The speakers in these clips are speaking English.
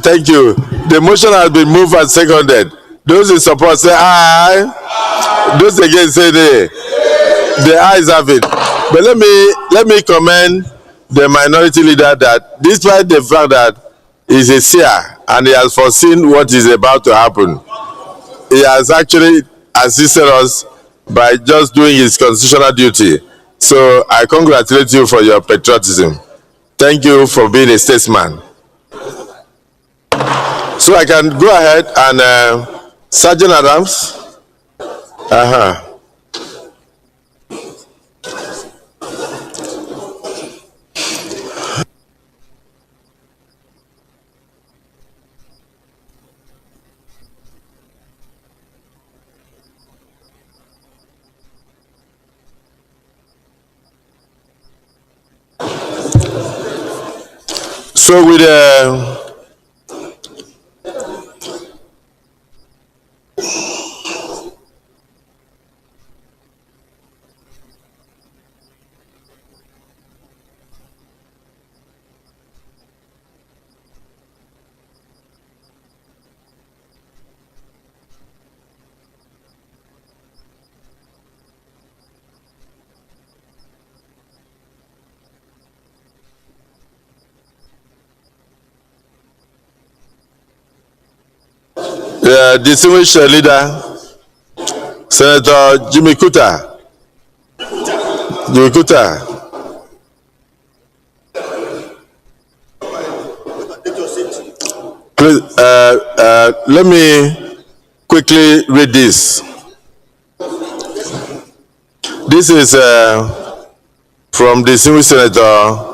Thank you. The motion has been moved and seconded. Those in support say aye. Those against say nay. The ayes have it. But let me commend the minority leader that despite the fact that he's a seer and he has foreseen what is about to happen, he has actually assisted us by just doing his constitutional duty. So I congratulate you for your patriotism. Thank you for being a statesman. So I can go ahead and Sergeant Adams. So with the distinguished leader, Senator Jimmy Kuta. Jimmy Kuta. Please, let me quickly read this. This is from distinguished Senator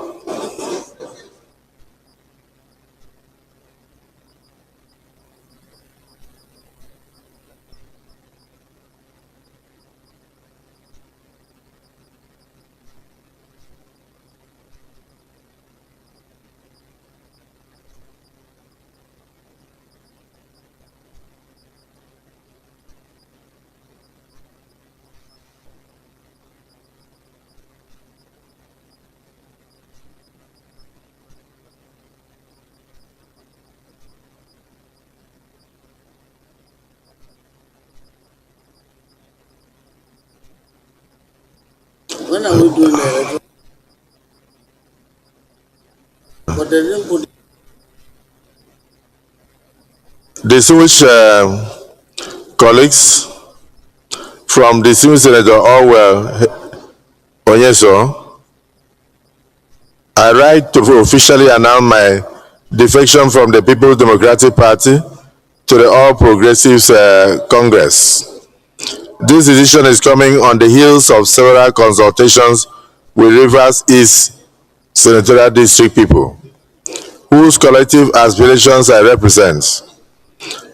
when are we doing the but they didn't put distinguished colleagues from distinguished Senator Orwell Onyeso, I write to officially announce my defection from the People's Democratic Party to the All Progressives Congress. This decision is coming on the heels of several consultations with Rivers East Senatorial District people, whose collective aspirations I represent,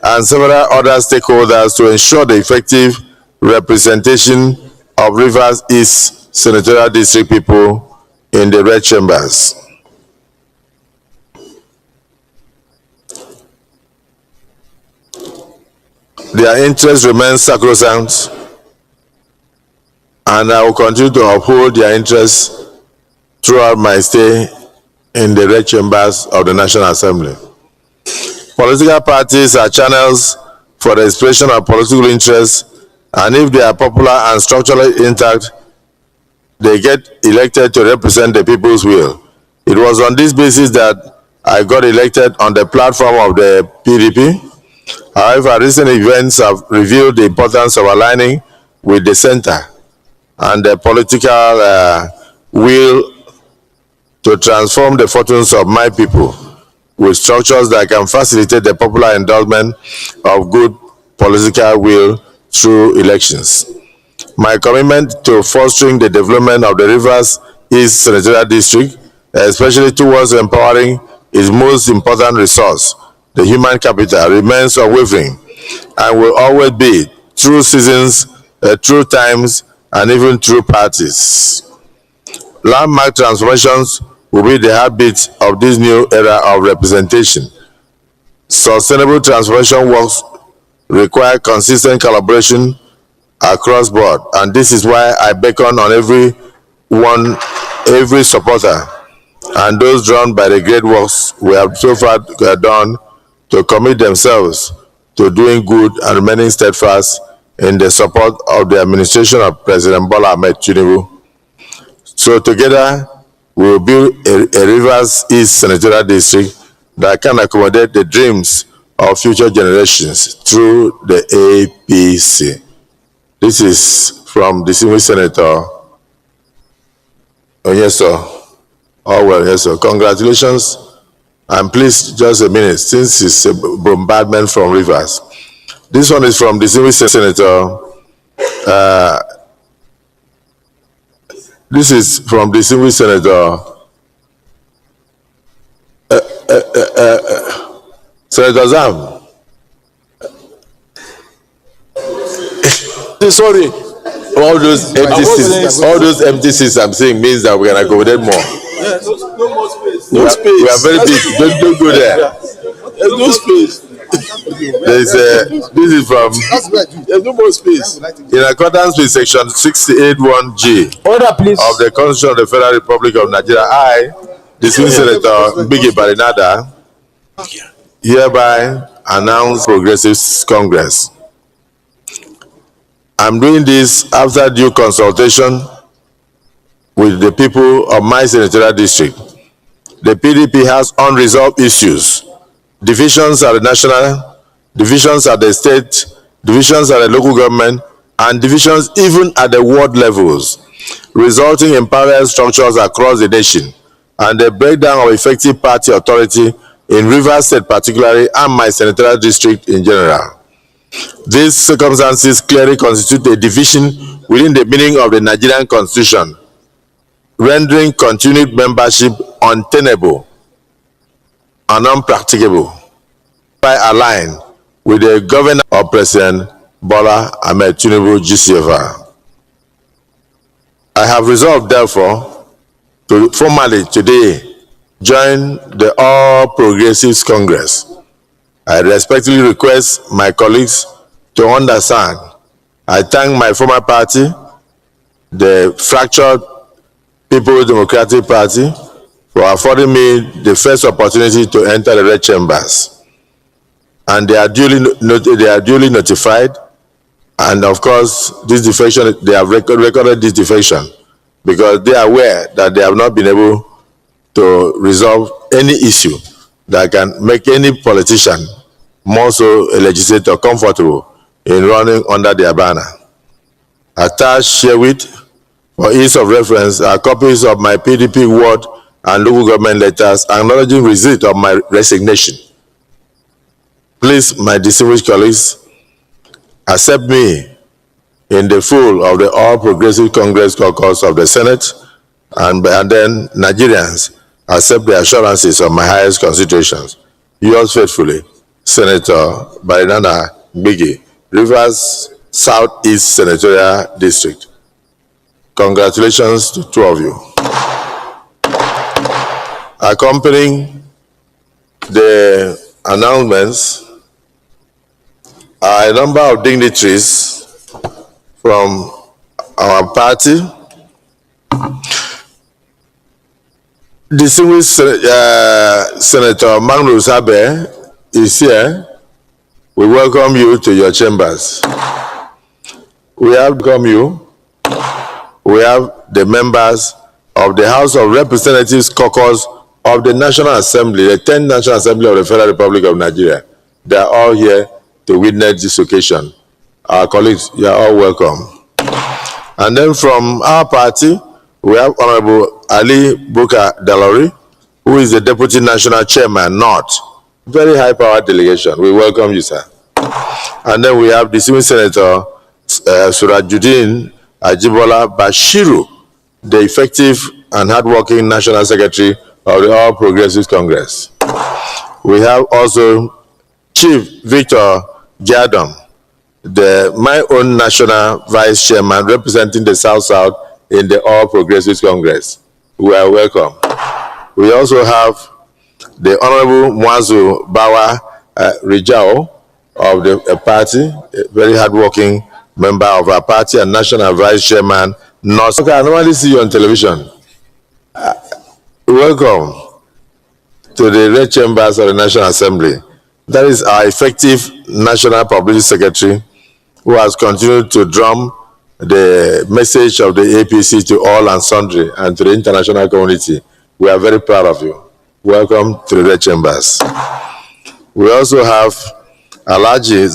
and several other stakeholders to ensure the effective representation of Rivers East Senatorial District people in the red chambers. Their interests remain sacrosanct, and I will continue to uphold their interests throughout my stay in the red chambers of the National Assembly. Political parties are channels for the expression of political interests, and if they are popular and structurally intact, they get elected to represent the people's will. It was on this basis that I got elected on the platform of the PDP. However, recent events have revealed the importance of aligning with the center and the political will to transform the fortunes of my people with structures that can facilitate the popular endorsement of good political will through elections. My commitment to fostering the development of the Rivers East Senatorial District, especially towards empowering its most important resource, the human capital, remains unwavering and will always be through seasons, through times, and even through parties. Landmark transformations will be the heartbeat of this new era of representation. Sustainable transformation works require consistent collaboration across board, and this is why I beckon on every supporter and those drawn by the great works we have so far done to commit themselves to doing good and remaining steadfast in the support of the administration of President Bola Ahmed Tinubu. So together, we will build a Rivers East Senatorial District that can accommodate the dreams of future generations through the APC. This is from distinguished Senator. Oh, yes, sir. Oh, well, yes, sir. Congratulations. And please, just a minute, since it's a bombardment from Rivers. This one is from distinguished Senator. This is from distinguished Senator. Senator Zam. Sorry. All those empty seats I'm saying means that we can accommodate more. Yeah, no more space. No space. We are very big. Don't go there. There's no space. This is from. There's no more space. In accordance with Section 681G Order, please. of the Constitution of the Federal Republic of Nigeria, I, distinguished Senator Mbigi Barinada, hereby announce Progressive Congress. I'm doing this after due consultation with the people of my senatorial district. The PDP has unresolved issues, divisions at the national, divisions at the state, divisions at the local government, and divisions even at the ward levels, resulting in parallel structures across the nation and the breakdown of effective party authority in Rivers State particularly and my senatorial district in general. These circumstances clearly constitute a division within the meaning of the Nigerian Constitution, rendering continued membership untenable and unpracticable by align with the governor of President Bola Ahmed Tinubu GCFR. I have resolved, therefore, to formally today join the All Progressives Congress. I respectfully request my colleagues to understand. I thank my former party, the fractured People's Democratic Party, for affording me the first opportunity to enter the red chambers. And they are duly notified. And of course, this defection, they have recorded this defection because they are aware that they have not been able to resolve any issue that can make any politician, more so a legislator, comfortable in running under their banner. Attached herewith, for ease of reference, are copies of my PDP ward and local government letters acknowledging receipt of my resignation. Please, my distinguished colleagues, accept me in the full of the All Progressive Congress caucus of the Senate, and then Nigerians accept the assurances of my highest considerations. Yours faithfully, Senator Barinada Mbigi, Rivers Southeast Senatorial District. Congratulations to two of you. Accompanying the announcements are a number of dignitaries from our party. Distinguished Senator Magnus Abe is here. We welcome you to your chambers. We have welcomed you. We have the members of the House of Representatives Caucus of the National Assembly, the 10th National Assembly of the Federal Republic of Nigeria. They are all here to witness this occasion. Our colleagues, you are all welcome. And then from our party, we have Honorable Ali Bukar Dalori, who is the Deputy National Chairman, North. Very high-powered delegation. We welcome you, sir. And then we have distinguished Senator Surajuddin Ajibola Bashiru, the effective and hardworking National Secretary of the All Progressives Congress. We have also Chief Victor Giadom, my own National Vice Chairman representing the South-South in the All Progressives Congress. We are welcome. We also have the Honorable Mwazu Bawa Rijao of the party, a very hardworking member of our party and National Vice Chairman. Okay, I normally see you on television. Welcome to the red chambers of the National Assembly. That is our effective National Publicity Secretary, who has continued to drum the message of the APC to all and sundry and to the international community. We are very proud of you. Welcome to the Red Chambers. We also have Alaja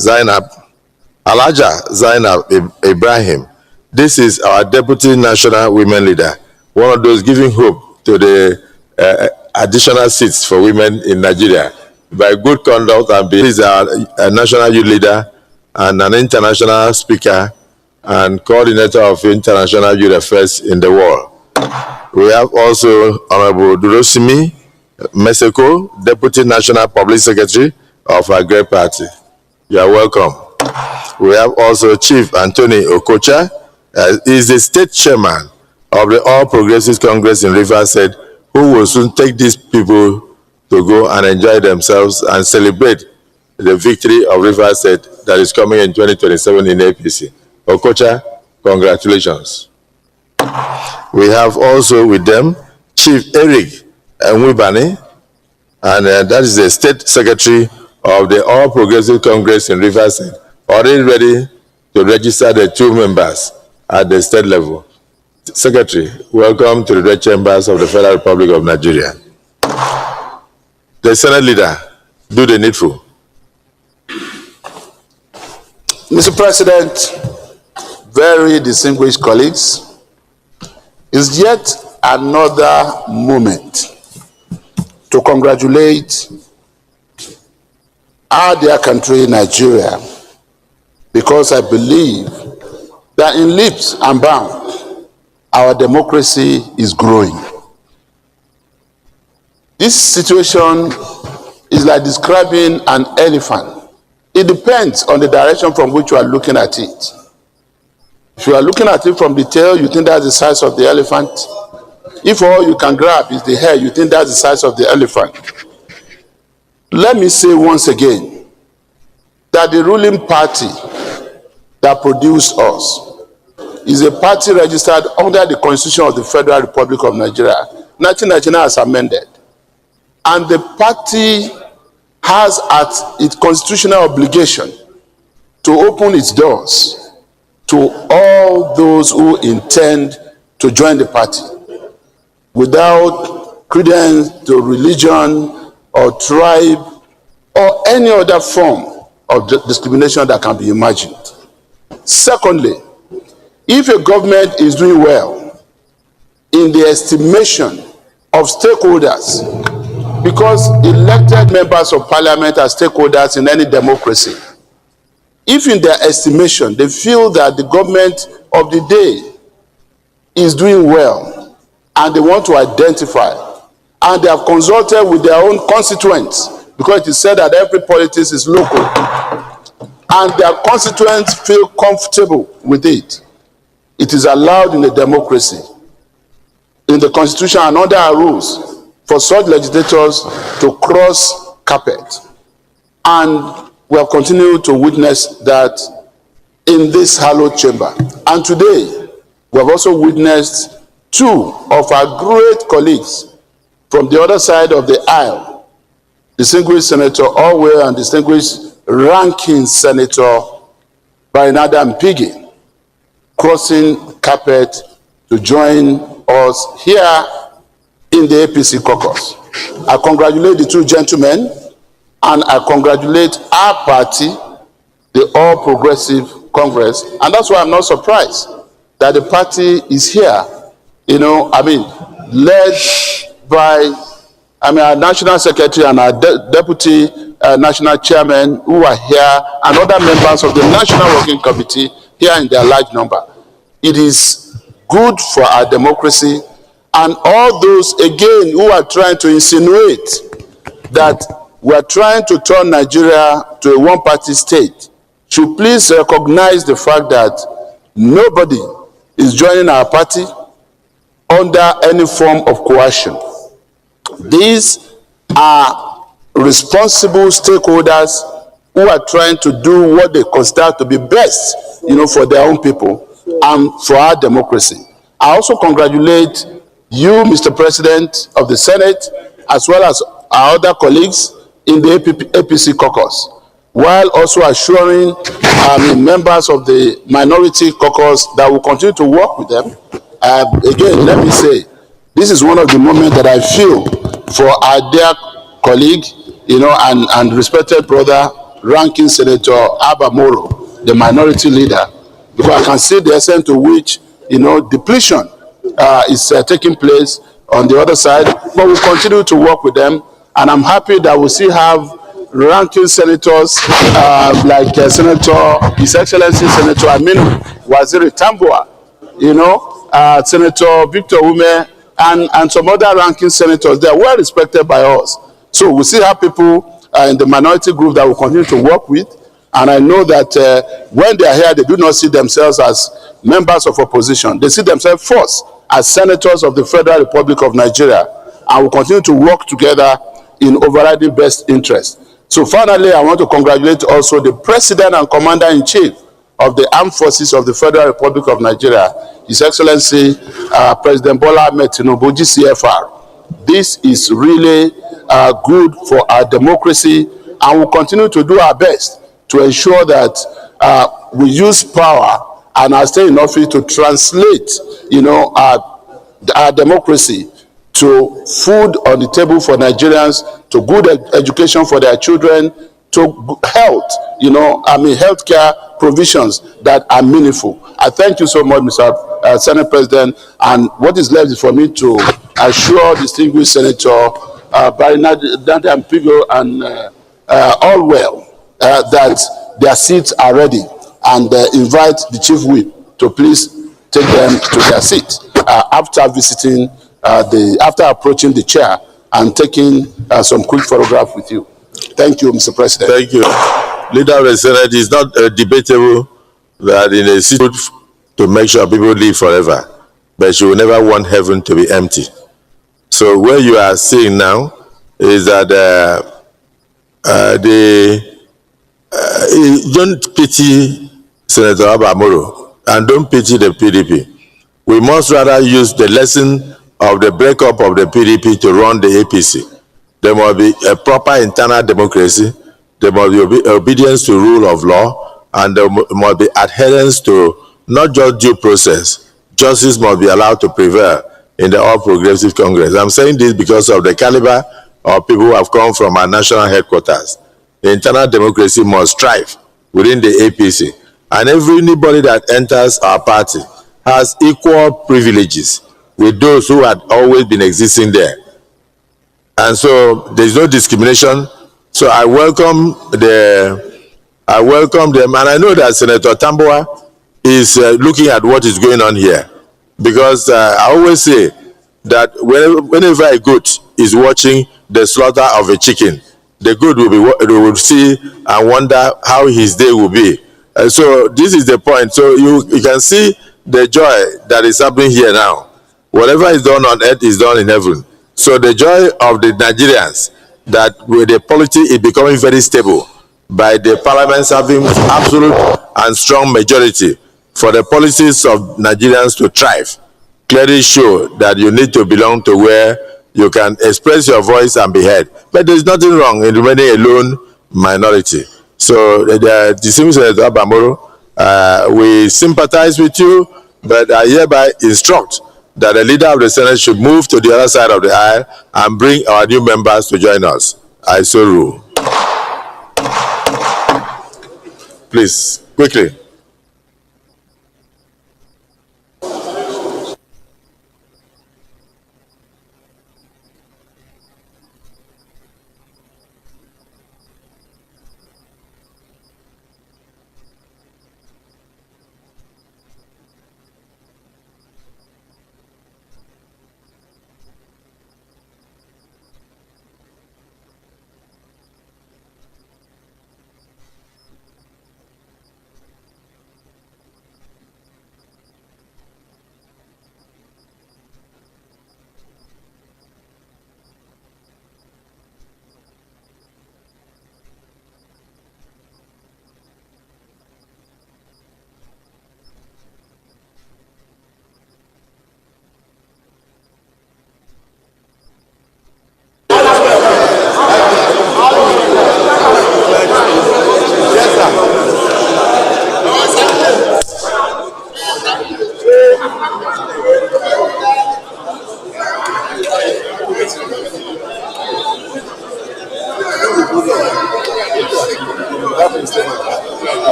Zainab Ibrahim. This is our Deputy National Women Leader, one of those giving hope to the additional seats for women in Nigeria. By good conduct and he is our National Youth Leader and an international speaker and coordinator of international youth affairs in the world. We have also Honorable Durosimi Meseko, Deputy National Public Secretary of our great party. You are welcome. We have also Chief Anthony Okocha, is the state chairman of the All Progressives Congress in Rivers State, who will soon take these people to go and enjoy themselves and celebrate the victory of Rivers State that is coming in 2027 in APC. Okocha, congratulations. We have also with them Chief Eric Nwibani, and that is the State Secretary of the All Progressive Congress in Rivers State, already ready to register the 2 members at the state level. Secretary, welcome to the Red Chambers of the Federal Republic of Nigeria. The Senate Leader, do the needful. Mr. President, very distinguished colleagues, is yet another moment to congratulate our dear country, Nigeria, because I believe that in leaps and bounds, our democracy is growing. This situation is like describing an elephant. It depends on the direction from which you are looking at it. If you are looking at it from the tail, you think that's the size of the elephant. If all you can grab is the hair, you think that's the size of the elephant. Let me say once again that the ruling party that produced us is a party registered under the Constitution of the Federal Republic of Nigeria, 1999 as amended. And the party has at its constitutional obligation to open its doors to all those who intend to join the party without credence to religion or tribe or any other form of discrimination that can be imagined. Secondly, if a government is doing well in the estimation of stakeholders, because elected members of parliament are stakeholders in any democracy, if in their estimation they feel that the government of the day is doing well and they want to identify and they have consulted with their own constituents, because it is said that every politics is local, and their constituents feel comfortable with it, it is allowed in a democracy, in the Constitution and under our rules, for such legislators to cross carpet. And we have continued to witness that in this hallowed chamber. And today, we have also witnessed 2 of our great colleagues from the other side of the aisle, distinguished Senator Orwell and distinguished ranking Senator Barinada Mpigi, crossing carpet to join us here in the APC caucus. I congratulate the 2 gentlemen, and I congratulate our party, the All Progressive Congress, and that's why I'm not surprised that the party is here, led by our National Secretary and our Deputy National Chairman who are here, and other members of the National Working Committee here in their large number. It is good for our democracy, and all those, again, who are trying to insinuate that we are trying to turn Nigeria to a one-party state should please recognize the fact that nobody is joining our party under any form of coercion. These are responsible stakeholders who are trying to do what they consider to be best, for their own people and for our democracy. I also congratulate you, Mr. President of the Senate, as well as our other colleagues in the APC caucus, while also assuring members of the minority caucus that will continue to work with them. Again, let me say, this is one of the moments that I feel for our dear colleague, and respected brother, ranking Senator Abba Moro, the minority leader, because I can see the extent to which, depletion is taking place on the other side, but we continue to work with them, and I'm happy that we still have ranking senators like His Excellency Senator Aminu Waziri Tambua, Senator Victor Ume, and some other ranking senators. They are well respected by us. So we still have people in the minority group that we continue to work with. And I know that when they are here, they do not see themselves as members of opposition. They see themselves first as senators of the Federal Republic of Nigeria, and will continue to work together in overriding best interest. So finally, I want to congratulate also the President and Commander-in-Chief of the Armed Forces of the Federal Republic of Nigeria, His Excellency President Bola Ahmed Tinubu, GCFR. This is really good for our democracy, and we'll continue to do our best to ensure that we use power and our stay in office to translate, our democracy to food on the table for Nigerians, to good education for their children, to health, healthcare provisions that are meaningful. I thank you so much, Mr. Senate President, and what is left is for me to assure distinguished Senator Barry Dante and Pigo and all well that their seats are ready, and invite the Chief Whip to please take them to their seats after visiting after approaching the chair and taking some quick photograph with you. Thank you, Mr. President. Thank you. Leader of the Senate, is not debatable that in a city to make sure people live forever, but you will never want heaven to be empty. So what you are seeing now is that don't pity Senator Abba Moro and don't pity the PDP. We must rather use the lesson of the breakup of the PDP to run the APC. There must be a proper internal democracy, there must be obedience to rule of law, and there must be adherence to not just due process. Justice must be allowed to prevail in the All Progressive Congress. I'm saying this because of the caliber of people who have come from our national headquarters. The internal democracy must strive within the APC, and anybody that enters our party has equal privileges with those who had always been existing there. And so there's no discrimination. So I welcome them, and I know that Senator Tambua is looking at what is going on here, because I always say that whenever a goat is watching the slaughter of a chicken, the goat will see and wonder how his day will be. So this is the point. So you can see the joy that is happening here now. Whatever is done on earth is done in heaven. So the joy of the Nigerians that with the polity is becoming very stable by the parliaments having absolute and strong majority for the policies of Nigerians to thrive clearly show that you need to belong to where you can express your voice and be heard. But there's nothing wrong in remaining a lone minority. So the distinguished Senator Abba Moro, we sympathize with you, but I hereby instruct that the leader of the Senate should move to the other side of the aisle and bring our new members to join us. I so rule. Please, quickly.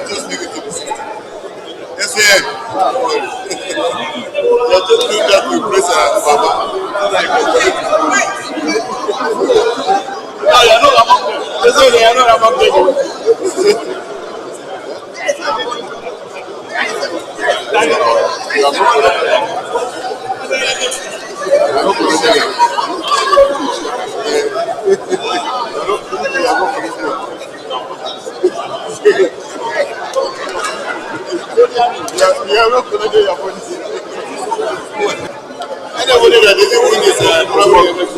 just leave it to the system. SAN. You're just doing that to impress Baba. No, you're not among them. That's why you're not among them. Anybody that doesn't win this primary election,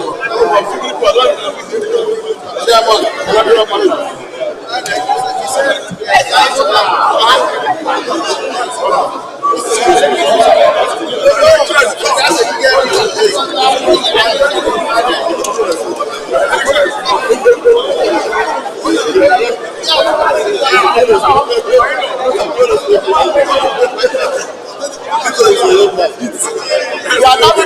we are not the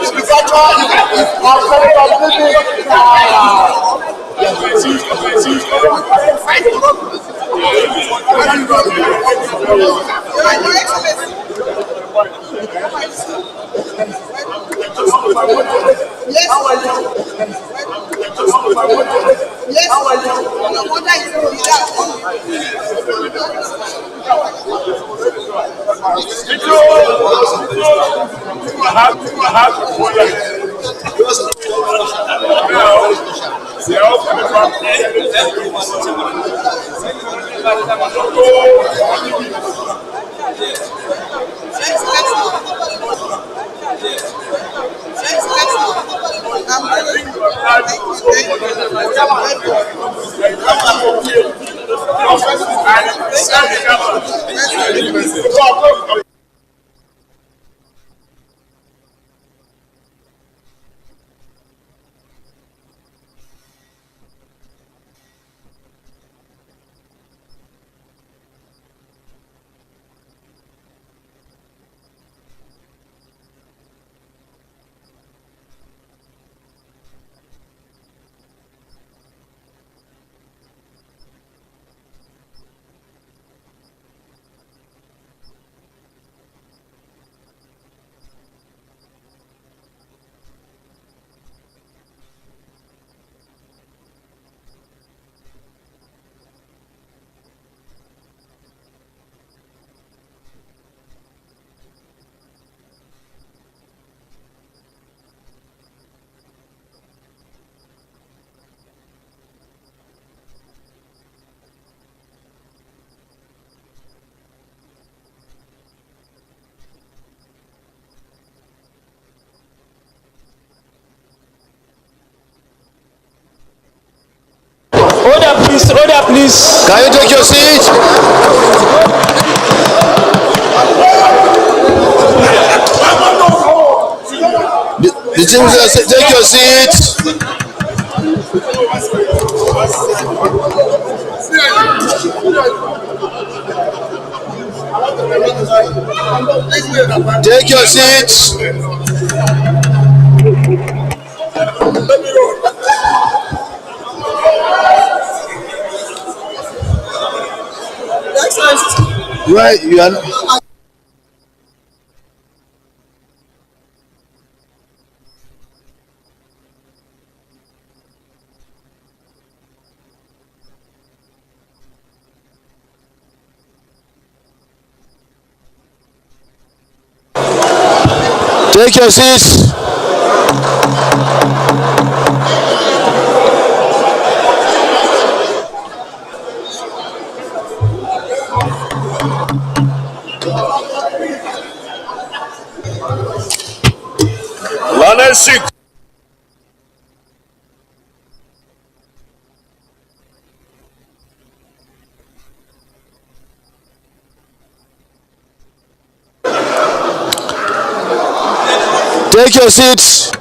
Order, please. Can you take your seat? The team says take your seat. Take your seats. Right, you are. Take your seats. Take your seats.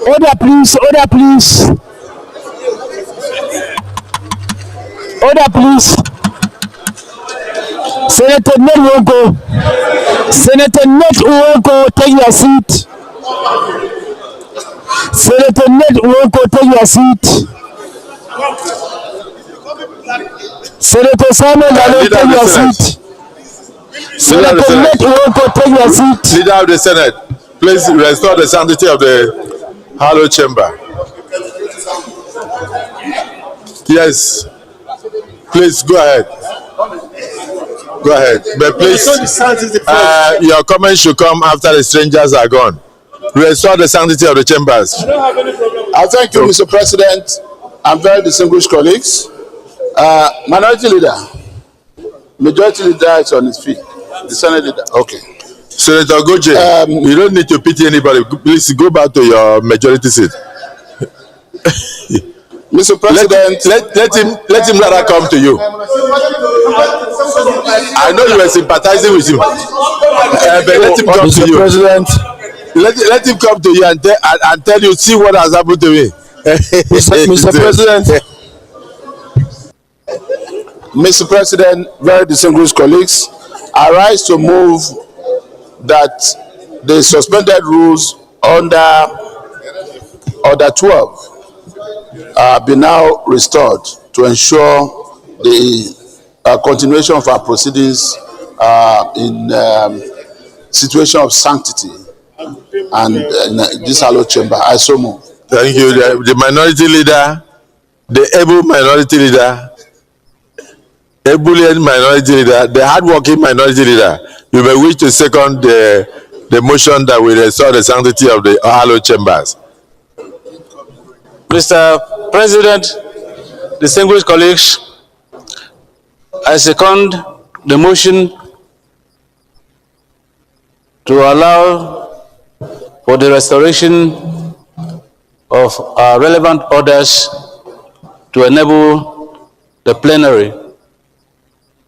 Order, please. Order, please. Order, please. Senator Ned Nwoko. Senator Ned Nwoko, take your seat. Senator Ned Nwoko, take your seat. Senator Samuel Lalo, take your seat. Senator Ned Nwoko, take your seat. Leader of the Senate, please restore the sanctity of the hallowed chamber. Yes, please go ahead. Go ahead, but please, your comments should come after the strangers are gone. Restore the sanctity of the chambers. I thank you, Mr. President, and very distinguished colleagues. Minority Leader, Majority Leader is on his feet. The Senate Leader. Okay. Senator Goje, you don't need to pity anybody. Please go back to your majority seat. Mr. President, let him rather come to you. I know you were sympathizing with him, but let him come Mr. to you. President, Let him come to you and tell you, see what has happened to me. Mr. President, Mr. President, very distinguished colleagues, I rise to move that the suspended rules under Order 12 be now restored to ensure the continuation of our proceedings in situation of sanctity and this hallowed chamber. I so move. Thank you. The minority leader, the able minority leader, ebullient minority leader, the hardworking minority leader, you may wish to second the motion that will restore the sanctity of the hallowed chambers. Mr. President, distinguished colleagues, I second the motion to allow for the restoration of relevant orders to enable the plenary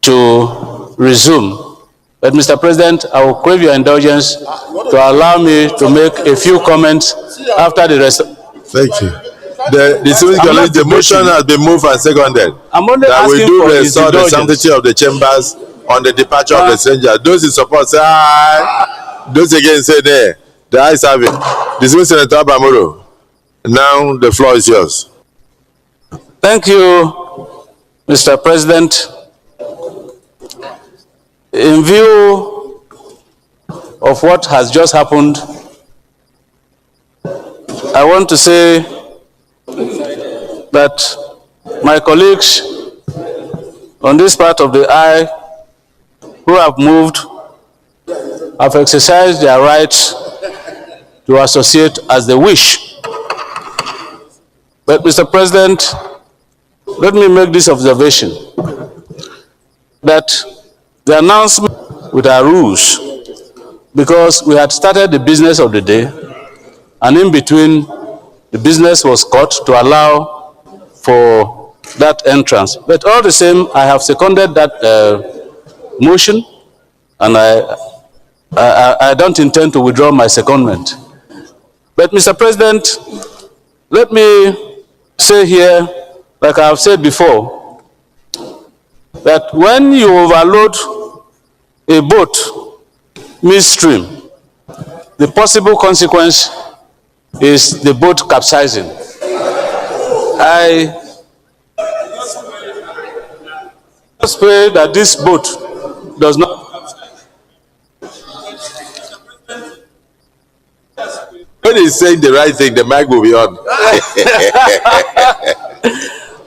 to resume. But Mr. President, I will crave your indulgence to allow me to make a few comments after the rest. Thank you. The motion has been moved and seconded. I'm only that we asking do for restore the his sanctity of the chambers on the departure of the stranger. Those in support say aye. Those against say nay. The ayes have it. Dismiss Senator Bamoro. Now the floor is yours. Thank you, Mr. President. In view of what has just happened, I want to say that my colleagues on this part of the aisle who have moved have exercised their rights to associate as they wish. But Mr. President, let me make this observation, that the announcement with our rules, because we had started the business of the day, and in between, the business was cut to allow for that entrance. But all the same, I have seconded that motion, and I don't intend to withdraw my secondment. But Mr. President, let me say here, like I have said before, that when you overload a boat midstream, the possible consequence is the boat capsizing. I just pray that this boat does not. When he's saying the right thing, the mic will be on.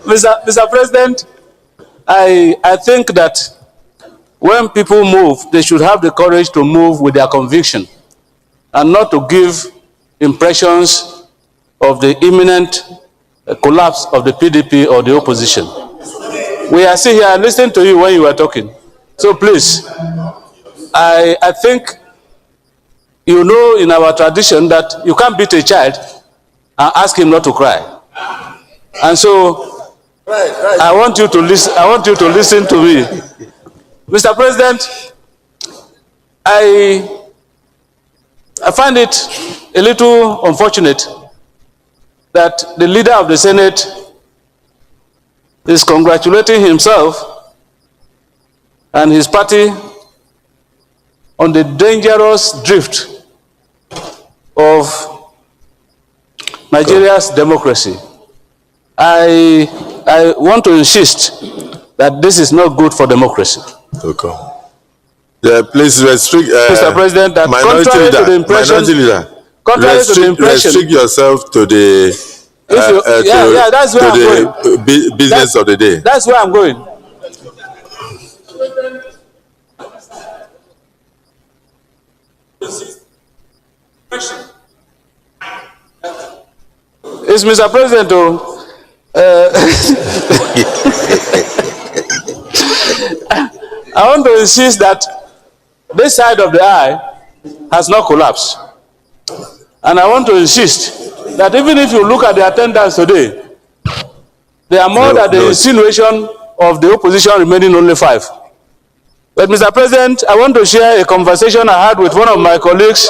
Mr. President, I think that when people move, they should have the courage to move with their conviction and not to give impressions of the imminent collapse of the PDP or the opposition. We are still here listening to you when you were talking. So please, I think you know in our tradition that you can't beat a child and ask him not to cry. And so I want you to listen. I want you to listen to me, Mr. President. I find it a little unfortunate that the leader of the Senate is congratulating himself and his party on the dangerous drift of Nigeria's democracy. I want to insist that this is not good for democracy. Okay. Please restrict, Mr. President, that contrary to the impression, restrict yourself to the that's where I'm going. Business of the day. That's where I'm going. It's Mr. President. I want to insist that this side of the aisle has not collapsed. And I want to insist that even if you look at the attendance today, there are more than the insinuation of the opposition remaining only 5. But Mr. President, I want to share a conversation I had with one of my colleagues.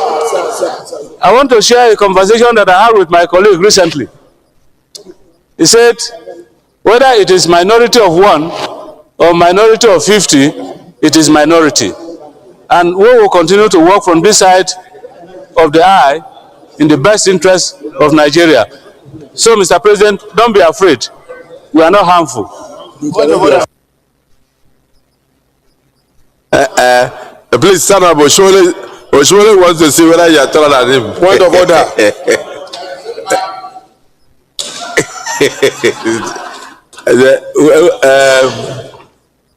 I want to share a conversation that I had with my colleague recently. He said, whether it is minority of 1 or minority of 50, it is minority. And we will continue to work from this side of the aisle in the best interest of Nigeria. So, Mr. President, don't be afraid. We are not harmful. Please stand up. Oshwole wants to see whether you are taller than him. Point of order.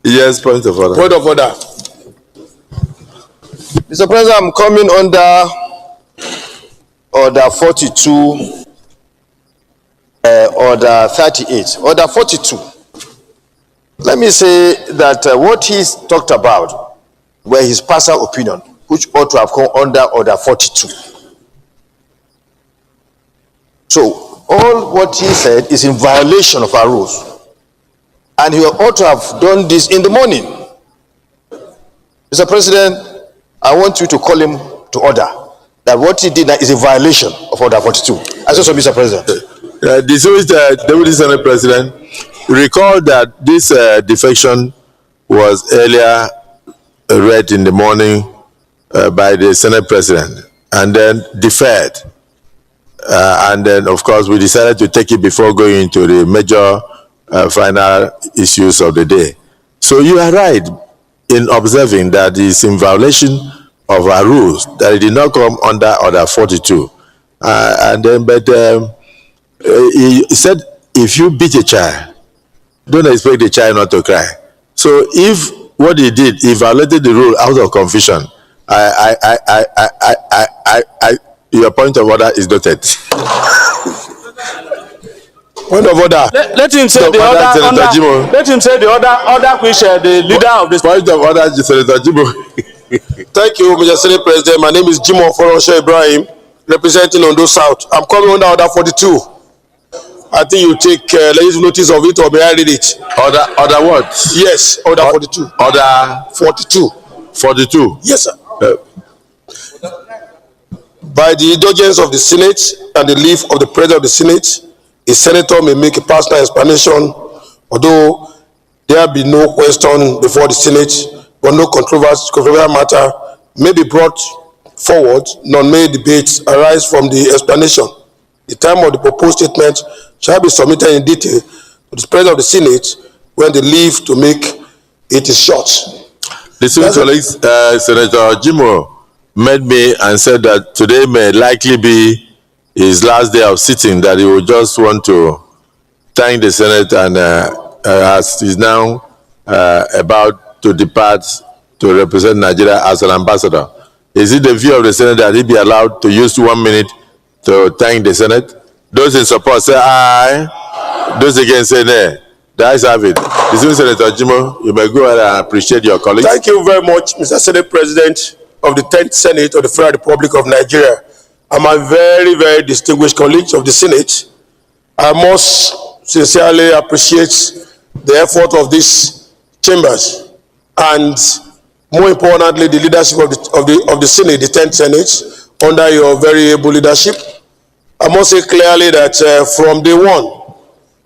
Yes, point of order. Point of order. Mr. President, I'm coming under order 42, order 38, order 42. Let me say that what he's talked about were his personal opinion, which ought to have come under order 42. So all what he said is in violation of our rules, and he ought to have done this in the morning. Mr. President, I want you to call him to order that what he did is a violation of order 42. I say so, Mr. President. Distinguished Deputy Senate President, recall that this defection was earlier read in the morning by the Senate President and then deferred. And then, of course, we decided to take it before going into the major final issues of the day. So you are right in observing that it's in violation of our rules, that it did not come under order 42. He said, if you beat a child, don't expect the child not to cry. So if what he did, he violated the rule out of confusion, your point of order is noted. Point of order. Let him say the order. Let him say the order which the leader of this point of order, Senator Jimo. Thank you, Mr. Senate President. My name is Jimo Folorunso Ibrahim, representing Ondo South. I'm coming under order 42. I think you take legislative notice of it, or may I read it? Order what? Yes, order 42. Order 42. 42. Yes, sir. By the indulgence of the Senate and the leave of the President of the Senate, a senator may make a personal explanation, although there be no question before the Senate, but no controversial matter may be brought forward, nor may debates arise from the explanation. The time of the proposed statement shall be submitted in detail to the President of the Senate when the leave to make it is short. Distinguished colleagues, Senator Jimo met me and said that today may likely be his last day of sitting, that he would just want to thank the Senate, and as he's now about to depart to represent Nigeria as an ambassador. Is it the view of the Senate that he be allowed to use 1 minute to thank the Senate? Those in support say aye. Those against say nay. The ayes have it. Distinguished Senator Jimo, you may go ahead and appreciate your colleagues. Thank you very much, Mr. Senate President of the 10th Senate of the Federal Republic of Nigeria, and my very, very distinguished colleagues of the Senate. I most sincerely appreciate the effort of these chambers, and more importantly, the leadership of the Senate, the 10th Senate, under your very able leadership. I must say clearly that from day one,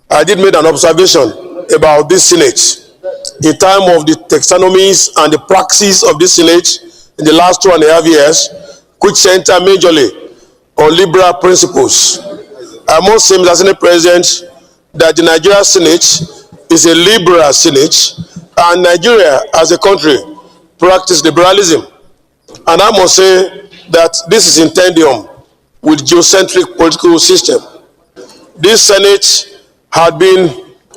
I did make an observation about this Senate in time of the taxonomies and the praxis of this Senate in the last 2.5 years, which center majorly on liberal principles. I must say, Mr. Senate President, that the Nigeria Senate is a liberal Senate, and Nigeria as a country practice liberalism. And I must say that this is in tandem with geocentric political system. This Senate had been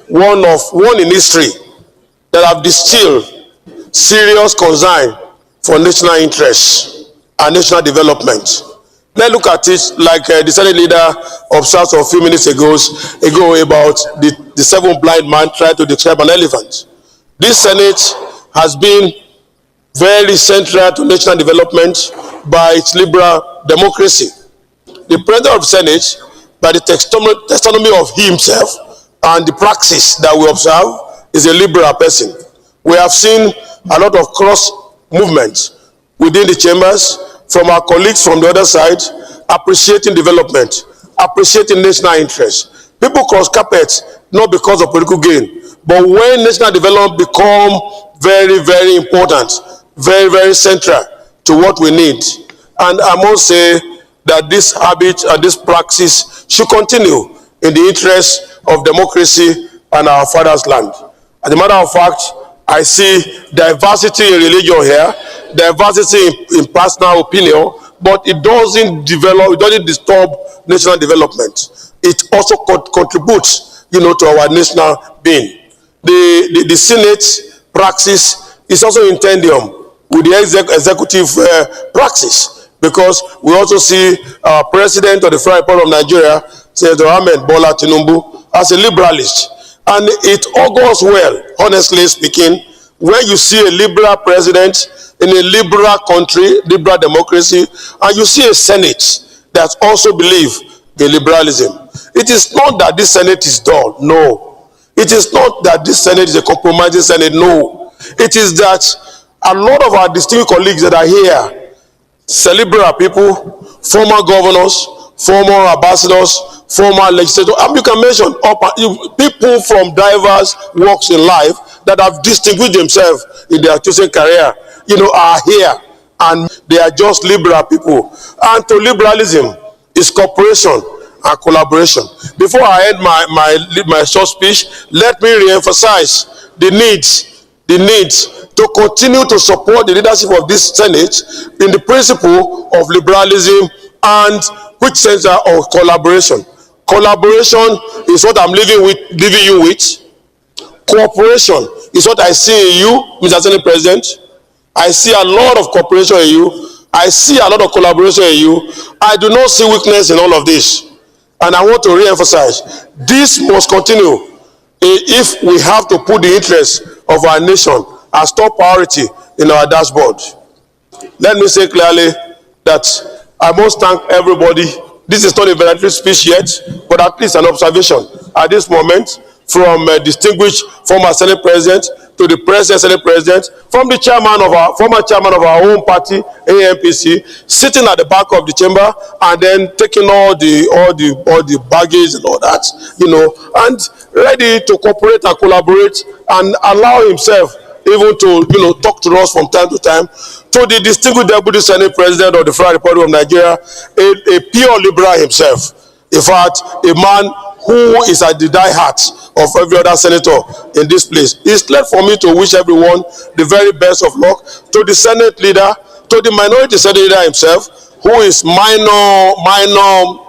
one in history that have distilled serious concern for national interests and national development. Let's look at it like the Senate leader observed a few minutes ago about the seven blind man trying to describe an elephant. This Senate has been very central to national development by its liberal democracy. The President of the Senate, by the taxonomy of himself and the praxis that we observe, is a liberal person. We have seen a lot of cross movements within the chambers from our colleagues from the other side, appreciating development, appreciating national interest. People cross carpets not because of political gain, but when national development become very, very important, very, very central to what we need. And I must say that this habit and this praxis should continue in the interest of democracy and our father's land. As a matter of fact, I see diversity in religion here, diversity in personal opinion, but it doesn't disturb national development. It also contributes, to our national being. The Senate praxis is also in tandem with the executive praxis, because we also see our President of the Federal Republic of Nigeria, Senator Ahmed Bola Tinubu, as a liberalist. And it augurs well, honestly speaking, when you see a liberal president in a liberal country, liberal democracy, and you see a Senate that also believes in liberalism. It is not that this Senate is dull, no. It is not that this Senate is a compromising Senate, no. It is that a lot of our distinguished colleagues that are here, liberal people, former governors, former ambassadors, former legislators, and you can mention people from diverse walks in life that have distinguished themselves in their chosen career, are here, and they are just liberal people. And to liberalism is cooperation and collaboration. Before I end my short speech, let me re-emphasize the need to continue to support the leadership of this Senate in the principle of liberalism and which sense of collaboration. Collaboration is what I'm leaving you with. Cooperation is what I see in you, Mr. Senate President. I see a lot of cooperation in you. I see a lot of collaboration in you. I do not see weakness in all of this. And I want to re-emphasize, this must continue if we have to put the interest of our nation as top priority in our dashboard. Let me say clearly that I must thank everybody. This is not a voluntary speech yet, but at least an observation at this moment, from distinguished former Senate President to the present Senate President, from the former chairman of our own party, AMPC, sitting at the back of the chamber and then taking all the baggage and all that, and ready to cooperate and collaborate and allow himself even to talk to us from time to time. To the distinguished Deputy Senate President of the Federal Republic of Nigeria, a pure liberal himself. In fact, a man who is at the die-heart of every other senator in this place. It's left for me to wish everyone the very best of luck. To the Senate leader, to the minority Senate leader himself, who is minor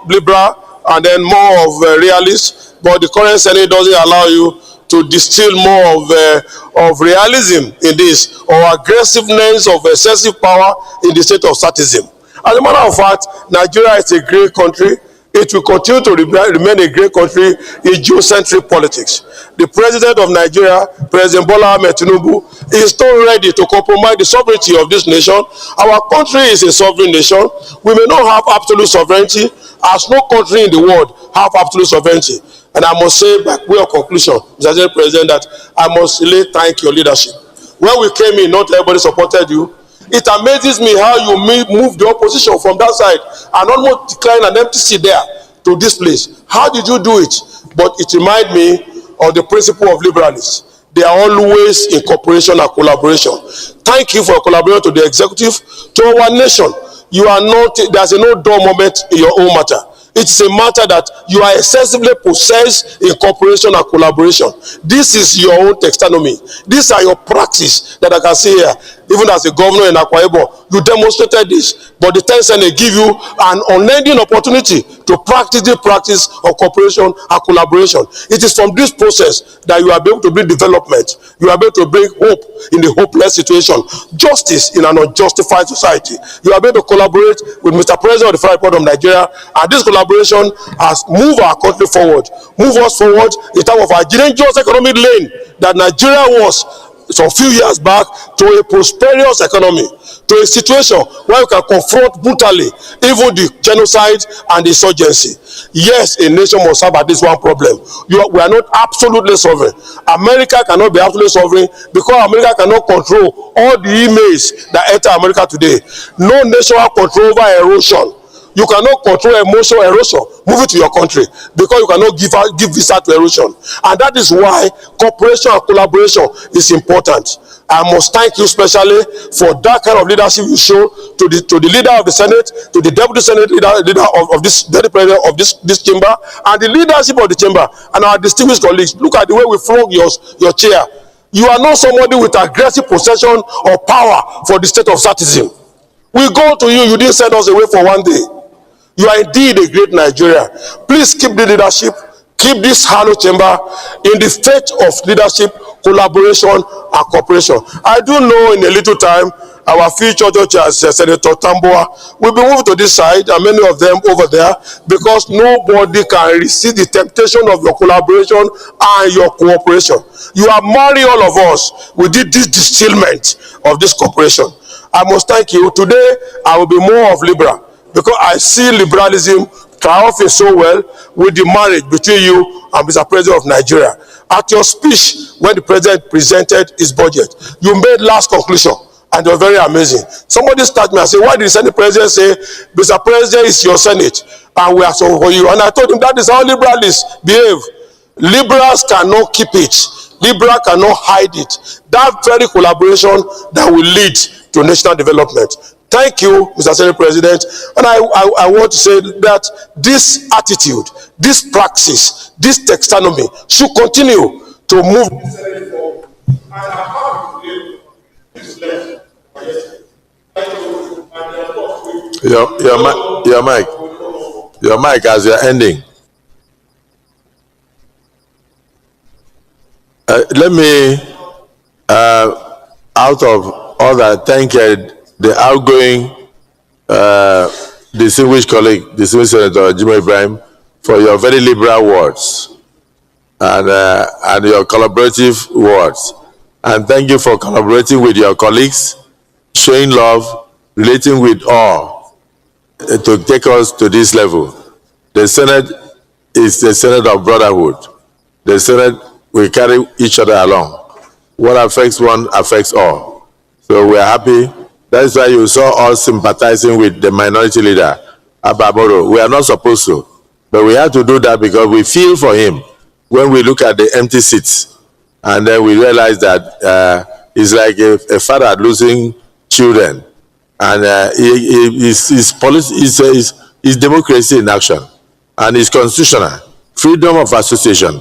liberal and then more of a realist, but the current Senate doesn't allow you to distill more of realism in this, or aggressiveness of excessive power in the state of statism. As a matter of fact, Nigeria is a great country. It will continue to remain a great country in geocentric politics. The President of Nigeria, President Bola Ahmed Tinubu, is not ready to compromise the sovereignty of this nation. Our country is a sovereign nation. We may not have absolute sovereignty, as no country in the world have absolute sovereignty. And I must say, by way of conclusion, Mr. President, that I must really thank your leadership. When we came in, not everybody supported you. It amazes me how you move the opposition from that side and almost decline an empty seat there to this place. How did you do it? But it reminds me of the principle of liberalism. They are always in cooperation and collaboration. Thank you for your collaboration to the executive, to our nation. You are not, there's no dull moment in your own matter. It's a matter that you are excessively possessed in cooperation and collaboration. This is your own taxonomy. These are your practice that I can see here. Even as a governor in Akwa Ibom, you demonstrated this. But the 10th Senate give you an unending opportunity to practice the practice of cooperation and collaboration. It is from this process that you are able to bring development. You are able to bring hope in the hopeless situation. Justice in an unjustified society. You are able to collaborate with Mr. President of the Federal Republic of Nigeria, and this collaboration has moved our country forward, move us forward in terms of our dangerous economic lane that Nigeria was some few years back to a prosperous economy, to a situation where we can confront brutally even the genocide and the insurgency. Yes, a nation must have at least one problem. We are not absolutely sovereign. America cannot be absolutely sovereign because America cannot control all the emails that enter America today. No nation has control over erosion. You cannot control emotional erosion, move it to your country, because you cannot give visa to erosion. And that is why cooperation and collaboration is important. I must thank you specially for that kind of leadership you show to the leader of the Senate, to the deputy Senate leader of this deputy president of this chamber, and the leadership of the chamber, and our distinguished colleagues. Look at the way we flog your chair. You are not somebody with aggressive possession or power for the state of citizen. We go to you, you didn't send us away for one day. You are indeed a great Nigeria. Please keep the leadership, keep this hallowed chamber in the state of leadership, collaboration, and cooperation. I do know in a little time, our future judge, Senator Tamboa, will be moved to this side, and many of them over there, because nobody can resist the temptation of your collaboration and your cooperation. You have married all of us. We did this distillment of this cooperation. I must thank you. Today, I will be more of liberal, because I see liberalism triumphing so well with the marriage between you and Mr. President of Nigeria. At your speech, when the President presented his budget, you made last conclusion, and it was very amazing. Somebody started me and said, why did the Senate President say, Mr. President is your Senate, and we are so for you? And I told him that is how liberals behave. Liberals cannot keep it. Liberals cannot hide it. That very collaboration that will lead to national development. Thank you, Mr. Senate President. And I want to say that this attitude, this praxis, this taxonomy should continue to move. Your mic as you're ending. Let me, out of all that, thank the outgoing distinguished colleague, distinguished Senator Jimoh Ibrahim, for your very liberal words and your collaborative words. And thank you for collaborating with your colleagues, showing love, relating with all to take us to this level. The Senate is the Senate of brotherhood. The Senate will carry each other along. What affects one affects all. So we are happy. That's why you saw us sympathizing with the minority leader, Ababoro. We are not supposed to, but we have to do that because we feel for him when we look at the empty seats. And then we realize that it's like a father losing children. And his democracy in action. And it's constitutional. Freedom of association.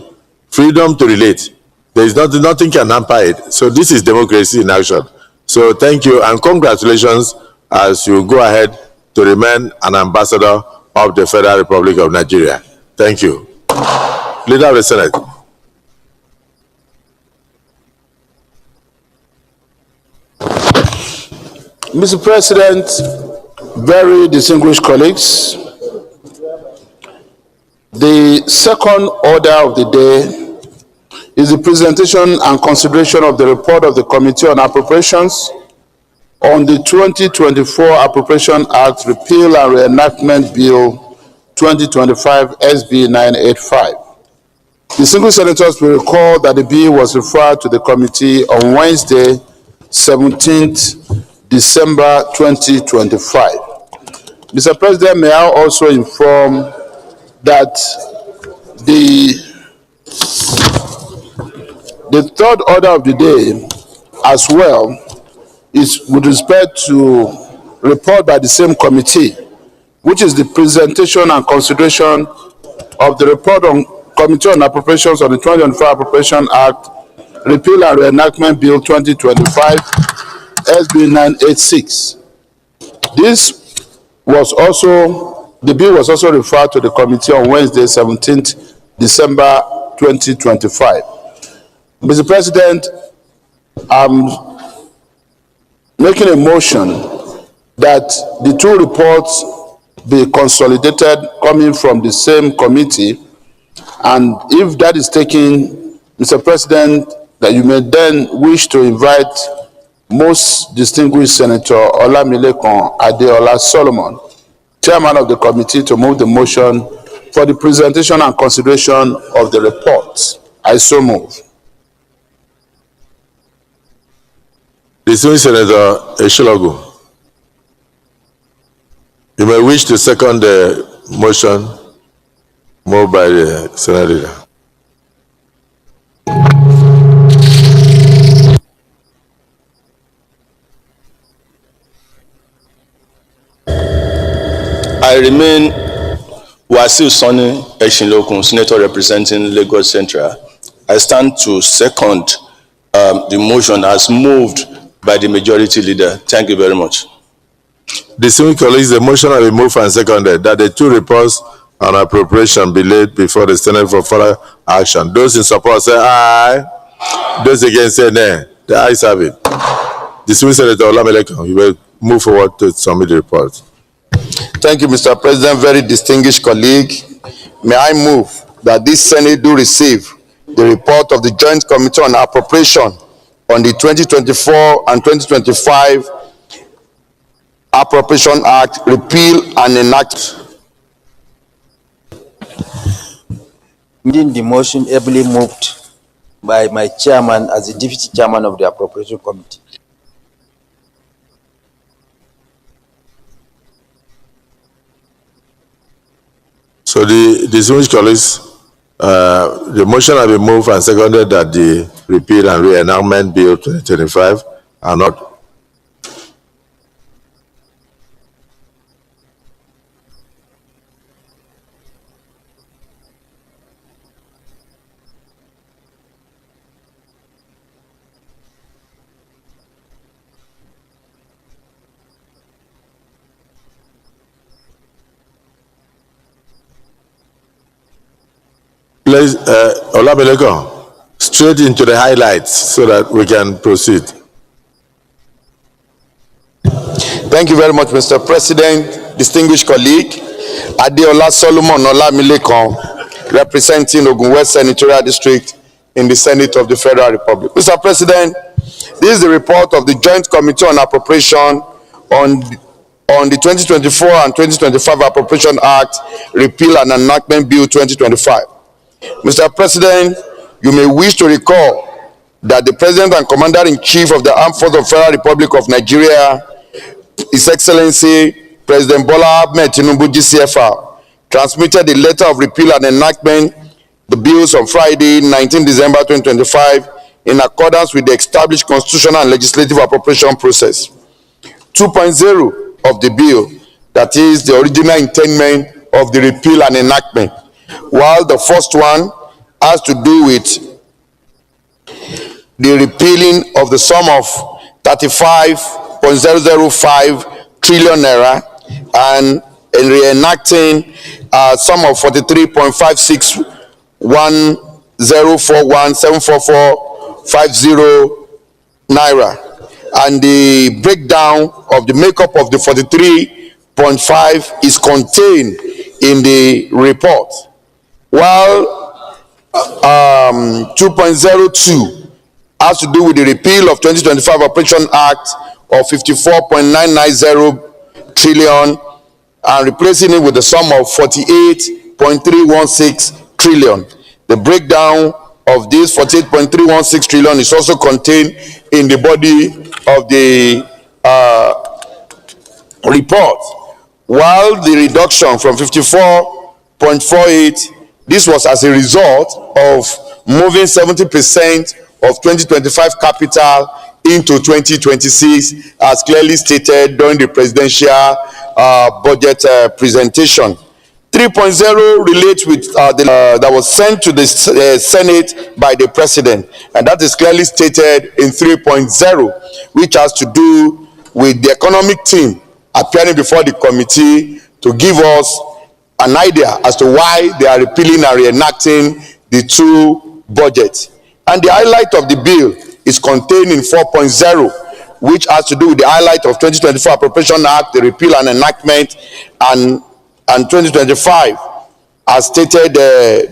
Freedom to relate. There is nothing can hamper it. So this is democracy in action. So thank you and congratulations as you go ahead to remain an ambassador of the Federal Republic of Nigeria. Thank you. Leader of the Senate. Mr. President, very distinguished colleagues, the second order of the day is the presentation and consideration of the report of the Committee on Appropriations on the 2024 Appropriation Act Repeal and Reenactment Bill 2025 SB 985. Distinguished senators will recall that the bill was referred to the committee on Wednesday, 17th December 2025. Mr. President, may I also inform that the The third order of the day as well is with respect to report by the same committee, which is the presentation and consideration of the report on Committee on Appropriations of the 2024 Appropriation Act, Repeal and Reenactment Bill 2025, SB 986. The bill was also referred to the committee on Wednesday, 17th December 2025. Mr. President, I'm making a motion that the two reports be consolidated coming from the same committee, and if that is taken, Mr. President, that you may then wish to invite most distinguished Senator Olamilekan Adeola Solomon, Chairman of the committee, to move the motion for the presentation and consideration of the report. I so move. Distinguished Senator Eshilogu, you may wish to second the motion moved by the Senate leader. I remain Wasiu Sani Eshinlokun, Senator representing Lagos Central. I stand to second the motion as moved by the majority leader. Thank you very much. Distinguished colleagues, the motion has been moved and seconded that the two reports on appropriation be laid before the Senate for further action. Those in support say aye. Those against say nay. The ayes have it. Distinguished Senator Olamilekan, you will move forward to submit the report. Thank you, Mr. President. Very distinguished colleague. May I move that this Senate do receive the report of the Joint Committee on Appropriation on the 2024 and 2025 Appropriation Act, Repeal and Enact. Meeting the motion ably moved by my chairman as the deputy chairman of the Appropriation Committee. So the distinguished colleagues, the motion has been moved and seconded that the Repeal and Reenactment Bill 2025 are not. Please, Olamilekan, straight into the highlights so that we can proceed. Thank you very much, Mr. President. Distinguished colleague, Adeola Solomon Olamilekan, representing Ogun West Senatorial District in the Senate of the Federal Republic. Mr. President, this is the report of the Joint Committee on Appropriation on the 2024 and 2025 Appropriation Act, Repeal and Enactment Bill 2025. Mr. President, you may wish to recall that the President and Commander-in-Chief of the Armed Forces of the Federal Republic of Nigeria, His Excellency President Bola Ahmed Tinubu GCFR, transmitted the letter of repeal and enactment, the bills on Friday, 19 December 2025, in accordance with the established constitutional and legislative appropriation process. 2.0 of the bill, that is the original intent of the repeal and enactment, while the first one has to do with the repealing of the sum of 35.005 trillion naira and reenacting a sum of 43.561,041,744.50 naira, and the breakdown of the makeup of the 43.5 is contained in the report, while 2.02 has to do with the repeal of 2025 Appropriation Act of 54.990 trillion and replacing it with the sum of 48.316 trillion. The breakdown of this 48.316 trillion is also contained in the body of the report, while the reduction from 54.48, this was as a result of moving 70% of 2025 capital into 2026, as clearly stated during the presidential budget presentation. 3.0 relates with that was sent to the Senate by the President, and that is clearly stated in 3.0, which has to do with the economic team appearing before the committee to give us an idea as to why they are repealing and reenacting the two budgets. And the highlight of the bill is contained in 4.0, which has to do with the highlight of 2024 Appropriation Act, the repeal and enactment, and 2025, as stated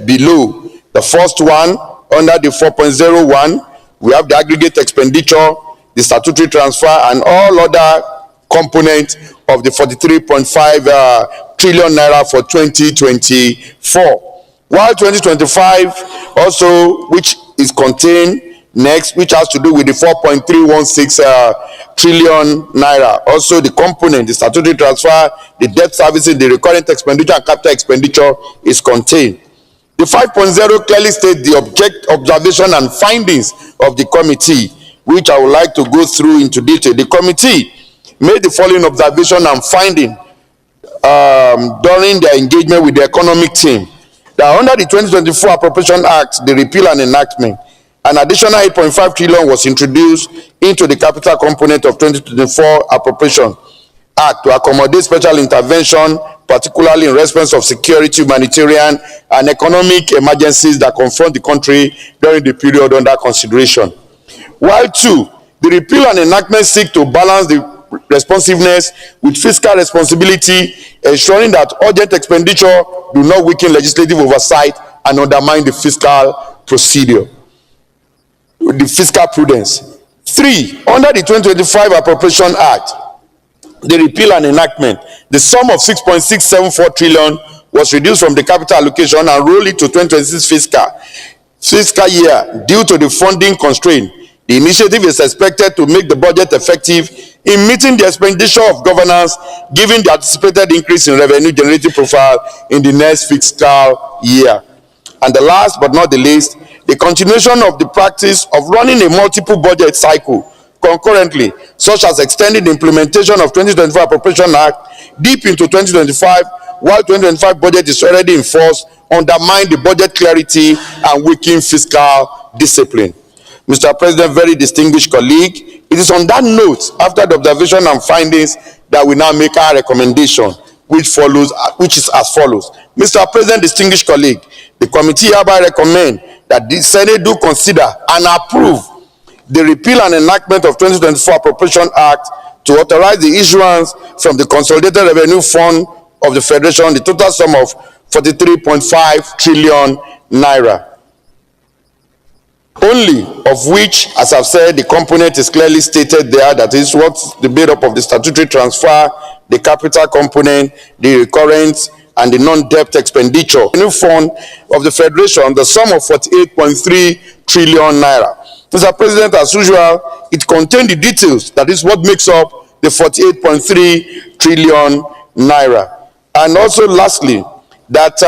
below. The first one, under the 4.01, we have the aggregate expenditure, the statutory transfer, and all other components of the 43.5 trillion naira for 2024. While 2025 also, which is contained next, which has to do with the 4.316 trillion naira. Also the component, the statutory transfer, the debt servicing, the recurrent expenditure and capital expenditure is contained. The 5.0 clearly states the observation and findings of the committee, which I would like to go through into detail. The committee made the following observation and finding during their engagement with the economic team. That under the 2024 Appropriation Act, the repeal and enactment, an additional 8.5 trillion was introduced into the capital component of 2024 Appropriation Act to accommodate special intervention, particularly in response of security, humanitarian, and economic emergencies that confront the country during the period under consideration. While two, the repeal and enactment seek to balance the responsiveness with fiscal responsibility, ensuring that urgent expenditure do not weaken legislative oversight and undermine the fiscal procedure, the fiscal prudence. 3, under the 2025 Appropriation Act, the repeal and enactment, the sum of 6.674 trillion was reduced from the capital allocation and rolled into 2026 fiscal year due to the funding constraint. The initiative is expected to make the budget effective in meeting the expenditure of governance, given the anticipated increase in revenue generating profile in the next fiscal year. And the last but not the least, the continuation of the practice of running a multiple budget cycle concurrently, such as extending the implementation of 2024 Appropriation Act deep into 2025, while 2025 budget is already in force, undermine the budget clarity and weaken fiscal discipline. Mr. President, very distinguished colleague, it is on that note, after the observation and findings, that we now make our recommendation, which is as follows. Mr. President, distinguished colleague, the committee hereby recommend that the Senate do consider and approve the repeal and enactment of 2024 Appropriation Act to authorize the issuance from the Consolidated Revenue Fund of the Federation the total sum of 43.5 trillion naira. Only of which, as I've said, the component is clearly stated there, that is what's the build-up of the statutory transfer, the capital component, the recurrent, and the non-debt expenditure. The new fund of the Federation, the sum of 48.3 trillion naira. Mr. President, as usual, it contains the details, that is what makes up the 48.3 trillion naira. And also, lastly, that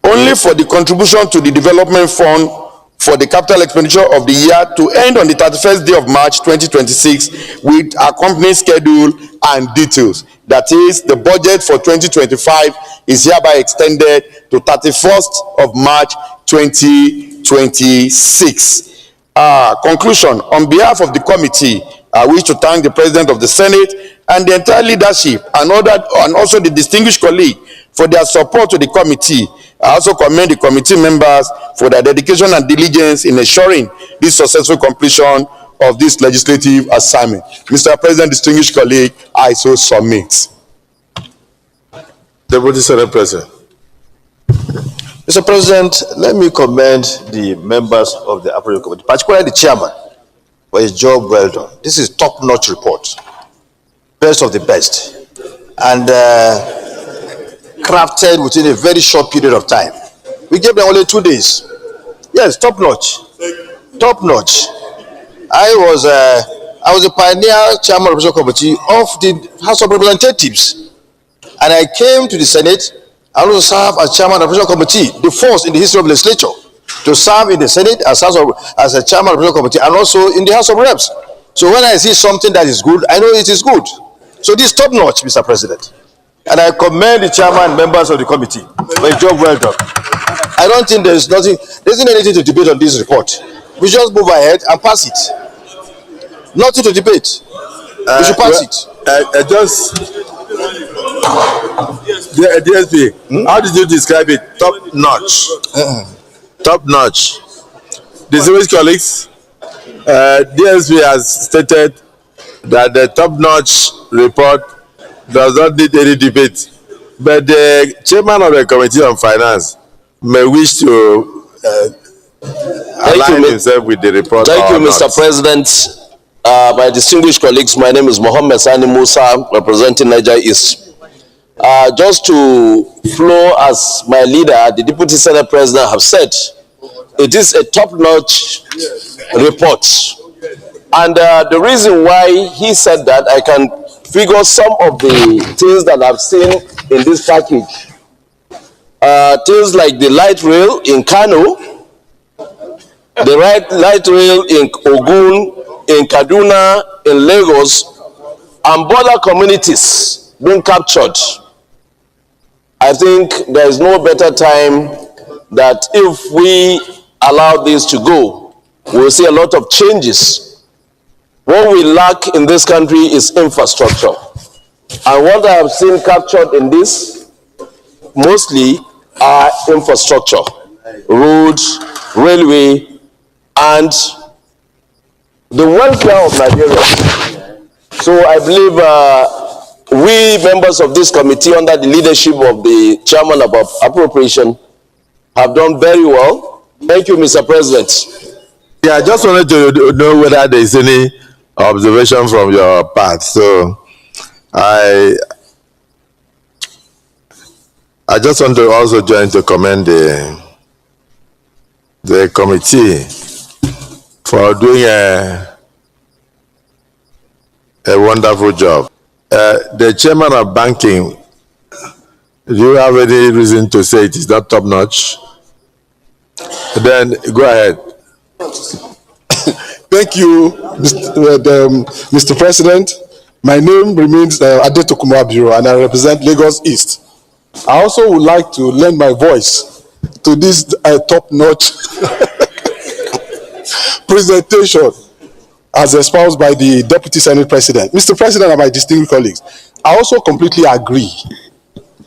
only for the contribution to the development fund for the capital expenditure of the year to end on the 31st day of March 2026 with accompanying schedule and details. That is, the budget for 2025 is hereby extended to 31st of March 2026. Conclusion. On behalf of the committee, I wish to thank the President of the Senate and the entire leadership and also the distinguished colleague for their support to the committee. I also commend the committee members for their dedication and diligence in ensuring the successful completion of this legislative assignment. Mr. President, distinguished colleague, I so submit. Deputy Senate President. Mr. President, let me commend the members of the Appropriate Committee, particularly the chairman, for his job well done. This is top-notch report, best of the best, and crafted within a very short period of time. We gave them only 2 days. Yes, top-notch, top-notch. I was a pioneer chairman of the committee of the House of Representatives, and I came to the Senate. I also served as chairman of the committee, the first in the history of the legislature to serve in the Senate as a chairman of the committee and also in the House of Reps. So when I see something that is good, I know it is good. So this is top notch, Mr. President. And I commend the chairman and members of the committee for a job well done. I don't think there isn't anything to debate on this report. We just move ahead and pass it. Nothing to debate. We should pass it. DSP, how did you describe it? Top notch. Top notch. Distinguished colleagues, DSP has stated that the top notch report does not need any debate, but the chairman of the Committee on Finance may wish to align himself with the report. Thank you, Mr. President. My distinguished colleagues, my name is Mohammed Sani Musa, representing Niger East. Just to flow as my leader, the Deputy Senate President, have said, it is a top-notch report. And the reason why he said that, I can figure some of the things that I've seen in this package. Things like the light rail in Kano, the light rail in Ogun, in Kaduna, in Lagos, and border communities being captured. I think there is no better time that if we allow this to go, we'll see a lot of changes. What we lack in this country is infrastructure. And what I have seen captured in this, mostly are infrastructure, roads, railway, and the welfare of Nigeria. So I believe we members of this committee under the leadership of the chairman of appropriation have done very well. Thank you, Mr. President. Yeah, I just wanted to know whether there is any observation from your part. So I just want to also join to commend the committee for doing a wonderful job. The chairman of banking, do you have any reason to say it is not top notch? Then go ahead. Thank you, Mr. President. My name remains Adetokunbo Abiro, and I represent Lagos East. I also would like to lend my voice to this top-notch presentation as espoused by the Deputy Senate President. Mr. President and my distinguished colleagues, I also completely agree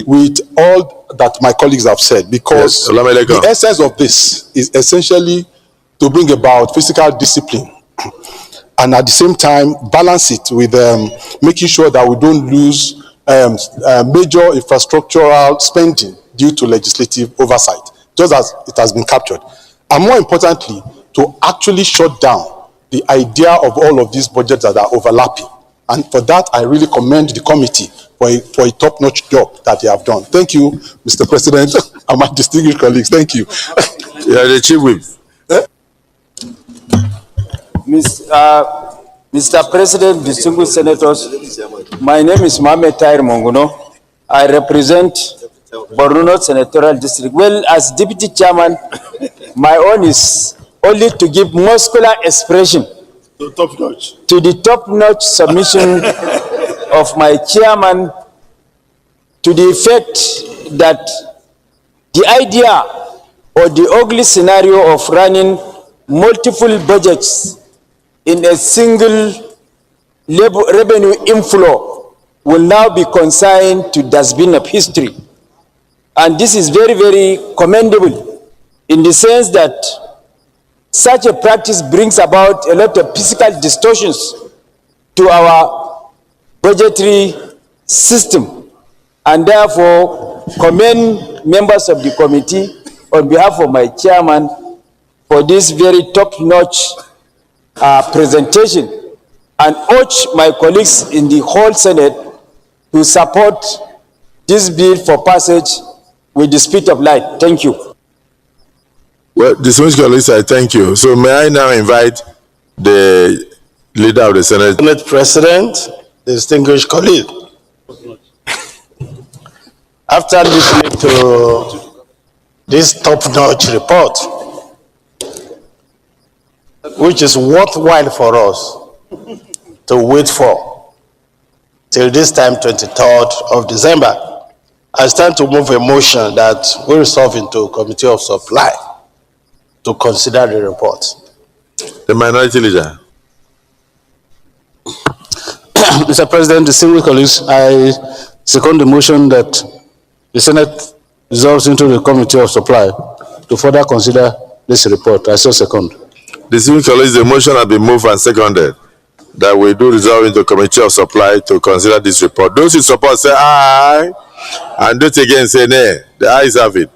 with all that my colleagues have said, because the essence of this is essentially to bring about physical discipline and at the same time balance it with making sure that we don't lose major infrastructural spending due to legislative oversight, just as it has been captured. And more importantly, to actually shut down the idea of all of these budgets that are overlapping. And for that, I really commend the committee for a top-notch job that they have done. Thank you, Mr. President, and my distinguished colleagues. Thank you. Yeah, the chief whip. Mr. President, distinguished senators, my name is Mohamed Tahir Monguno. I represent Borno North Senatorial District. Well, as deputy chairman, my own is only to give muscular expression to the top-notch submission of my chairman, to the effect that the idea or the ugly scenario of running multiple budgets in a single revenue inflow will now be consigned to dustbin of history. And this is very, very commendable in the sense that such a practice brings about a lot of physical distortions to our budgetary system, and therefore commend members of the committee on behalf of my chairman for this very top-notch presentation, and urge my colleagues in the whole Senate to support this bill for passage with the speed of light. Thank you. Well, distinguished colleagues, I thank you. So may I now invite the leader of the Senate. Senate President, distinguished colleague. After listening to this top-notch report, which is worthwhile for us to wait for till this time, 23rd of December. I stand to move a motion that we resolve into Committee of Supply to consider the report. The minority leader. Mr. President, distinguished colleagues, I second the motion that the Senate resolves into the Committee of Supply to further consider this report. I so second. Distinguished colleagues, the motion has been moved and seconded that we do resolve into Committee of Supply to consider this report. Those who support say aye, and those against say nay. The ayes have it.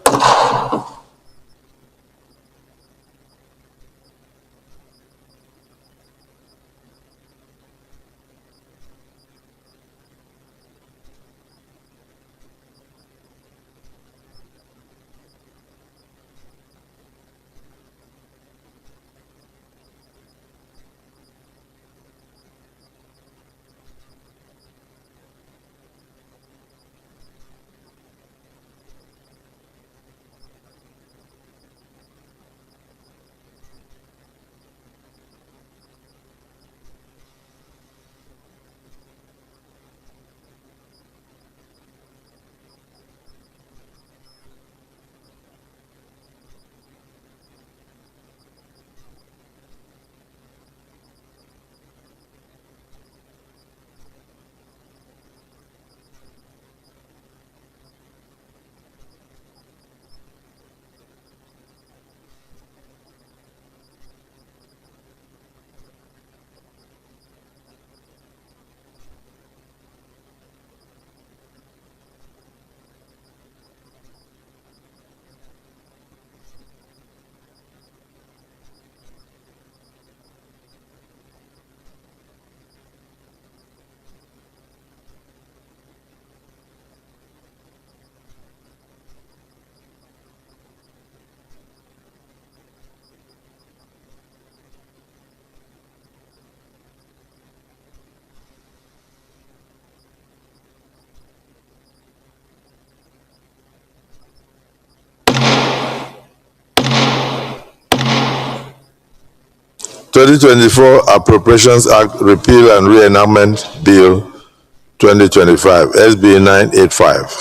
(2024) Appropriations Act Repeal and Re-enactment Bill 2025, SB 985.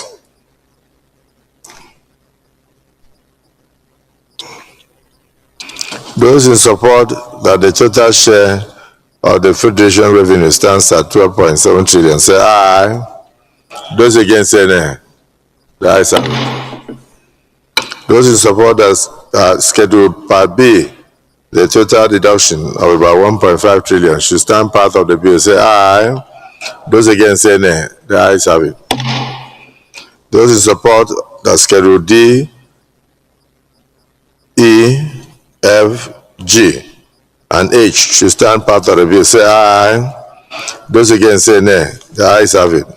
Those in support that the total share of the Federation revenue stands at 12.7 trillion say aye. Those against say nay. The ayes have it. Those in support that Schedule Part B, the total deduction of about 1.5 trillion should stand part of the bill say aye. Those against say nay. The ayes have it. Those in support that Schedule D, E, F, G, and H should stand part of the bill say aye. Those against say nay. The ayes have it.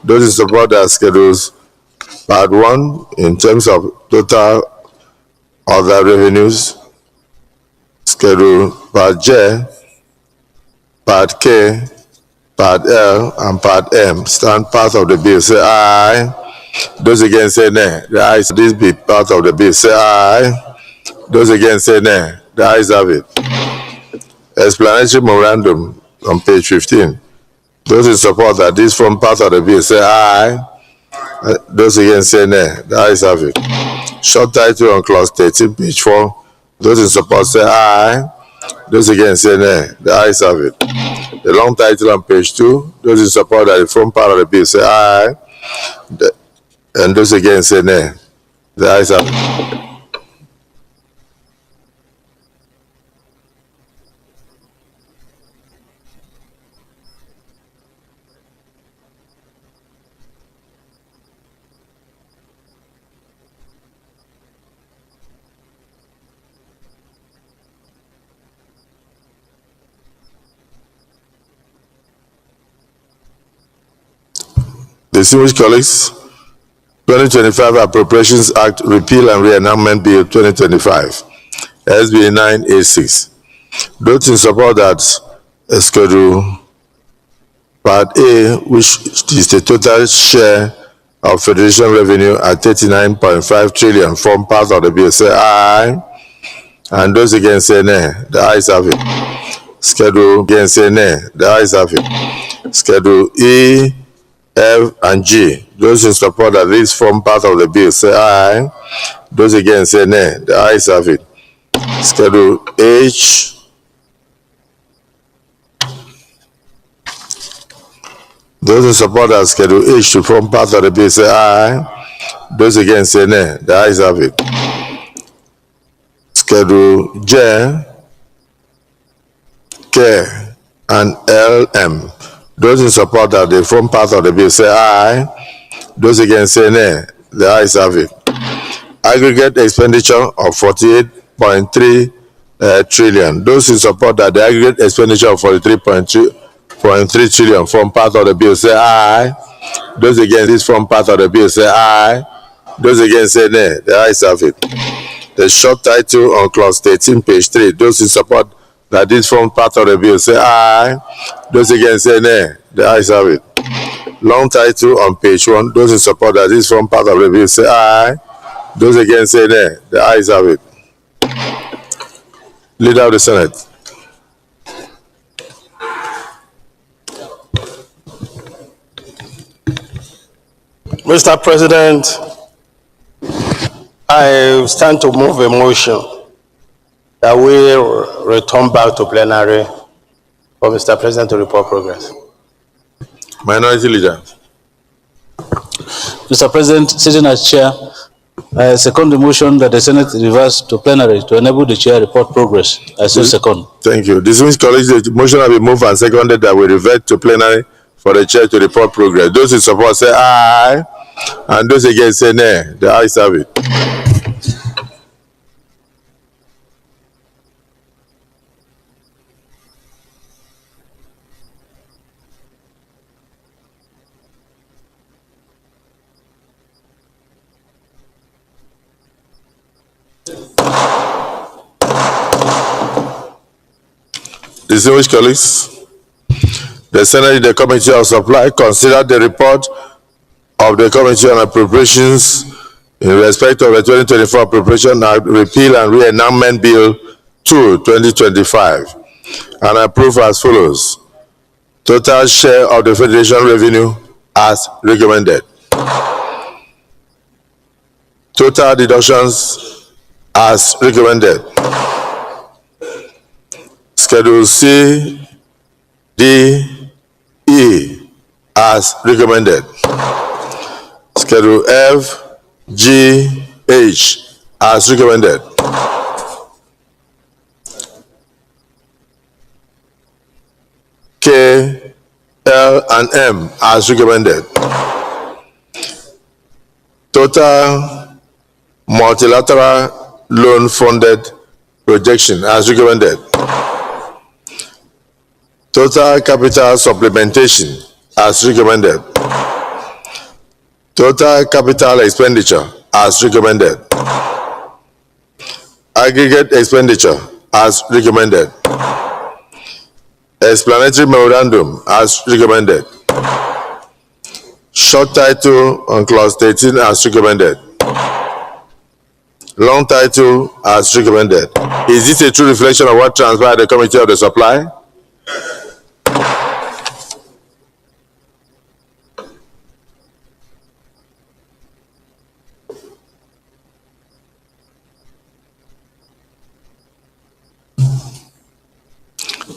Those in support that Schedules Part 1 in terms of total other revenues, Schedule Part J, Part K, Part L, and Part M stand part of the bill say aye. Those against say nay. The ayes this be part of the bill say aye. Those against say nay. The ayes have it. Explanatory memorandum on page 15. Those in support that this form part of the bill say aye. Those against say nay. The ayes have it. Short title on clause 13, page 4. Those in support say aye. Those against say nay. The ayes have it. The long title on page 2. Those in support that the form part of the bill say aye. And those against say nay. The ayes have it. Distinguished colleagues, 2025 Appropriations Act Repeal and Re-enactment Bill 2025, SB 986. Those in support that Schedule Part A, which is the total share of Federation revenue at 39.5 trillion, form part of the bill, say aye. And those against say nay. The ayes have it. Schedule against say nay. The ayes have it. Schedule E, F, and G. Those in support that this form part of the bill say aye. Those against say nay. The ayes have it. Schedule H, those in support that Schedule H to form part of the bill say aye. Those against say nay. The ayes have it. Schedule J, K, and LM. Those in support that they form part of the bill say aye. Those against say nay. The ayes have it. Aggregate expenditure of 48.3 trillion. Those in support that the aggregate expenditure of 43.3 trillion form part of the bill say aye. Those against this form part of the bill say aye. Those against say nay. The ayes have it. The short title on clause 13, page 3. Those in support that this form part of the bill say aye. Those against say nay. The ayes have it. Long title on page 1. Those in support that this form part of the bill say aye. Those against say nay. The ayes have it. Leader of the Senate. Mr. President, I stand to move a motion that we return back to plenary for Mr. President to report progress. Minority Leader. Mr. President, sitting as chair, I second the motion that the Senate reverse to plenary to enable the chair report progress. I so second. Thank you. Distinguished colleagues, the motion has been moved and seconded that we revert to plenary for the chair to report progress. Those in support say aye, and those against say nay. The ayes have it. Distinguished colleagues, the Senate in the Committee of Supply considered the report of the Committee on Appropriations in respect of the 2024 Appropriation Act Repeal and Re-enactment Bill 2/2025 and approved as follows. Total share of the Federation revenue as recommended. Total deductions as recommended. Schedule C, D, E as recommended. Schedule F, G, H as recommended. K, L, and M as recommended. Total multilateral loan funded projection as recommended. Total capital supplementation as recommended. Total capital expenditure as recommended. Aggregate expenditure as recommended. Explanatory memorandum as recommended. Short title on clause 13 as recommended. Long title as recommended. Is this a true reflection of what transpired at the Committee of the Supply?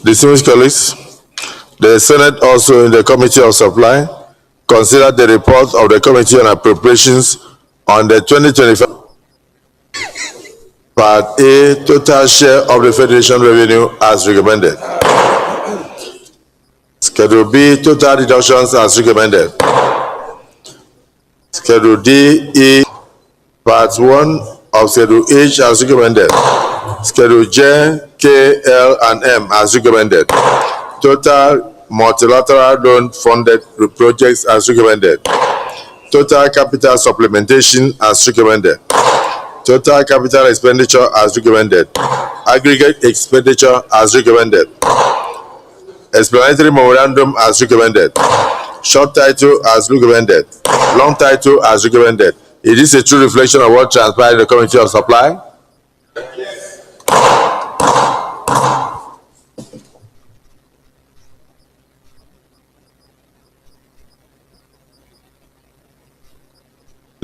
Distinguished colleagues, the Senate also in the Committee of Supply considered the report of the Committee on Appropriations on the 2025 Part A, total share of the Federation revenue as recommended. Schedule B, total deductions as recommended. Schedule D, E, Part 1 of Schedule H as recommended. Schedule J, K, L, and M as recommended. Total multilateral loan funded projects as recommended. Total capital supplementation as recommended. Total capital expenditure as recommended. Aggregate expenditure as recommended. Explanatory memorandum as recommended. Short title as recommended. Long title as recommended. Is this a true reflection of what transpired in the Committee of Supply?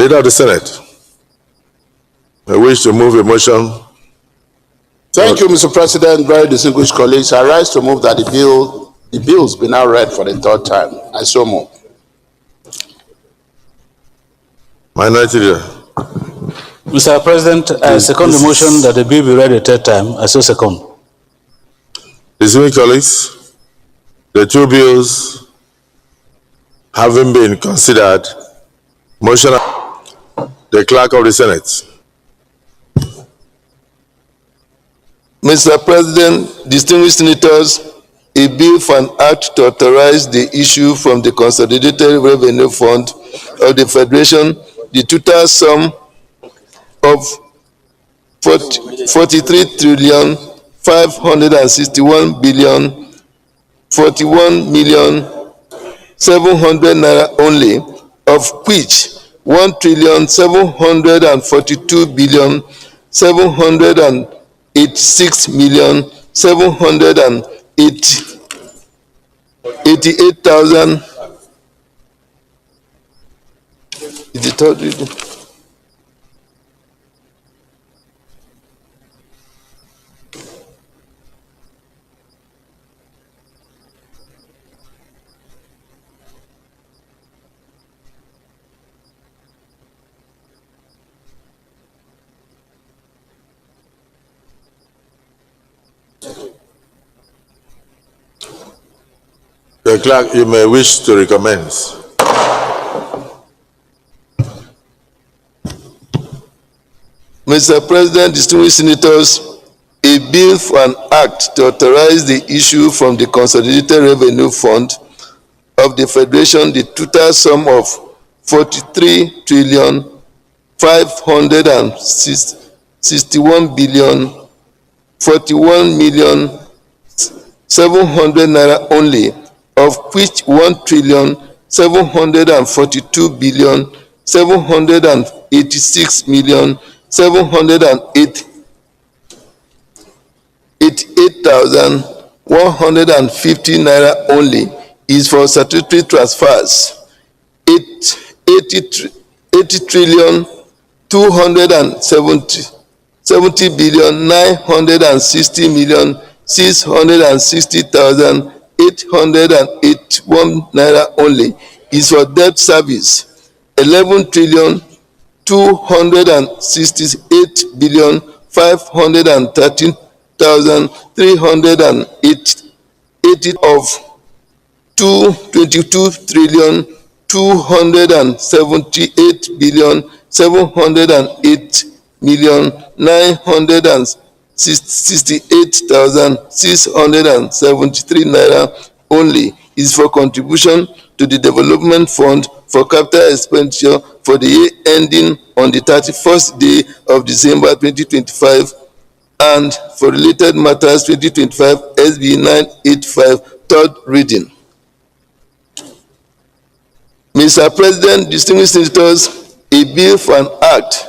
Leader of the Senate, I wish to move a motion. Thank you, Mr. President. Very distinguished colleagues. I rise to move that the bills be now read for the third time. I so move. Minority Leader. Mr. President, I second the motion that the bill be read a third time. I so second. Distinguished colleagues, the two bills having been considered, motion the Clerk of the Senate. Mr. President, distinguished senators, a bill for an act to authorize the issue from the Consolidated Revenue Fund of the Federation, the total sum of 43,561,041,700 naira only, of which 1,742,786,788,000 is the third reading. The clerk, you may wish to recommence. Mr. President, distinguished senators, a bill for an act to authorize the issue from the Consolidated Revenue Fund of the Federation the total sum of 43,561,041,700 naira only, of which 1,742,788,150 naira only is for statutory transfers. 80,960,660,881 naira only is for debt service. 11,268,513,380 of 22,238,968,673 naira only is for contribution to the development fund for capital expenditure for the year ending on the 31st day of December 2025 and for related matters 2025 SB 985 third reading. Mr. President, distinguished senators, a bill for an act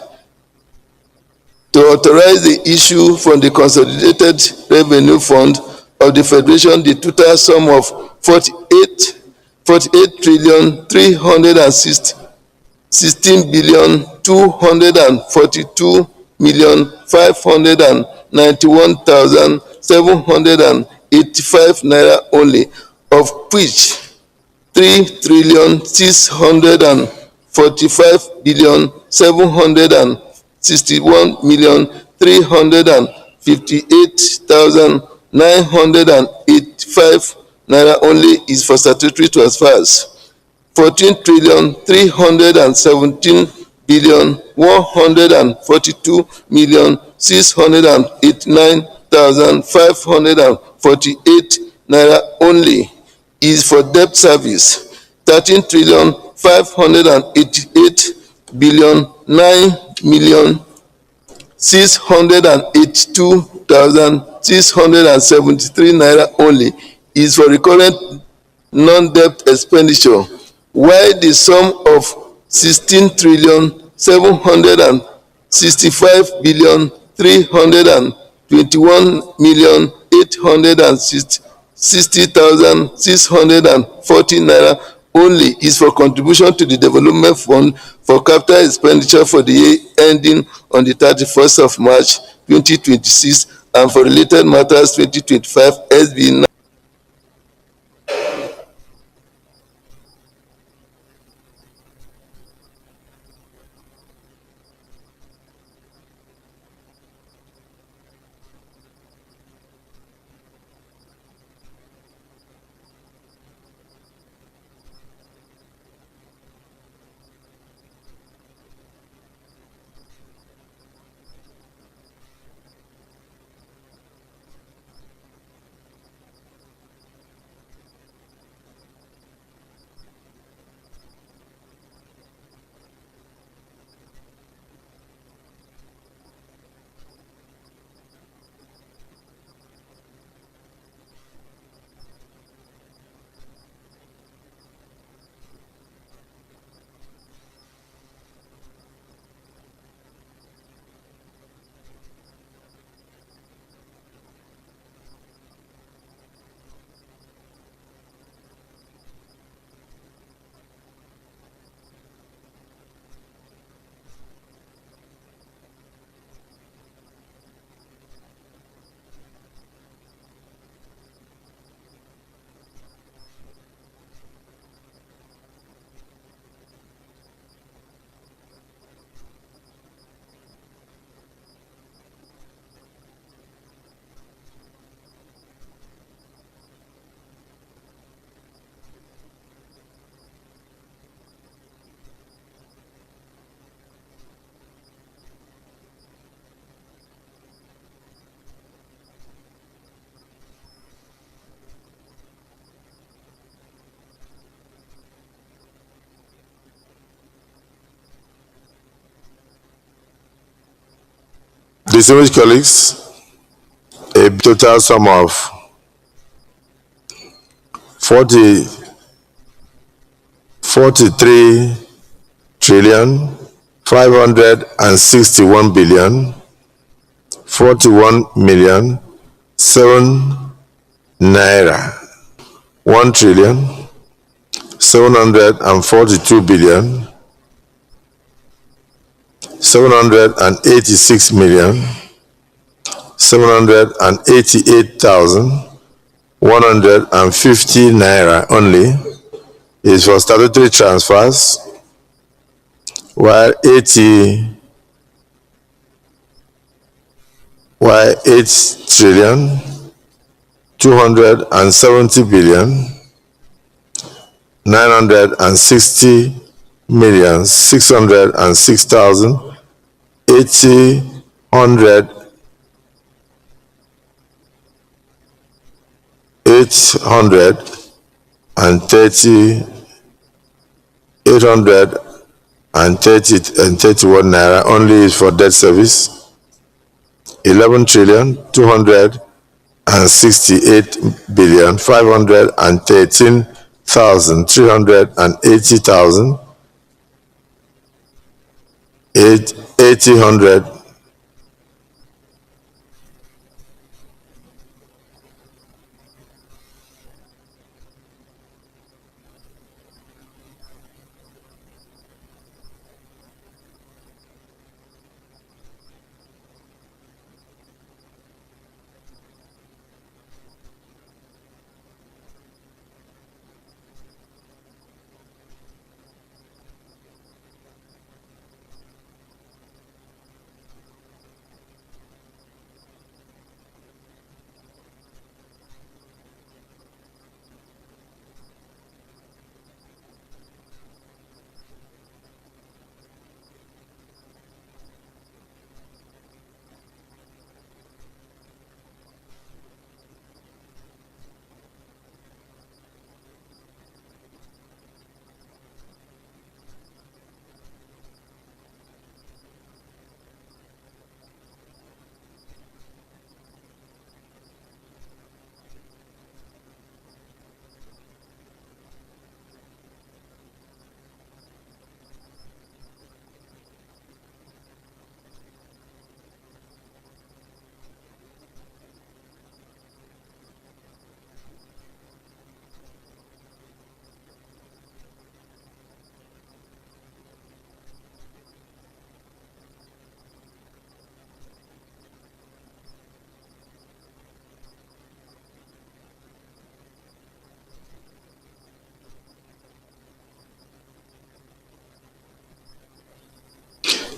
to authorize the issue from the Consolidated Revenue Fund of the Federation the total sum of 48,316,242,591,785 naira only, of which 3,645,761,358,985 naira only is for statutory transfers. 14,317,142,689,548 naira only is for debt service. 13,588,9,682,673 naira only is for recurrent non-debt expenditure, while the sum of 16,765,321,860,640 naira only is for contribution to the development fund for capital expenditure for the year ending on the 31st of March 2026 and for related matters 2025 SB. Distinguished colleagues, a total sum of 43 trillion 561 billion 41 million 7 naira 1 trillion 742 billion 786 million 788,150 naira only is for statutory transfers, while 8 trillion 270 billion 960 million 831 naira only is for debt service. 11 trillion 268 billion 513,380,000 800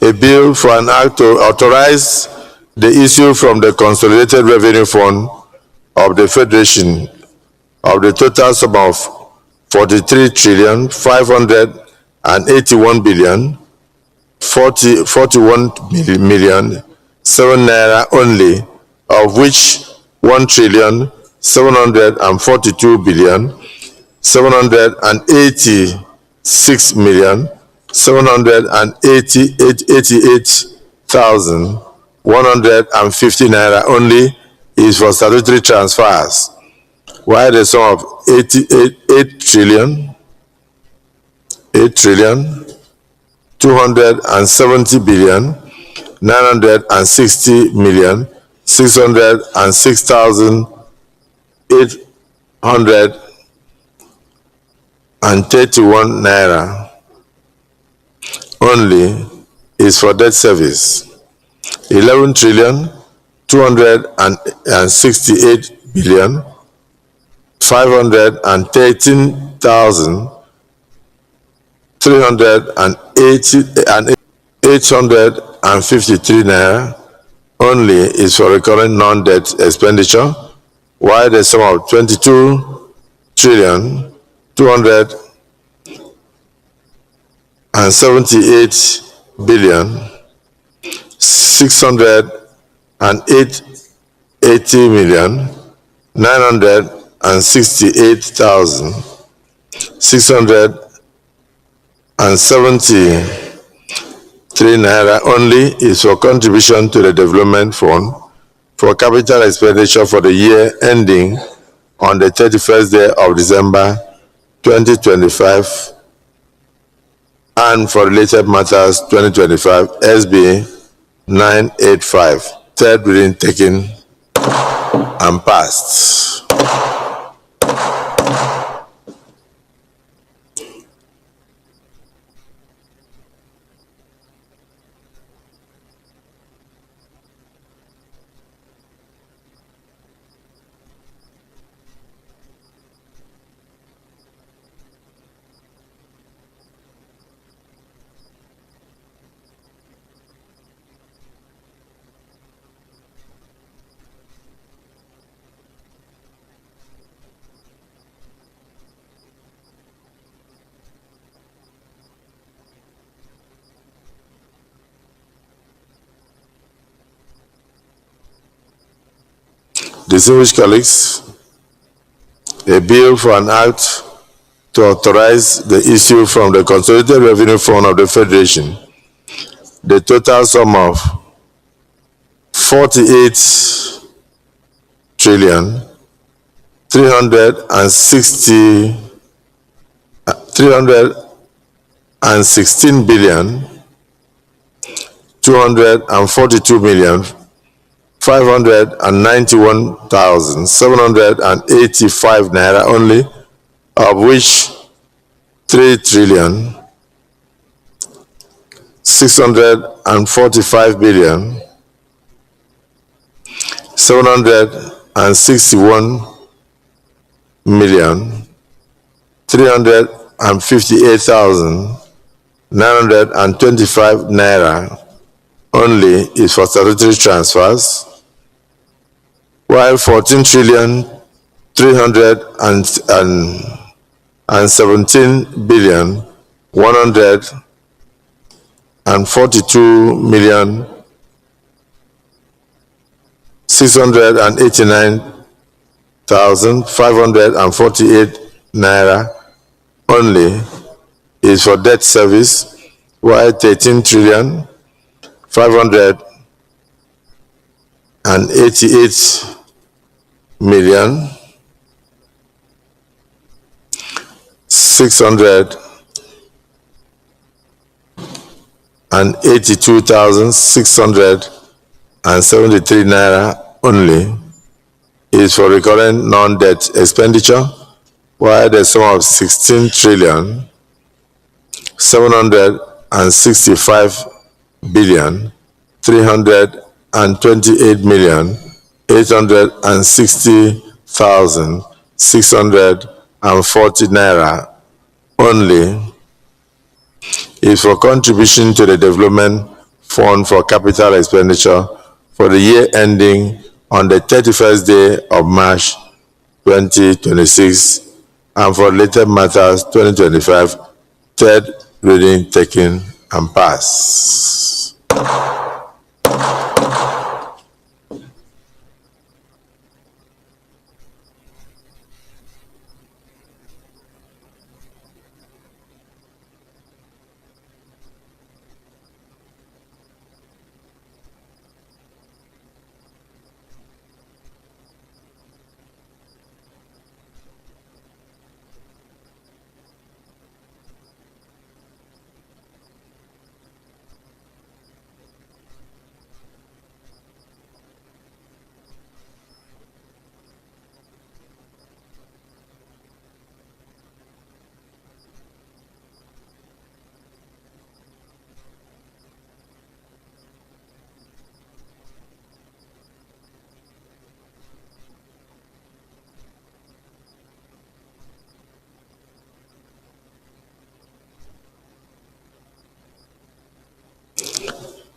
a bill for an act to authorize the issue from the Consolidated Revenue Fund of the Federation of the total sum of 43,581,041,007 naira only, of which 1,788,150 naira only is for statutory transfers, while the sum of 8 trillion 270 billion 960 million 606,831 naira only is for debt service. 11 trillion 268 billion 853 naira only is for recurrent non-debt expenditure, while the sum of 22 trillion 278 billion 680 million 968,673 naira only is for contribution to the development fund for capital expenditure for the year ending on the 31st day of December 2025 and for related matters 2025 SB 985. Third reading taken and passed. Distinguished colleagues, a bill for an act to authorize the issue from the Consolidated Revenue Fund of the Federation, the total sum of 48 trillion 316 billion 242 million 591,785 naira only, of which 3 trillion 645 billion 761 million 358,925 naira only is for statutory transfers, while 14 trillion 317 billion 142 million 689,548 naira only is for debt service, while 13 trillion 588 million 682,673 naira only is for recurrent non-debt expenditure, while the sum of 16 trillion 765 billion 328 million 860,640 naira only is for contribution to the development fund for capital expenditure for the year ending on the 31st day of March 2026 and for related matters 2025, third reading taken and passed.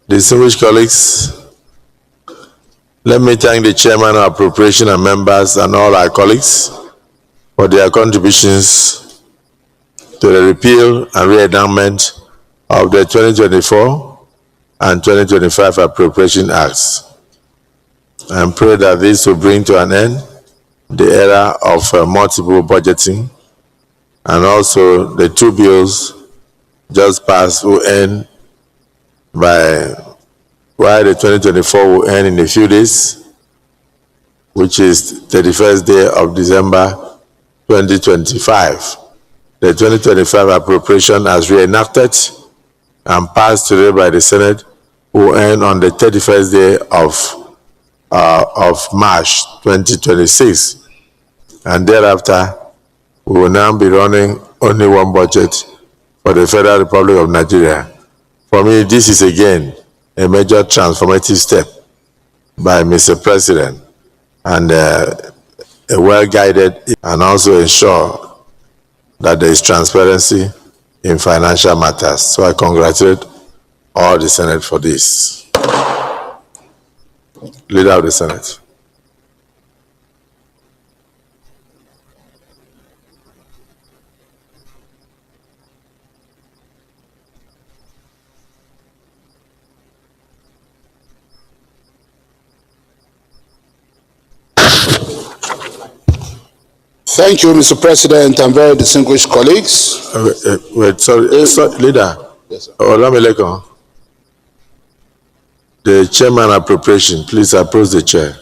Distinguished colleagues, let me thank the Chairman of Appropriation and members and all our colleagues for their contributions to the repeal and re-endowment of the 2024 and 2025 Appropriation Acts, and pray that this will bring to an end the era of multiple budgeting, and also the two bills just passed will end by, while the 2024 will end in a few days, which is 31st day of December 2025. The 2025 appropriation as reenacted and passed today by the Senate will end on the 31st day of March 2026. And thereafter, we will now be running only one budget for the Federal Republic of Nigeria. For me, this is again a major transformative step by Mr. President, and a well-guided, and also ensure that there is transparency in financial matters. So I congratulate all the Senate for this. Leader of the Senate. Thank you, Mr. President, and very distinguished colleagues. Wait, sorry, Leader. Yes, sir. Olamilekon, the Chairman Appropriation, please approach the chair.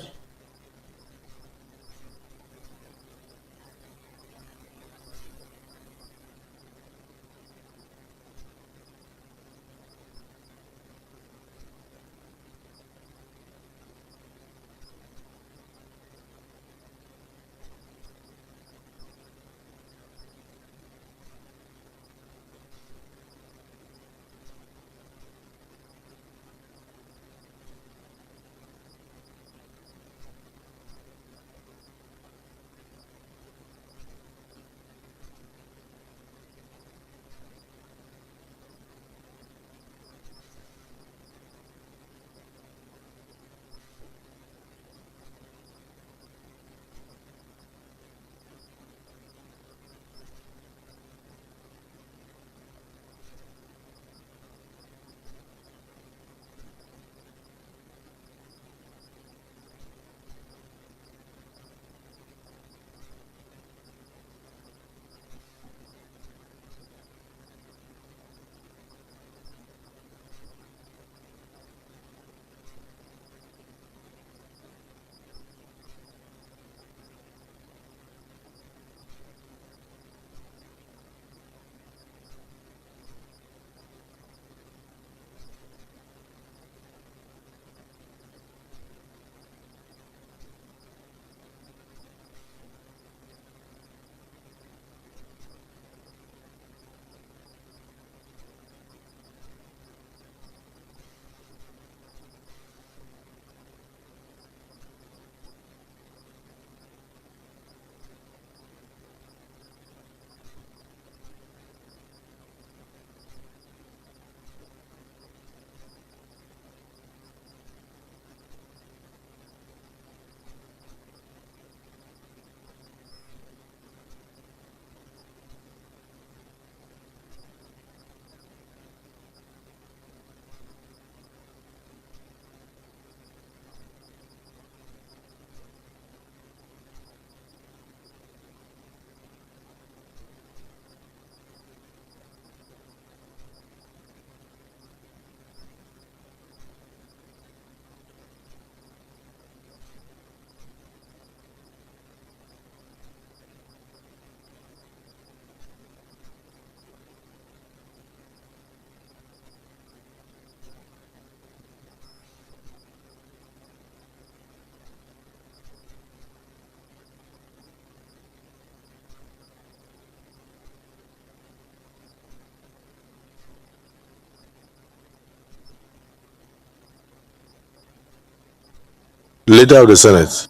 Leader of the Senate,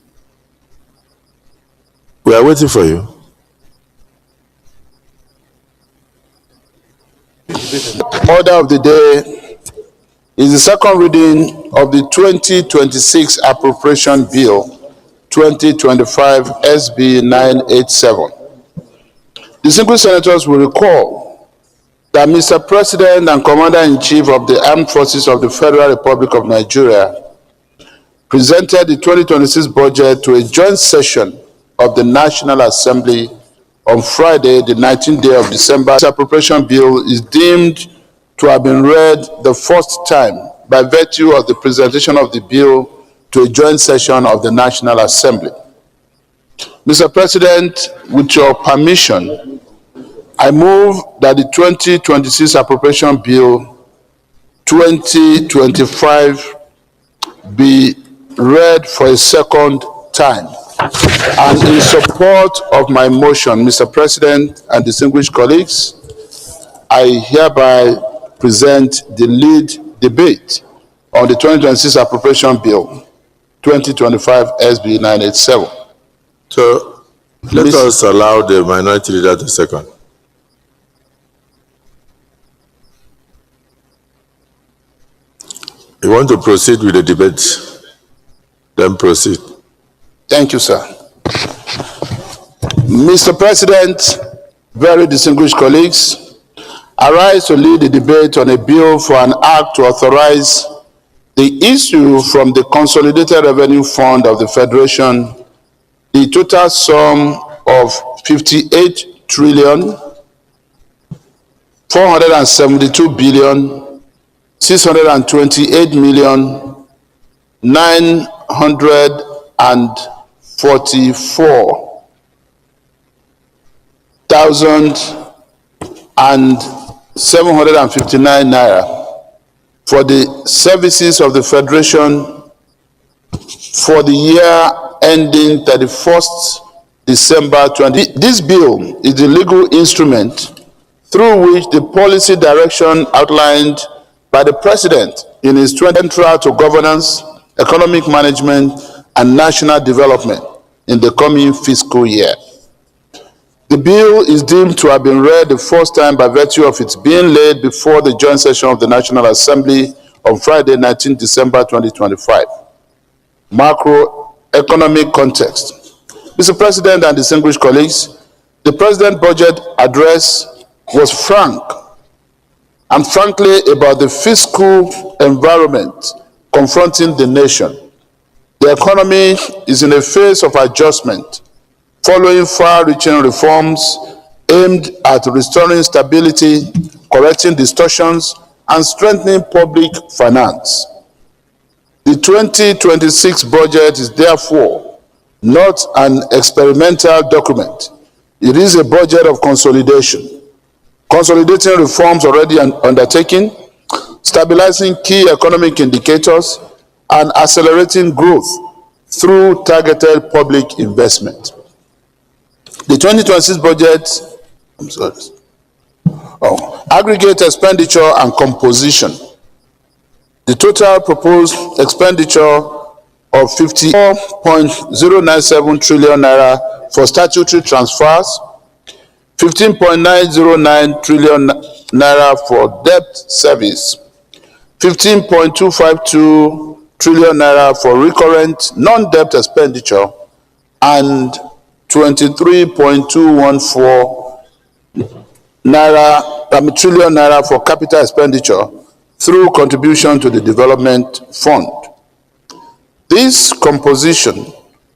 we are waiting for you. Order of the day is the second reading of the 2026 Appropriation Bill 2025 SB 987. Distinguished senators will recall that Mr. President and Commander-in-Chief of the Armed Forces of the Federal Republic of Nigeria presented the 2026 budget to a joint session of the National Assembly on Friday, the 19th day of December. This appropriation bill is deemed to have been read the first time by virtue of the presentation of the bill to a joint session of the National Assembly. Mr. President, with your permission, I move that the 2026 Appropriation Bill 2025 be read for a second time. And in support of my motion, Mr. President and distinguished colleagues, I hereby present the lead debate on the 2026 Appropriation Bill 2025 SB 987. So let us allow the minority leader to second. You want to proceed with the debate? Then proceed. Thank you, sir. Mr. President, very distinguished colleagues, I rise to lead the debate on a bill for an act to authorize the issue from the Consolidated Revenue Fund of the Federation the total sum of 58 trillion 472 billion 628 million 944,759 naira for the services of the Federation for the year ending 31st December 20. This bill is the legal instrument through which the policy direction outlined by the President in his central to governance, economic management, and national development in the coming fiscal year. The bill is deemed to have been read the first time by virtue of its being laid before the joint session of the National Assembly on Friday, 19 December 2025. Macroeconomic context. Mr. President and distinguished colleagues, the President's budget address was frank and frankly about the fiscal environment confronting the nation. The economy is in a phase of adjustment following far-reaching reforms aimed at restoring stability, correcting distortions, and strengthening public finance. The 2026 budget is therefore not an experimental document. It is a budget of consolidation, consolidating reforms already undertaken, stabilizing key economic indicators, and accelerating growth through targeted public investment. The 2026 budget, aggregate expenditure and composition. The total proposed expenditure of 54.097 trillion naira for statutory transfers, 15.909 trillion naira for debt service, 15.252 trillion naira for recurrent non-debt expenditure, and 23.214 trillion naira for capital expenditure through contribution to the development fund. This composition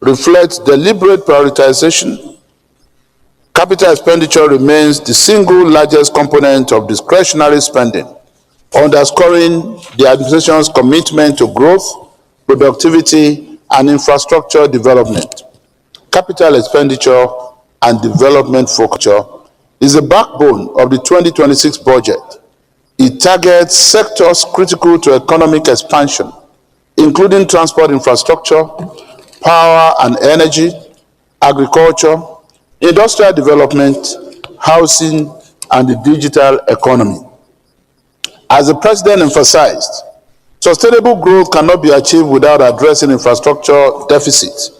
reflects deliberate prioritization. Capital expenditure remains the single largest component of discretionary spending, underscoring the administration's commitment to growth, productivity, and infrastructure development. Capital expenditure and development focus is the backbone of the 2026 budget. It targets sectors critical to economic expansion, including transport infrastructure, power and energy, agriculture, industrial development, housing, and the digital economy. As the President emphasized, Sustainable growth cannot be achieved without addressing infrastructure deficits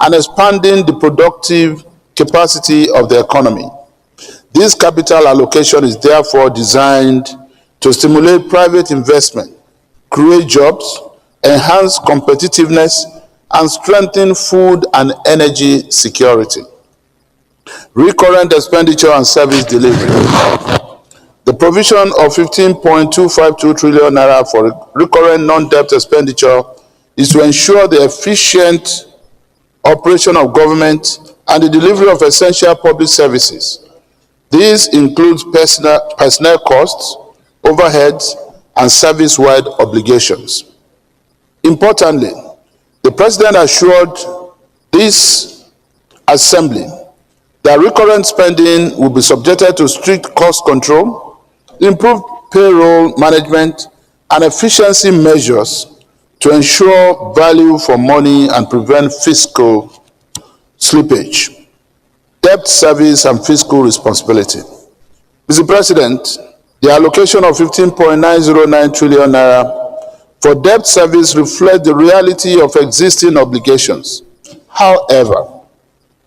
and expanding the productive capacity of the economy. This capital allocation is therefore designed to stimulate private investment, create jobs, enhance competitiveness, and strengthen food and energy security. Recurrent expenditure and service delivery. The provision of 15.252 trillion naira for recurrent non-debt expenditure is to ensure the efficient operation of government and the delivery of essential public services. This includes personnel costs, overheads, and service-wide obligations. Importantly, the President assured this Assembly that recurrent spending will be subjected to strict cost control, improved payroll management, and efficiency measures to ensure value for money and prevent fiscal slippage. Debt service and fiscal responsibility. Mr. President, the allocation of 15.909 trillion naira for debt service reflects the reality of existing obligations. However,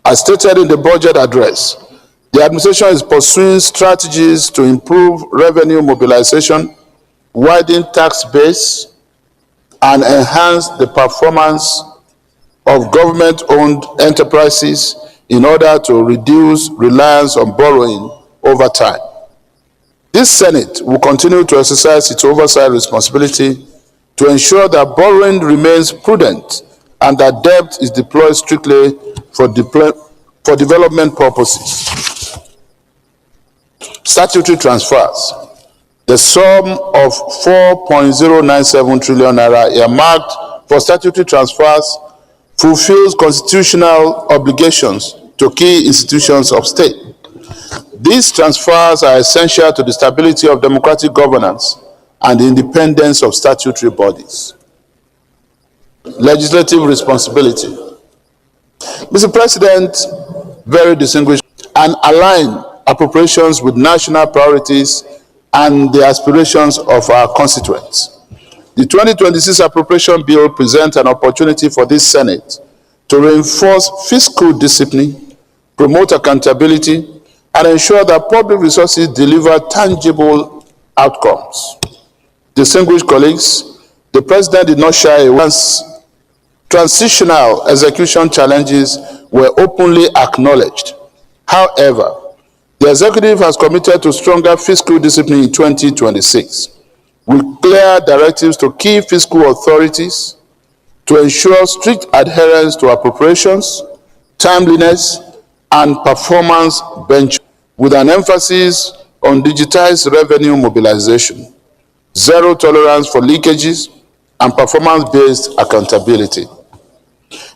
as stated in the budget address, the administration is pursuing strategies to improve revenue mobilization, widen tax base, and enhance the performance of government-owned enterprises in order to reduce reliance on borrowing over time. This Senate will continue to exercise its oversight responsibility to ensure that borrowing remains prudent and that debt is deployed strictly for development purposes. Statutory transfers. The sum of 4.097 trillion naira earmarked for statutory transfers fulfills constitutional obligations to key institutions of state. These transfers are essential to the stability of democratic governance and the independence of statutory bodies. Legislative responsibility. Mr. President, very distinguished, and align appropriations with national priorities and the aspirations of our constituents. The 2026 appropriation bill presents an opportunity for this Senate to reinforce fiscal discipline, promote accountability, and ensure that public resources deliver tangible outcomes. Distinguished colleagues, the President did not shy away. Transitional execution challenges were openly acknowledged. However, the Executive has committed to stronger fiscal discipline in 2026, with clear directives to key fiscal authorities to ensure strict adherence to appropriations, timeliness, and performance benchmarks, with an emphasis on digitized revenue mobilization, zero tolerance for leakages, and performance-based accountability.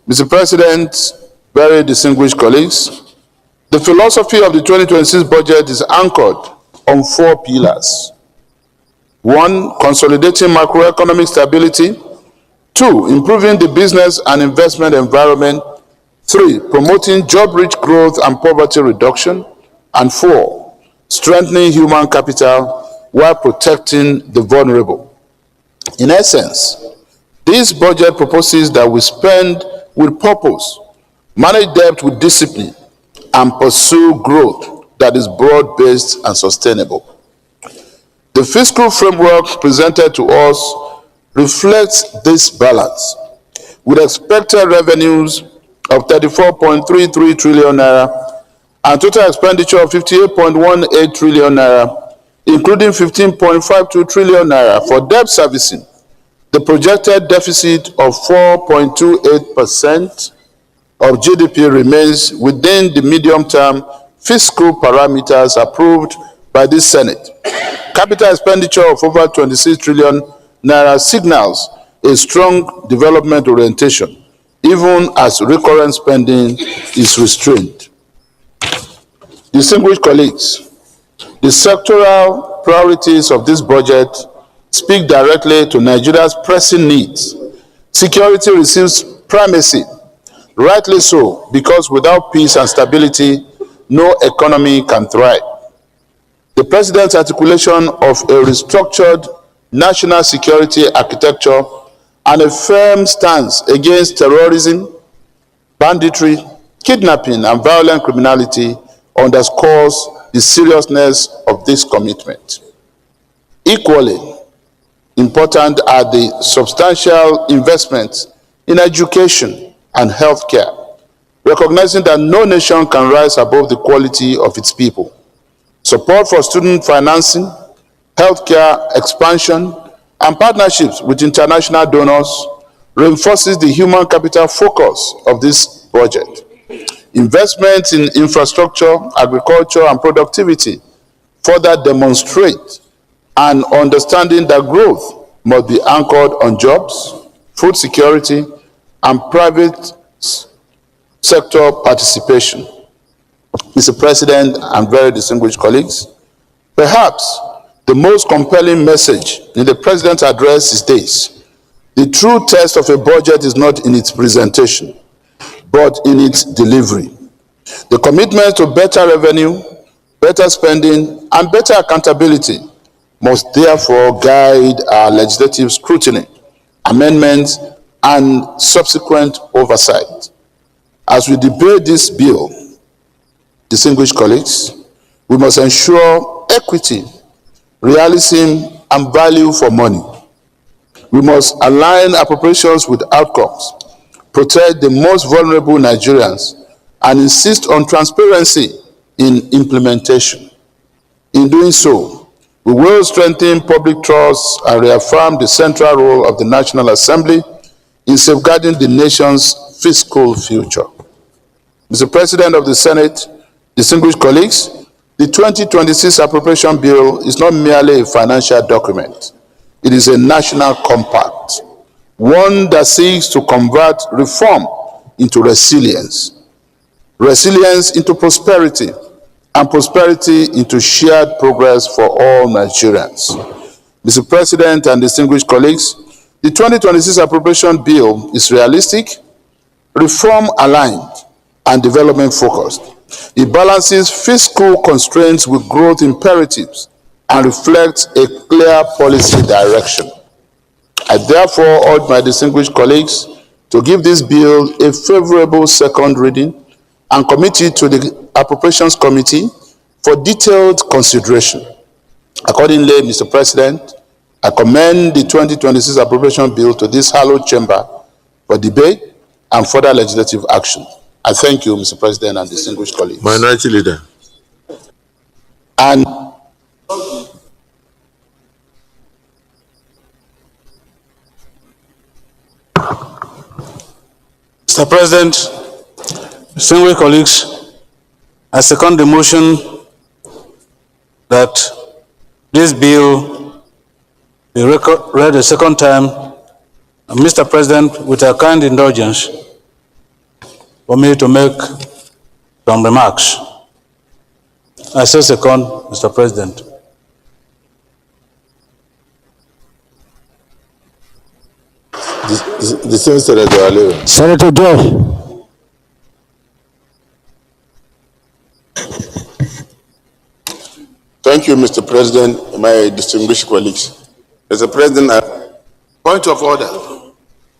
Mr. President, very distinguished colleagues, the philosophy of the 2026 budget is anchored on 4 pillars. 1, consolidating macroeconomic stability. 2, improving the business and investment environment. 3, promoting job-rich growth and poverty reduction. And 4, strengthening human capital while protecting the vulnerable. In essence, this budget proposes that we spend with purpose, manage debt with discipline, and pursue growth that is broad-based and sustainable. The fiscal framework presented to us reflects this balance, with expected revenues of 34.33 trillion naira and total expenditure of 58.18 trillion naira, including 15.52 trillion naira for debt servicing. The projected deficit of 4.28% of GDP remains within the medium-term fiscal parameters approved by this Senate. Capital expenditure of over 26 trillion naira signals a strong development orientation, even as recurrent spending is restrained. Distinguished colleagues, the sectoral priorities of this budget speak directly to Nigeria's pressing needs. Security receives primacy, rightly so, because without peace and stability, no economy can thrive. The President's articulation of a restructured national security architecture, and a firm stance against terrorism, banditry, kidnapping, and violent criminality underscores the seriousness of this commitment. Equally important are the substantial investments in education and healthcare, recognizing that no nation can rise above the quality of its people. Support for student financing, healthcare expansion, and partnerships with international donors reinforces the human capital focus of this project. Investments in infrastructure, agriculture, and productivity further demonstrate an understanding that growth must be anchored on jobs, food security, and private sector participation. Mr. President and very distinguished colleagues, perhaps the most compelling message in the President's address is this: the true test of a budget is not in its presentation, but in its delivery. The commitment to better revenue, better spending, and better accountability must therefore guide our legislative scrutiny, amendments, and subsequent oversight. As we debate this bill, distinguished colleagues, we must ensure equity, realism, and value for money. We must align appropriations with outcomes, protect the most vulnerable Nigerians, and insist on transparency in implementation. In doing so, we will strengthen public trust and reaffirm the central role of the National Assembly in safeguarding the nation's fiscal future. Mr. President of the Senate, distinguished colleagues, the 2026 appropriation bill is not merely a financial document. It is a national compact, one that seeks to convert reform into resilience, resilience into prosperity, and prosperity into shared progress for all Nigerians. Mr. President and distinguished colleagues, the 2026 appropriation bill is realistic, reform-aligned, and development-focused. It balances fiscal constraints with growth imperatives and reflects a clear policy direction. I therefore urge my distinguished colleagues to give this bill a favorable second reading and commit it to the Appropriations Committee for detailed consideration. Accordingly, Mr. President, I commend the 2026 appropriation bill to this hallowed chamber for debate and further legislative action. I thank you, Mr. President and distinguished colleagues. Minority Leader. And Mr. President, distinguished colleagues, I second the motion that this bill be read a second time. And Mr. President, with a kind indulgence, for me to make some remarks. I say second, Mr. President. The same Senator Aliyu. Senator Joe. Thank you, Mr. President, my distinguished colleagues. Mr. President, point of order.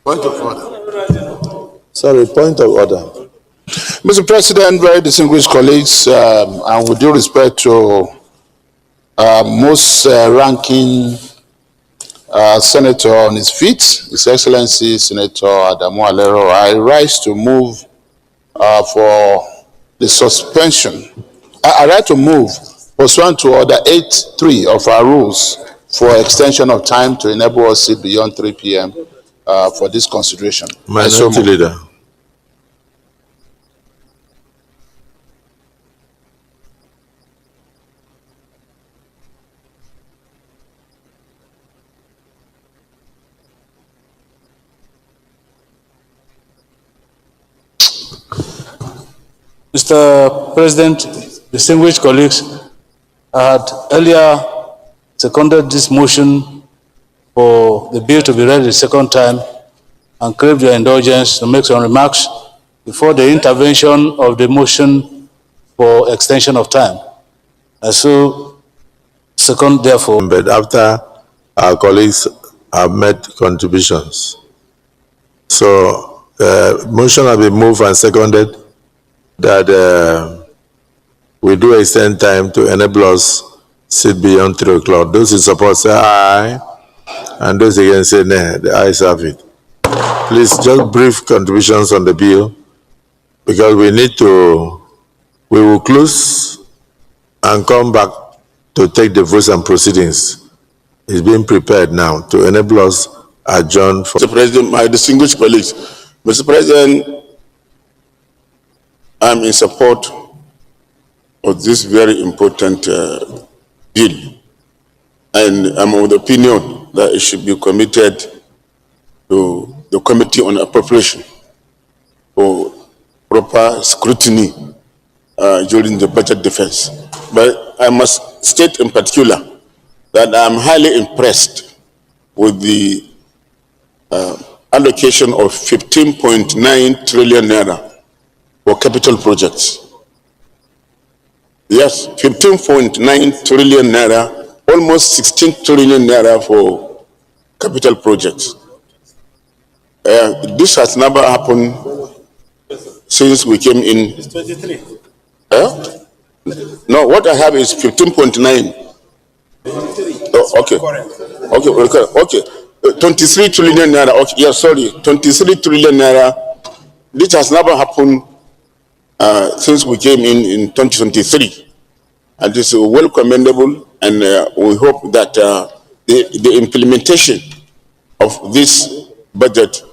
Point of order. Sorry, point of order. Mr. President, very distinguished colleagues, and with due respect to most ranking senator on his feet, His Excellency Senator Adamu Alero, I rise to move for the suspension. I rise to move pursuant to Order 8.3 of our rules for extension of time to enable us to sit beyond 3 p.m. For this consideration. Minority Leader. Mr. President, distinguished colleagues, I had earlier seconded this motion for the bill to be read a second time and crave your indulgence to make some remarks before the intervention of the motion for extension of time. I so second, therefore. But after our colleagues have made contributions. So, motion has been moved and seconded that we do extend time to enable us sit beyond 3 o'clock. Those who support say aye, and those against say nay. The ayes have it. Please, just brief contributions on the bill, because we will close and come back to take the votes and proceedings. It's being prepared now to enable us adjourn for. Mr. President, my distinguished colleagues, Mr. President, I'm in support of this very important bill, and I'm of the opinion that it should be committed to the Committee on Appropriation for proper scrutiny during the budget defense. But I must state in particular that I'm highly impressed with the allocation of 15.9 trillion naira for capital projects. Yes, 15.9 trillion naira, almost 16 trillion naira for capital projects. This has never happened since we came in. It's 23. No, what I have is 15.9. Oh, okay. Okay. 23 trillion naira. Okay, yeah, sorry. 23 trillion naira. This has never happened since we came in 2023. And this is well commendable, and we hope that the implementation of this budget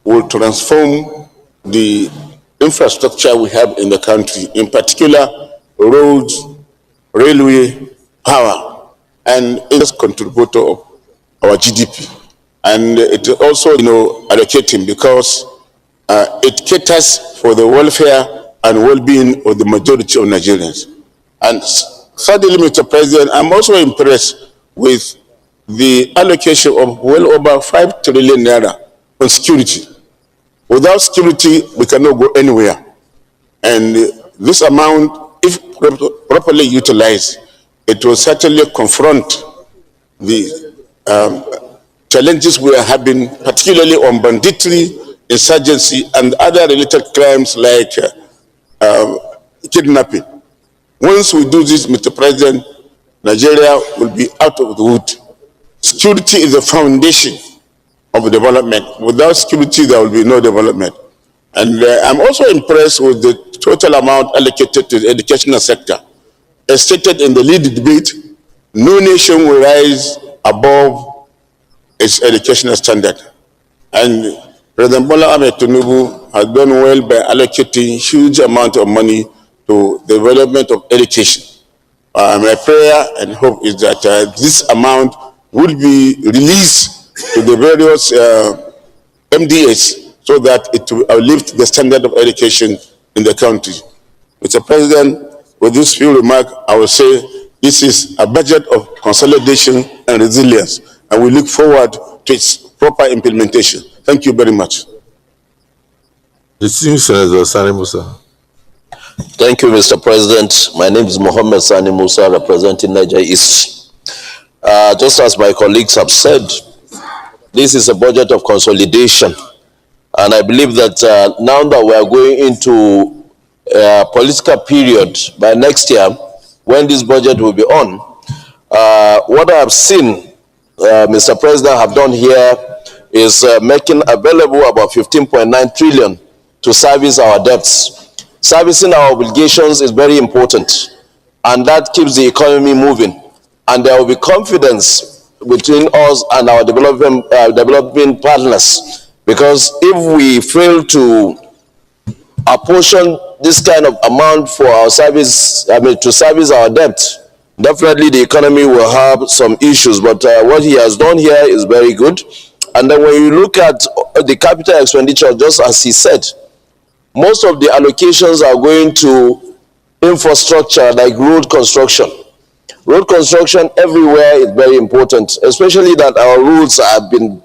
will transform the infrastructure we have in the country, in particular roads, railway, power, and it is a contributor of our GDP. And it also, allocating, because it caters for the welfare and well-being of the majority of Nigerians. And thirdly, Mr. President, I'm also impressed with the allocation of well over 5 trillion naira on security. Without security, we cannot go anywhere. And this amount, if properly utilized, it will certainly confront the challenges we are having, particularly on banditry, insurgency, and other related crimes like kidnapping. Once we do this, Mr. President, Nigeria will be out of the wood. Security is the foundation of development. Without security, there will be no development. And I'm also impressed with the total amount allocated to the educational sector. As stated in the lead debate, no nation will rise above its educational standard. And President Bola Ahmed Tinubu has done well by allocating huge amount of money to the development of education. My prayer and hope is that this amount will be released to the various MDAs so that it will uplift the standard of education in the country. Mr. President, with this few remarks, I will say this is a budget of consolidation and resilience, and we look forward to its proper implementation. Thank you very much. Distinguished Senator Sani Musa. Thank you, Mr. President. My name is Mohammed Sani Musa, representing Niger East. Just as my colleagues have said, this is a budget of consolidation. And I believe that now that we are going into a political period by next year, when this budget will be on, what I have seen, Mr. President, have done here is making available about 15.9 trillion to service our debts. Servicing our obligations is very important, and that keeps the economy moving. And there will be confidence between us and our developing partners, because if we fail to apportion this kind of amount for our service, to service our debt, definitely the economy will have some issues. But what he has done here is very good. And then when you look at the capital expenditure, just as he said, most of the allocations are going to infrastructure like road construction. Road construction everywhere is very important, especially that our roads have been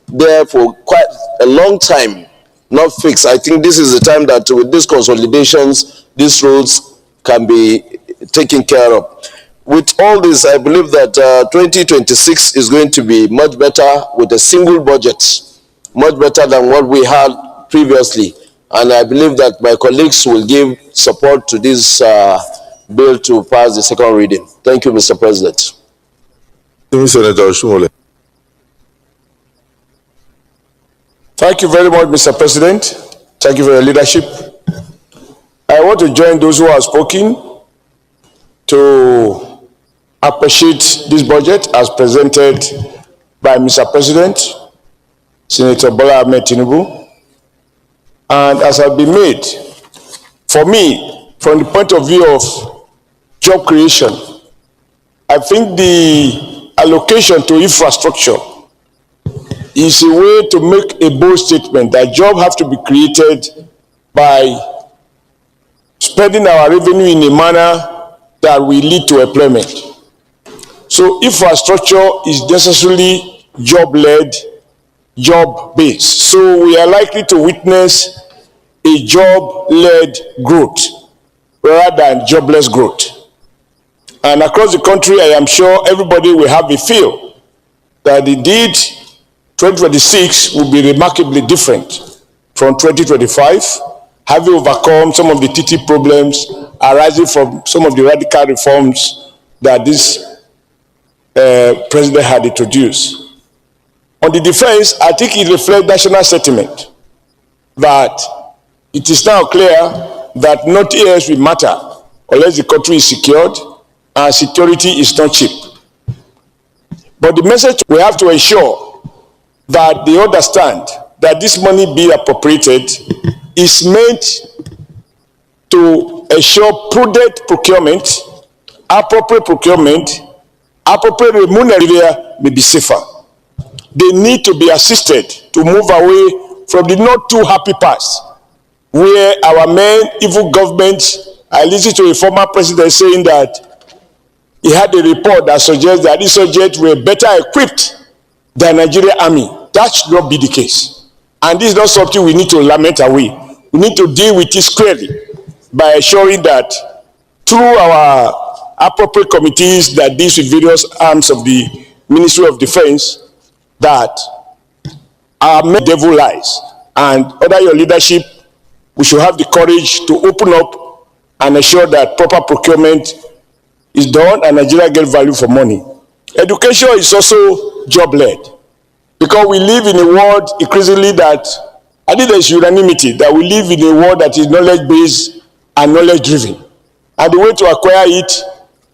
there for quite a long time, not fixed. I think this is the time that with these consolidations, these roads can be taken care of. with all this, I believe that 2026 is going to be much better with a single budget, much better than what we had previously. And I believe that my colleagues will give support to this bill to pass the second reading. Thank you, Mr. President. Senator Shumole. Thank you very much, Mr. President. Thank you for your leadership. I want to join those who have spoken to appreciate this budget as presented by Mr. President, Senator Bola Ahmed Tinubu, and as has been made. For me, from the point of view of job creation, I think the allocation to infrastructure is a way to make a bold statement that jobs have to be created by spending our revenue in a manner that will lead to employment. So infrastructure is necessarily job-led, job-based. So we are likely to witness a job-led growth rather than jobless growth. And across the country, I am sure everybody will have a feel that indeed 2026 will be remarkably different from 2025, having overcome some of the TT problems arising from some of the radical reforms that this president had introduced. On the defense, I think it reflects national sentiment that it is now clear that nothing else will matter unless the country is secured, and security is not cheap. But the message we have to ensure that they understand that this money being appropriated is meant to ensure prudent procurement, appropriate remuneration may be safer. They need to be assisted to move away from the not too happy past, where our men, evil government, I listened to a former president saying that he had a report that suggests that these soldiers were better equipped than the Nigerian army. That should not be the case. And this is not something we need to lament away. We need to deal with it squarely by ensuring that through our appropriate committees that deal with various arms of the Ministry of Defense, that our men devil lies. And under your leadership, we should have the courage to open up and ensure that proper procurement is done and Nigeria get value for money. Education is also job-led, because we live in a world increasingly that, I think there is unanimity that we live in a world that is knowledge-based and knowledge-driven. And the way to acquire it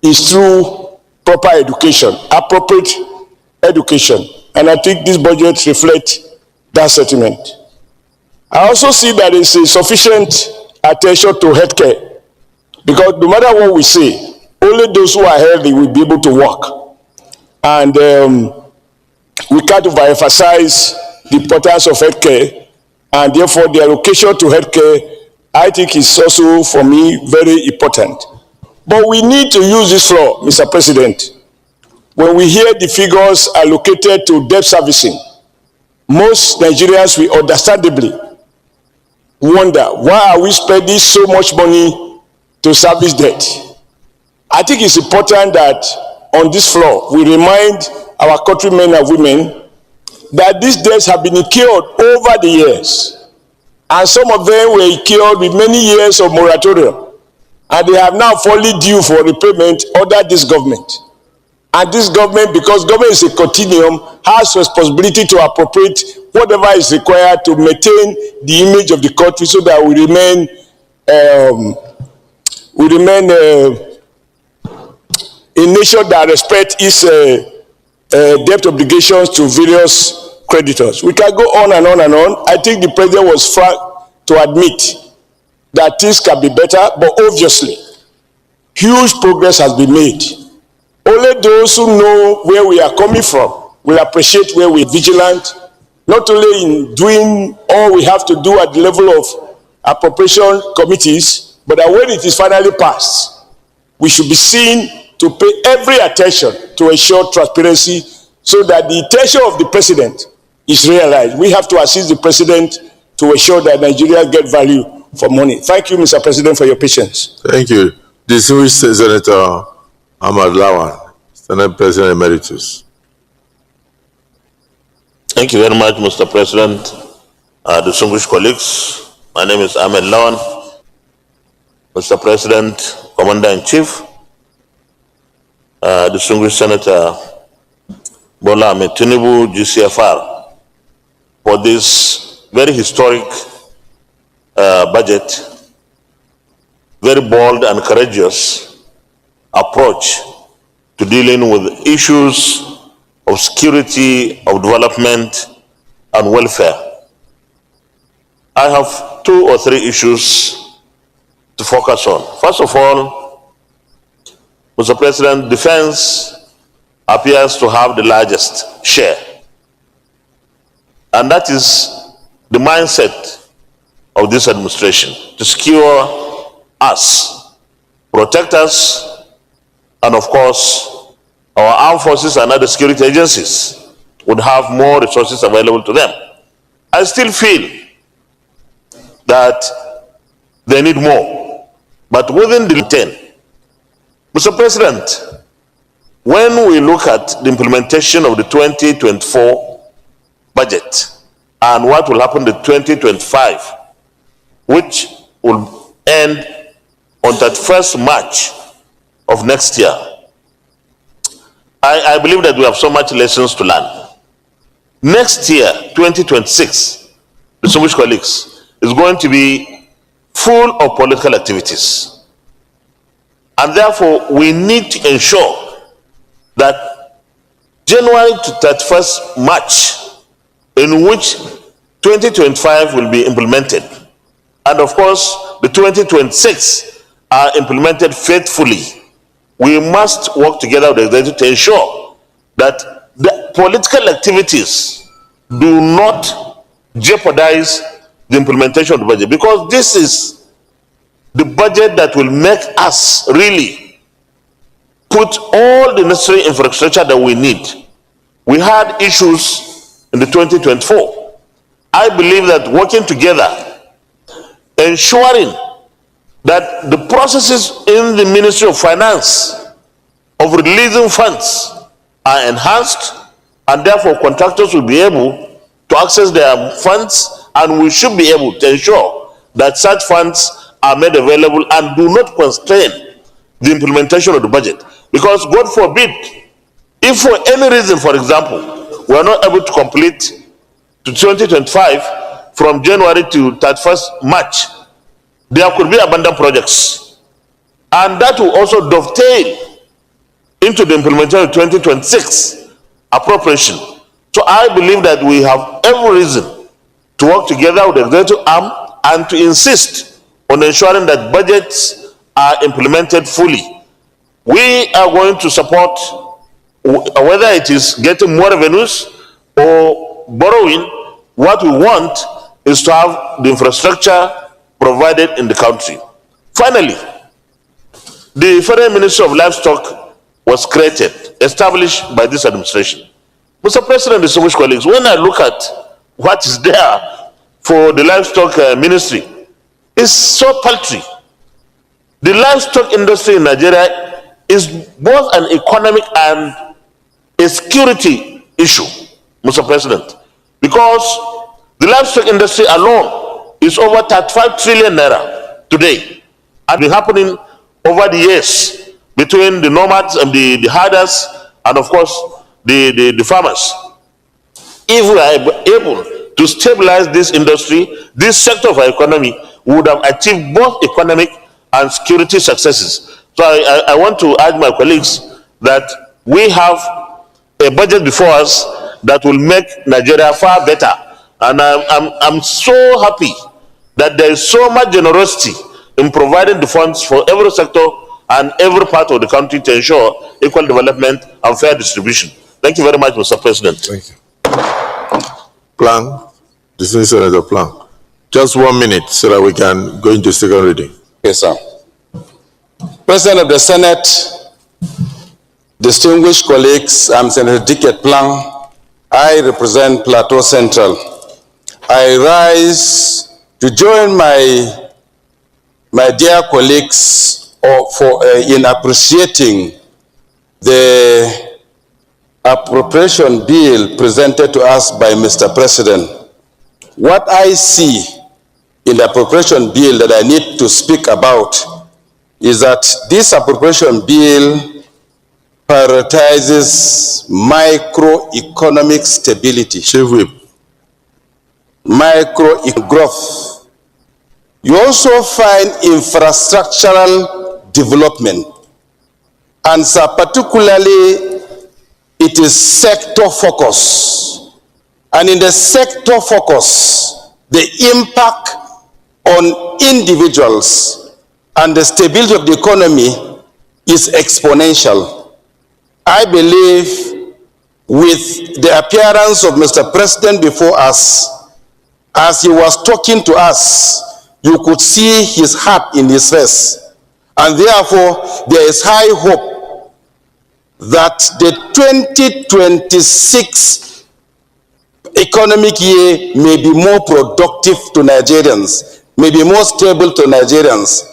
is through proper education, appropriate education. And I think this budget reflects that sentiment. I also see that there is a sufficient attention to healthcare, because no matter what we say, only those who are healthy will be able to work. And we can't overemphasize the importance of healthcare, and therefore the allocation to healthcare, I think, is also, for me, very important. But we need to use this law, Mr. President. When we hear the figures allocated to debt servicing, most Nigerians will understandably wonder, why are we spending so much money to service debt? I think it's important that on this floor, we remind our countrymen and women that these debts have been incurred over the years. And some of them were incurred with many years of moratorium. And they have now fallen due for repayment under this government. And this government, because government is a continuum, has responsibility to appropriate whatever is required to maintain the image of the country so that we remain a nation that respects its debt obligations to various creditors. We can go on and on and on. I think the president was frank to admit that things can be better, but obviously, huge progress has been made. Only those who know where we are coming from will appreciate where we are vigilant, not only in doing all we have to do at the level of appropriation committees, but that when it is finally passed, we should be seen to pay every attention to ensure transparency so that the intention of the president is realized. We have to assist the president to ensure that Nigeria get value for money. Thank you, Mr. President, for your patience. Thank you. Distinguished Senator Ahmad Lawan, Senate President Emeritus. Thank you very much, Mr. President. Distinguished colleagues, my name is Ahmed Lawan. Mr. President, Commander-in-Chief, distinguished Senator Bola Ahmed Tinubu, GCFR, for this very historic budget, very bold and courageous approach to dealing with issues of security, of development, and welfare. I have 2 or 3 issues to focus on. First of all, Mr. President, defense appears to have the largest share. And that is the mindset of this administration, to secure us, protect us, and of course, our armed forces and other security agencies would have more resources available to them. I still feel that they need more, but within the 10. Mr. President, when we look at the implementation of the 2024 budget and what will happen in 2025, which will end on that 1st March of next year, I believe that we have so much lessons to learn. Next year, 2026, distinguished colleagues, is going to be full of political activities. And therefore, we need to ensure that January to 31st March, in which 2025 will be implemented, and of course, the 2026 are implemented faithfully. We must work together with the executive to ensure that the political activities do not jeopardize the implementation of the budget, because this is the budget that will make us really put all the necessary infrastructure that we need. We had issues in the 2024. I believe that working together, ensuring that the processes in the Ministry of Finance of releasing funds are enhanced, and therefore contractors will be able to access their funds, and we should be able to ensure that such funds are made available and do not constrain the implementation of the budget. Because God forbid, if for any reason, for example, we are not able to complete to 2025 from January to 31st March, there could be abandoned projects. And that will also dovetail into the implementation of 2026 appropriation. So I believe that we have every reason to work together with the executive arm and to insist on ensuring that budgets are implemented fully. We are going to support, whether it is getting more revenues or borrowing. What we want is to have the infrastructure provided in the country. Finally, the Federal Ministry of Livestock was created, established by this administration. Mr. President, distinguished colleagues, when I look at what is there for the livestock ministry, it's so paltry. The livestock industry in Nigeria is both an economic and a security issue, Mr. President, because the livestock industry alone is over 35 trillion naira today, and been happening over the years between the nomads and the herders, and of course the farmers. If we are able to stabilize this industry, this sector of our economy, we would have achieved both economic and security successes. So I want to urge my colleagues that we have a budget before us that will make Nigeria far better. And I'm so happy that there is so much generosity in providing the funds for every sector and every part of the country to ensure equal development and fair distribution. Thank you very much, Mr. President. Thank you. Plan, distinguished Senator Plan. Just 1 minute so that we can go into second reading. Yes, sir. President of the Senate, distinguished colleagues, I'm Senator Dicket Plan. I represent Plateau Central. I rise to join my dear colleagues in appreciating the appropriation bill presented to us by Mr. President, what I see in the appropriation bill that I need to speak about is that this appropriation bill prioritizes microeconomic stability. Chief Whip. Micro growth. You also find infrastructural development, and so particularly it is sector focus. And in the sector focus, the impact on individuals and the stability of the economy is exponential. I believe with the appearance of Mr. President before us, as he was talking to us, you could see his heart in his face. And therefore, there is high hope that the 2026 economic year may be more productive to Nigerians, may be more stable to Nigerians.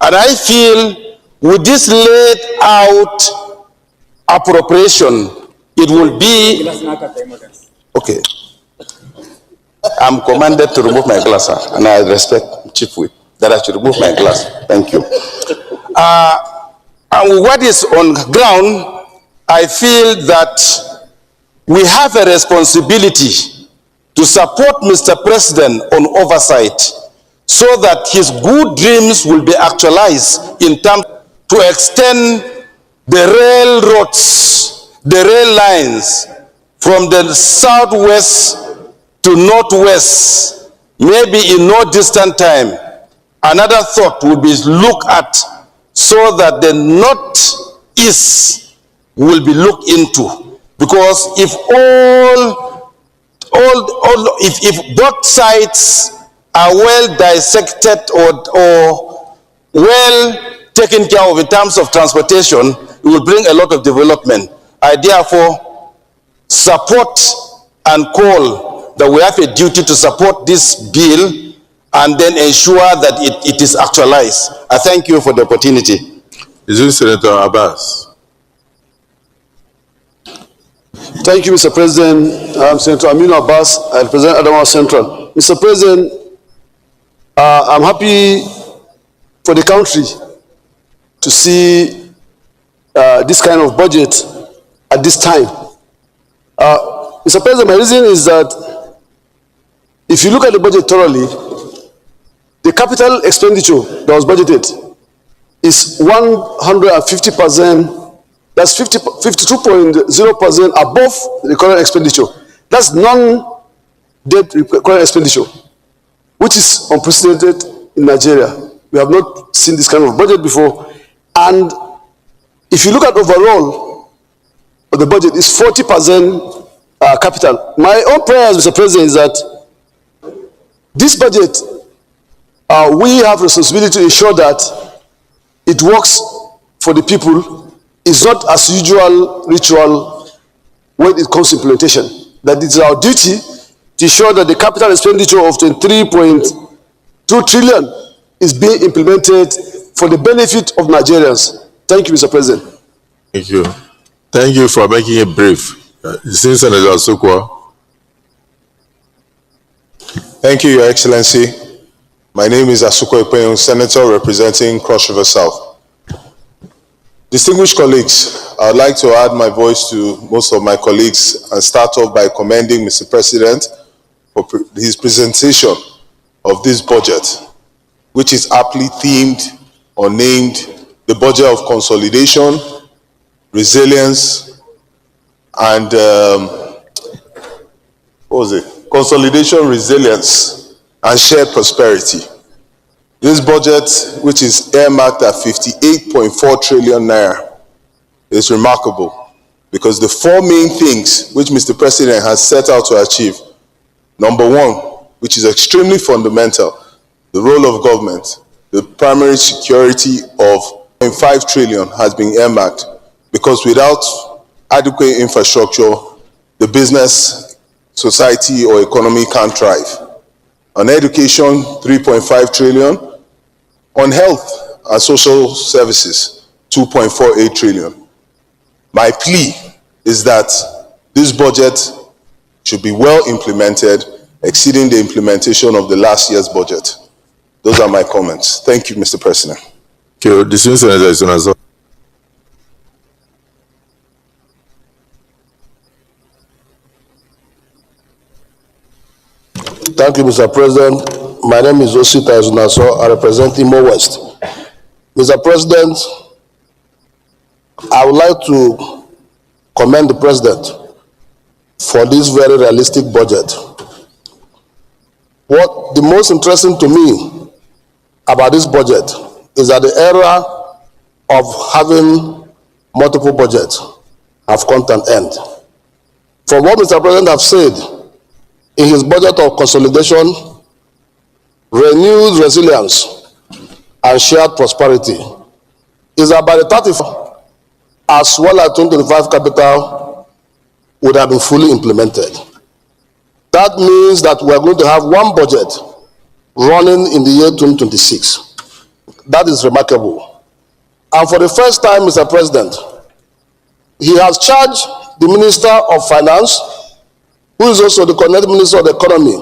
And I feel with this laid out appropriation, it will be... Okay. I'm commanded to remove my glass, and I respect Chief Whip that I should remove my glass. Thank you. And what is on ground, I feel that we have a responsibility to support Mr. President on oversight so that his good dreams will be actualized in terms to extend the railroads, the rail lines from the southwest to northwest, maybe in no distant time. Another thought would be looked at so that the northeast will be looked into. Because if if both sides are well dissected or well taken care of in terms of transportation, it will bring a lot of development. I therefore support and call that we have a duty to support this bill and then ensure that it is actualized. I thank you for the opportunity. Is it Senator Abbas? Thank you, Mr. President. I'm Senator Aminu Abbas. I represent Adamawa Central. Mr. President, I'm happy for the country to see this kind of budget at this time. Mr. President, my reason is that if you look at the budget thoroughly, the capital expenditure that was budgeted is 150%, that's 52.0% above the current expenditure. That's non-debt current expenditure, which is unprecedented in Nigeria. We have not seen this kind of budget before. And if you look at overall of the budget, it's 40% capital. My own prayers, Mr. President, is that this budget, we have responsibility to ensure that it works for the people. It's not as usual ritual when it comes to implementation. That it is our duty to ensure that the capital expenditure of 23.2 trillion is being implemented for the benefit of Nigerians. Thank you, Mr. President. Thank you. Thank you for making it brief. Since Senator Sukwa. Thank you, Your Excellency. My name is Asuko Ipeyon, Senator representing Cross River South. Distinguished colleagues, I would like to add my voice to most of my colleagues and start off by commending Mr. President for his presentation of this budget, which is aptly themed or named the budget of consolidation, resilience, and consolidation, resilience, and shared prosperity. This budget, which is earmarked at 58.4 trillion naira, is remarkable because the four main things which Mr. President has set out to achieve, number one, which is extremely fundamental, the role of government, the primary security of 0.5 trillion has been earmarked because without adequate infrastructure, the business, society, or economy can't thrive. On education, 3.5 trillion. On health and social services, 2.48 trillion. My plea is that this budget should be well implemented, exceeding the implementation of the last year's budget. Those are my comments. Thank you, Mr. President. Thank you. Distinguished Senator Isonazo. Thank you, Mr. President. My name is Osita Izunaso. I represent Imo West. Mr. President, I would like to commend the President for this very realistic budget. What the most interesting to me about this budget is that the era of having multiple budgets have come to an end. From what Mr. President has said, in his budget of consolidation, renewed resilience, and shared prosperity, is about the 34 as well as 2025 capital would have been fully implemented. That means that we are going to have one budget running in the year 2026. That is remarkable. And for the first time, Mr. President, he has charged the Minister of Finance, who is also the Coordinating Minister of the Economy,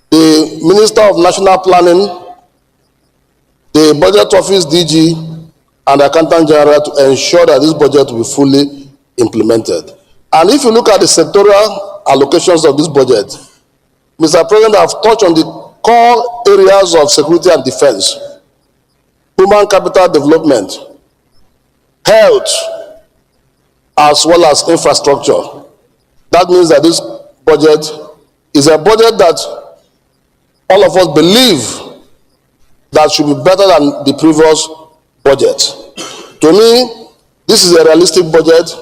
the Minister of National Planning, the Budget Office DG, and the Accountant General to ensure that this budget will be fully implemented. And if you look at the sectoral allocations of this budget, Mr. President, I've touched on the core areas of security and defense, human capital development, health, as well as infrastructure. That means that this budget is a budget that all of us believe that should be better than the previous budget. To me, this is a realistic budget,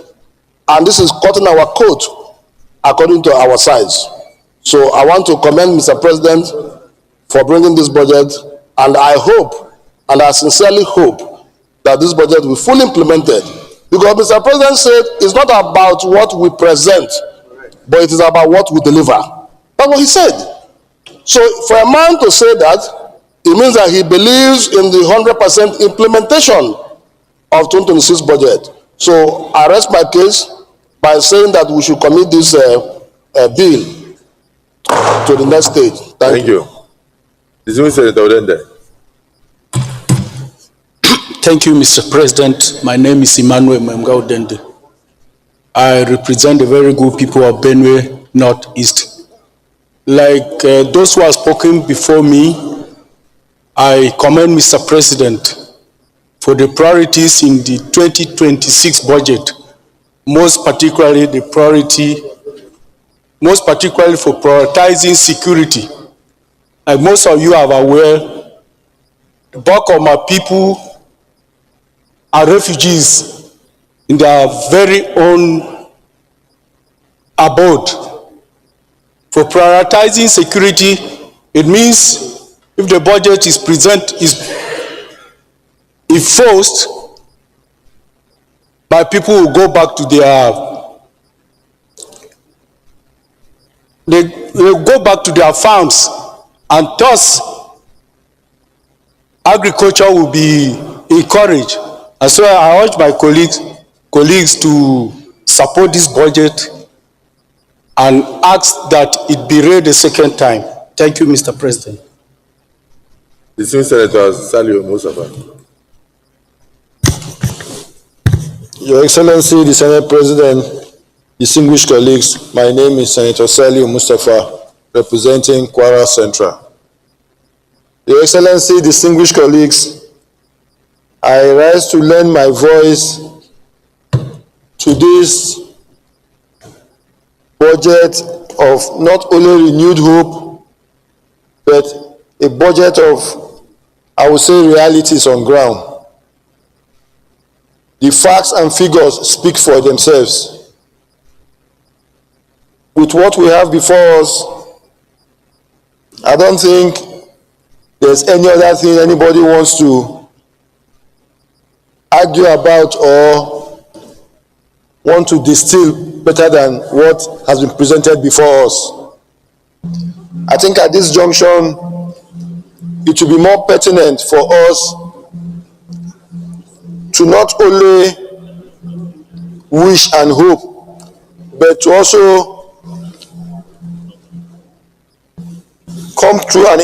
and this is cutting our coat according to our size. So I want to commend Mr. President for bringing this budget, and I hope, and I sincerely hope, that this budget will be fully implemented. Because Mr. President said it's not about what we present, but it is about what we deliver. That's what he said. So for a man to say that, it means that he believes in the 100% implementation of 2026 budget. So I rest my case by saying that we should commit this bill to the next stage. Thank you. Thank you, Mr. President. My name is Emmanuel Memgao Dende. I represent the very good people of Benue Northeast. Like those who have spoken before me, I commend Mr. President for the priorities in the 2026 budget, most particularly for prioritizing security. Like most of you are aware, the bulk of my people are refugees in their very own abode. For prioritizing security, it means if the budget is forced, my people will go back to their farms, and thus agriculture will be encouraged. And so I urge my colleagues to support this budget and ask that it be read a second time. Thank you, Mr. President. The Senator Saliu Mustafa. Your Excellency, the Senate President, distinguished colleagues, my name is Senator Saliu Mustafa, representing Kwara Central. Your Excellency, distinguished colleagues, I rise to lend my voice to this budget of not only renewed hope, but a budget of, I would say, realities on ground. The facts and figures speak for themselves. With what we have before us, I don't think there's any other thing anybody wants to argue about or want to distill better than what has been presented before us. I think at this junction, it will be more pertinent for us to not only wish and hope, but to also come through an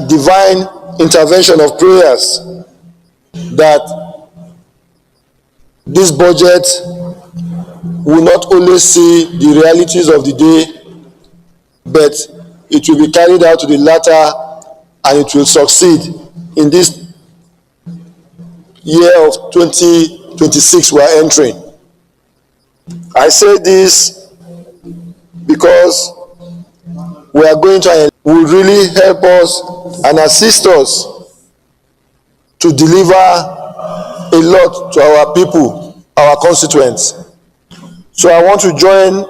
divine intervention of prayers that this budget will not only see the realities of the day, but it will be carried out to the latter, and it will succeed in this year of 2026 we are entering. I say this because we are going to will really help us and assist us to deliver a lot to our people, our constituents. So I want to join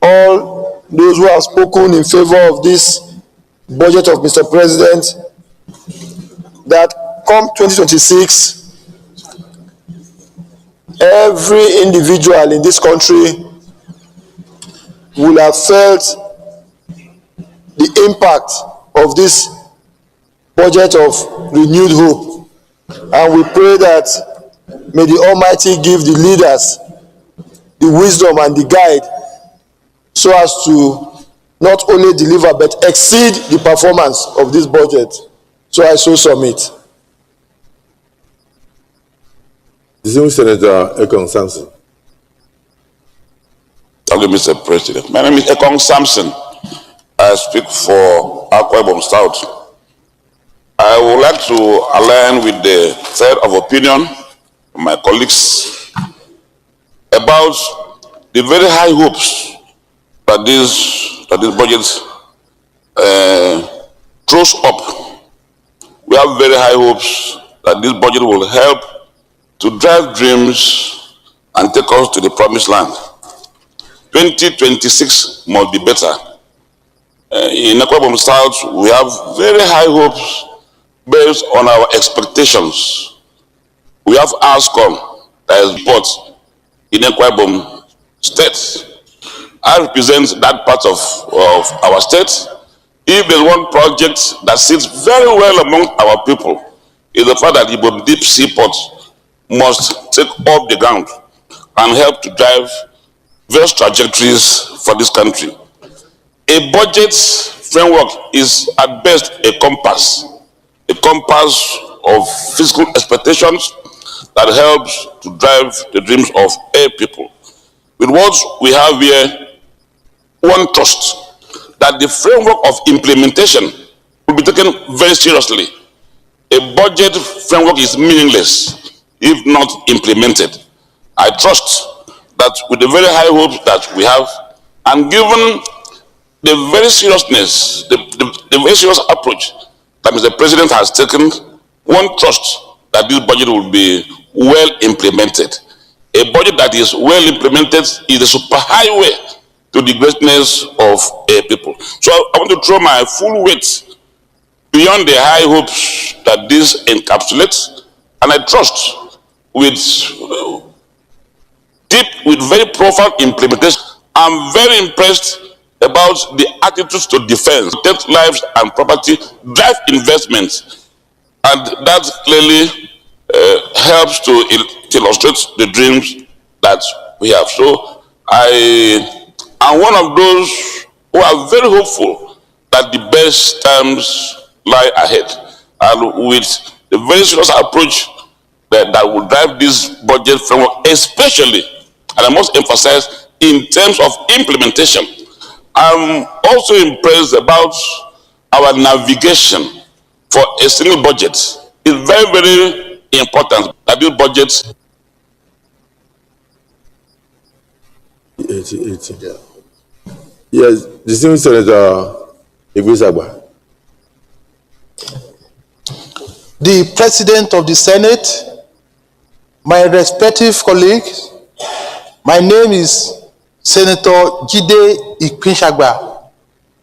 all those who have spoken in favor of this budget of Mr. President, that come 2026, every individual in this country will have felt the impact of this budget of renewed hope. And we pray that may the Almighty give the leaders the wisdom and the guide so as to not only deliver but exceed the performance of this budget. So I so submit. Distinguished Senator Ekong Samson. Thank you, Mr. President. My name is Ekong Samson. I speak for Akwa Ibom South. I would like to align with the third of opinion of my colleagues about the very high hopes that this budget throws up. We have very high hopes that this budget will help to drive dreams and take us to the promised land. 2026 must be better. In Akwa Ibom South, we have very high hopes based on our expectations. We have ASCOM that is bought in Akwa Ibom State. I represent that part of our state. If there's one project that sits very well among our people, is the fact that Ibom Deep Seaport must take off the ground and help to drive various trajectories for this country. A budget framework is at best a compass of fiscal expectations that helps to drive the dreams of a people. With what we have here, one trust that the framework of implementation will be taken very seriously. A budget framework is meaningless if not implemented. I trust that with the very high hopes that we have, and given the very seriousness, the very serious approach that Mr. President has taken, one trust that this budget will be well implemented. A budget that is well implemented is the superhighway to the greatness of a people. So I want to throw my full weight beyond the high hopes that this encapsulates, and I trust with very profound implementation. I'm very impressed about the attitudes to defense, protect lives and property, drive investments, and that clearly helps to illustrate the dreams that we have. So I am one of those who are very hopeful that the best times lie ahead, and with the very serious approach that will drive this budget framework, especially, and I must emphasize, in terms of implementation. I'm also impressed about our navigation for a single budget. It's very, very important that this budget. 80. Yeah. Yes, distinguished Senator Igwisagba. The President of the Senate, my respective colleagues, my name is Senator Jide Ikwinshagba,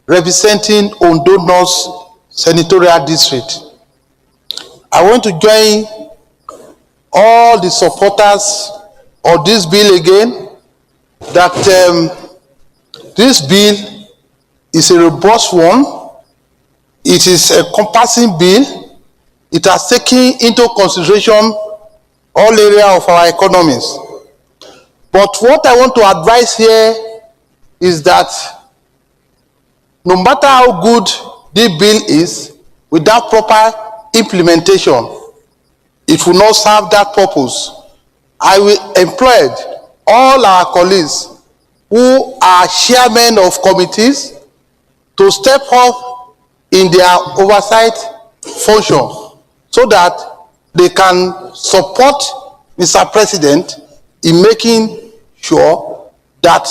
representing Ondo North Senatorial District. I want to join all the supporters of this bill again, that this bill is a robust one. It is a compassing bill. It has taken into consideration all areas of our economies. But what I want to advise here is that no matter how good this bill is, without proper implementation, it will not serve that purpose. I will employ all our colleagues who are chairmen of committees to step up in their oversight function so that they can support Mr. President in making sure that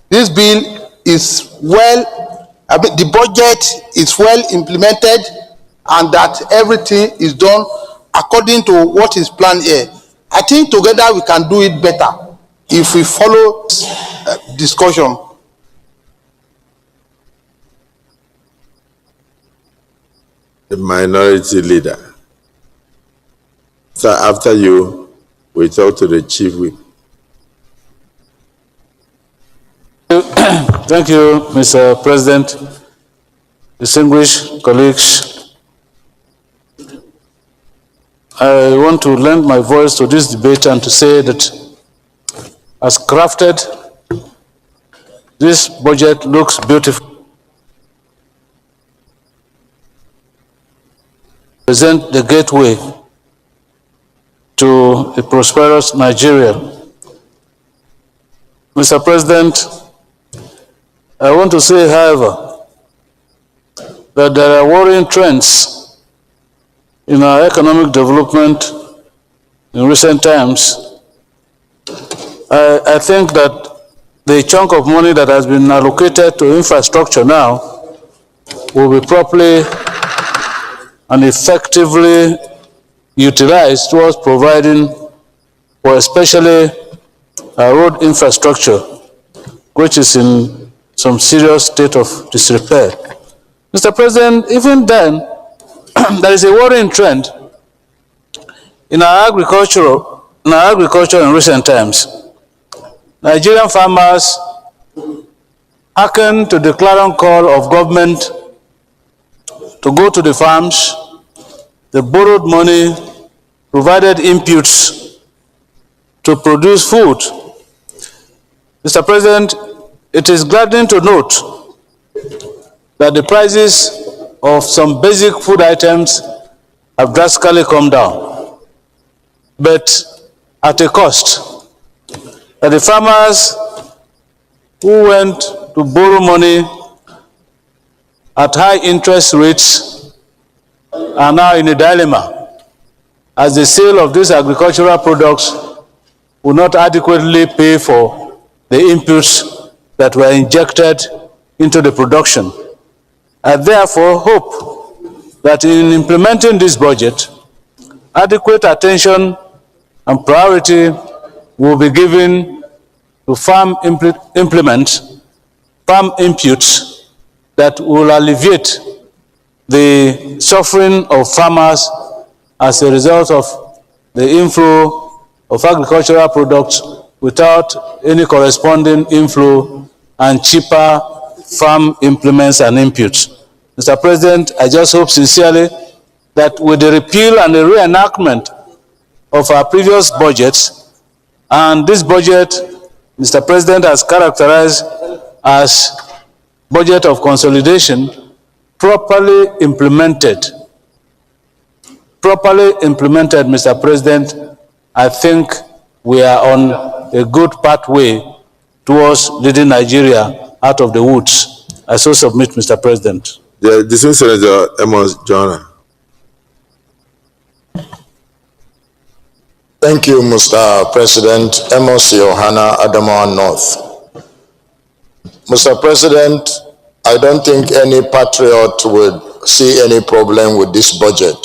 this bill is the budget is well implemented and that everything is done according to what is planned here. I think together we can do it better if we follow this discussion. The minority leader. So after you, we talk to the chief whip. Thank you, Mr. President, distinguished colleagues. I want to lend my voice to this debate and to say that as crafted, this budget looks beautiful. Present the gateway to a prosperous Nigeria. Mr. President, I want to say, however, that there are worrying trends in our economic development in recent times. I think that the chunk of money that has been allocated to infrastructure now will be properly and effectively utilized towards providing for especially road infrastructure, which is in some serious state of disrepair. Mr. President, even then, there is a worrying trend in our agriculture in recent times. Nigerian farmers hearken to the clarion call of government to go to the farms. They borrowed money, provided inputs to produce food. Mr. President, it is gladdening to note that the prices of some basic food items have drastically come down, but at a cost. That the farmers who went to borrow money at high interest rates are now in a dilemma, as the sale of these agricultural products will not adequately pay for the inputs that were injected into the production. I therefore hope that in implementing this budget, adequate attention and priority will be given to farm inputs that will alleviate the suffering of farmers as a result of the inflow of agricultural products without any corresponding inflow and cheaper farm implements and inputs. Mr. President, I just hope sincerely that with the repeal and the reenactment of our previous budgets, and this budget, Mr. President, has characterized as budget of consolidation, properly implemented, Mr. President, I think we are on a good pathway towards leading Nigeria out of the woods. I so submit, Mr. President. The distinguished Senator Amos Jonah. Thank you, Mr. President. Amos Yohana, Adamawa North. Mr. President, I don't think any patriot would see any problem with this budget.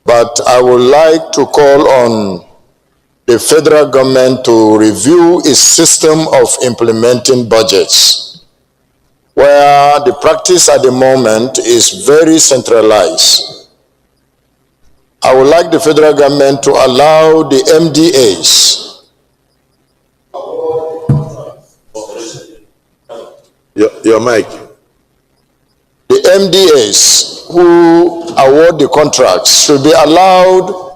But I would like to call on the federal government to review its system of implementing budgets, where the practice at the moment is very centralized. I would like the federal government to allow the MDAs. Your mic. The MDAs who award the contracts should be allowed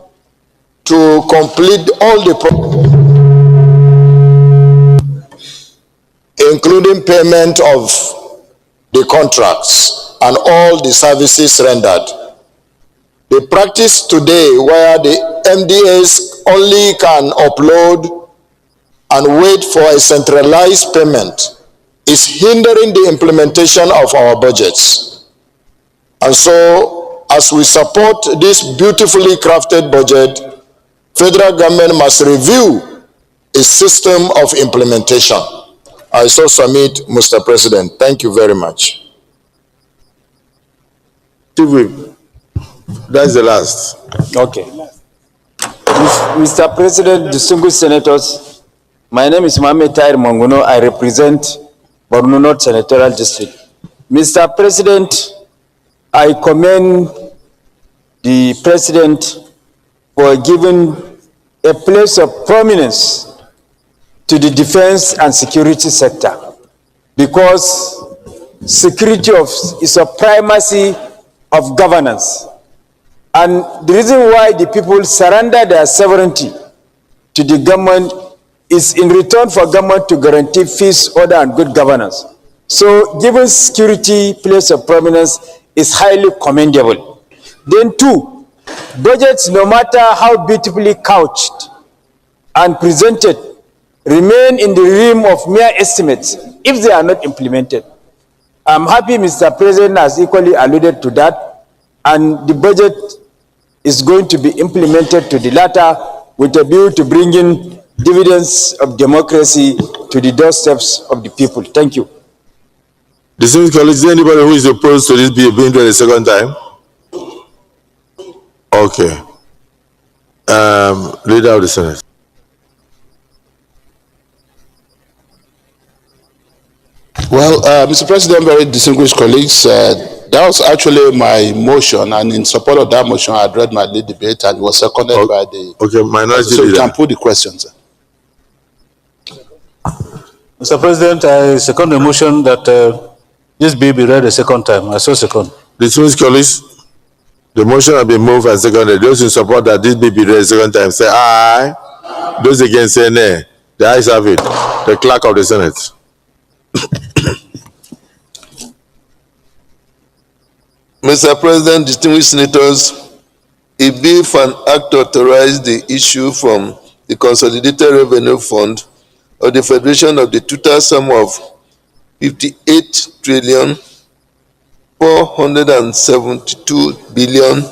to complete all the including payment of the contracts and all the services rendered. The practice today where the MDAs only can upload and wait for a centralized payment is hindering the implementation of our budgets. And so, as we support this beautifully crafted budget, federal government must review its system of implementation. I so submit, Mr. President. Thank you very much. That's the last. Okay. Mr. President, distinguished senators, my name is Mohammed Tahir Monguno. I represent Borno North Senatorial District. Mr. President, I commend the President for giving a place of prominence to the defense and security sector, because security is a primacy of governance. And the reason why the people surrender their sovereignty to the government is in return for government to guarantee peace, order, and good governance. So giving security place of prominence is highly commendable. Then two, budgets, no matter how beautifully couched and presented, remain in the realm of mere estimates if they are not implemented. I'm happy Mr. President has equally alluded to that, and the budget is going to be implemented to the latter with a view to bringing dividends of democracy to the doorsteps of the people. Thank you. Distinguished colleagues, is there anybody who is opposed to this bill being read a second time? Okay. Leader of the Senate. Well, Mr. President, very distinguished colleagues, that was actually my motion, and in support of that motion, I had read my lead debate and was seconded by the... Okay, minority so leader. you can put the questions. Mr. President, I second the motion that this bill be read a second time. I so second. Distinguished colleagues, the motion has been moved and seconded. Those in support that this bill be read a second time say aye. Those against say nay. The ayes have it. The clerk of the Senate. Mr. President, distinguished senators, a bill for an act to authorize the issue from the Consolidated Revenue Fund of the Federation of the total sum of 58 trillion 472 billion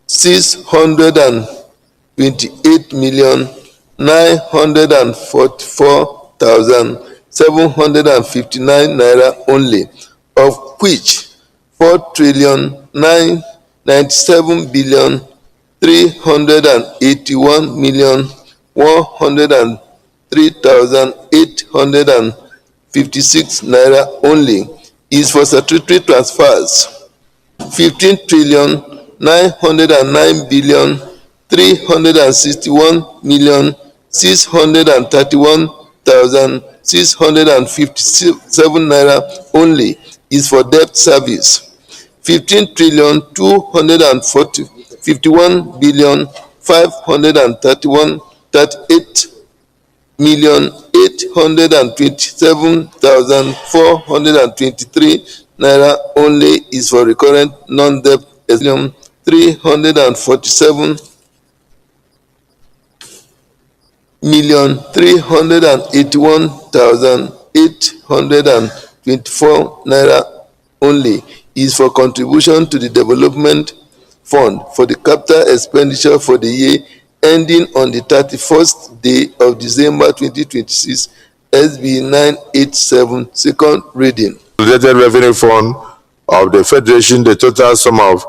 628 million 944,759 naira only, of which 4 trillion 997 billion 381 million 103,856 naira only is for statutory transfers. 15 trillion 909 billion 361 million 631,657 naira only is for debt service. 15 trillion 251 billion 538 million 827,423 naira only is for recurrent non-debt 347 million 381,824 naira only is for contribution to the development fund for the capital expenditure for the year ending on the 31st day of December 2026, SB 987, second reading. Consolidated Revenue Fund of the Federation, the total sum of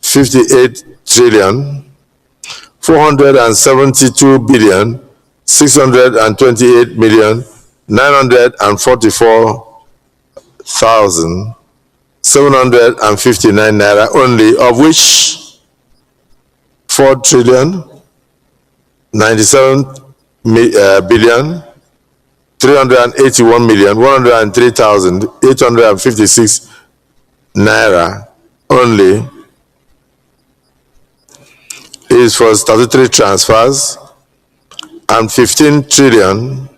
58 trillion 472 billion 628 million 944,759 naira only, of which 4 trillion 97 billion 381 million 103,856 naira only is for statutory transfers, and 15 trillion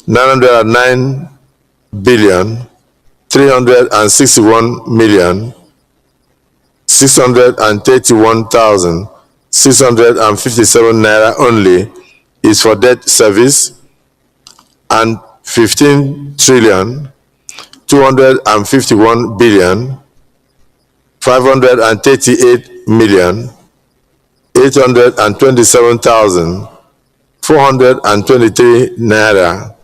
909 billion 361 million 631,657 naira only is for debt service, and 15 trillion 251 billion 538 million 827,423 naira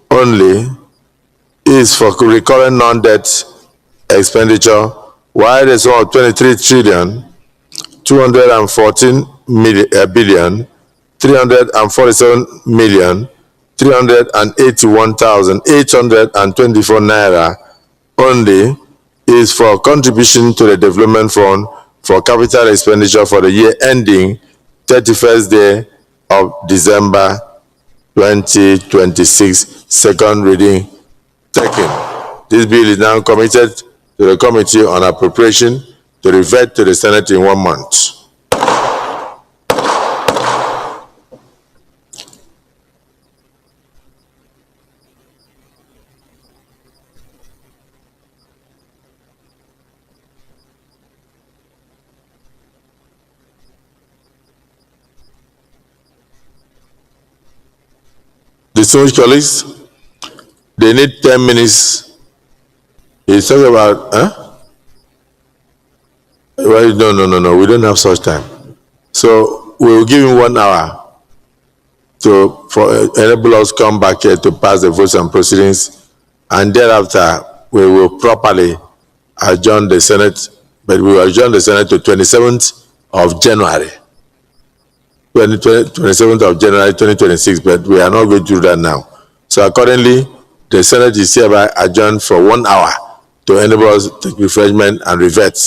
only is for recurrent non-debt expenditure, while the sum of 23 trillion 214 billion 347 million 381,824 naira only is for contribution to the development fund for capital expenditure for the year ending 31st day of December 2026. Second reading taken. This bill is now committed to the Committee on Appropriation to revert to the Senate in 1 month. Distinguished colleagues, they need 10 minutes. He's talking about, huh? Well, no, we don't have such time. So we will give him 1 hour for enable us come back here to pass the votes and proceedings, and thereafter we will properly adjourn the Senate, but we will adjourn the Senate to 27th of January. 27th of January 2026, but we are not going to do that now. So accordingly, the Senate is hereby adjourned for 1 hour to enable us to take refreshment and revert.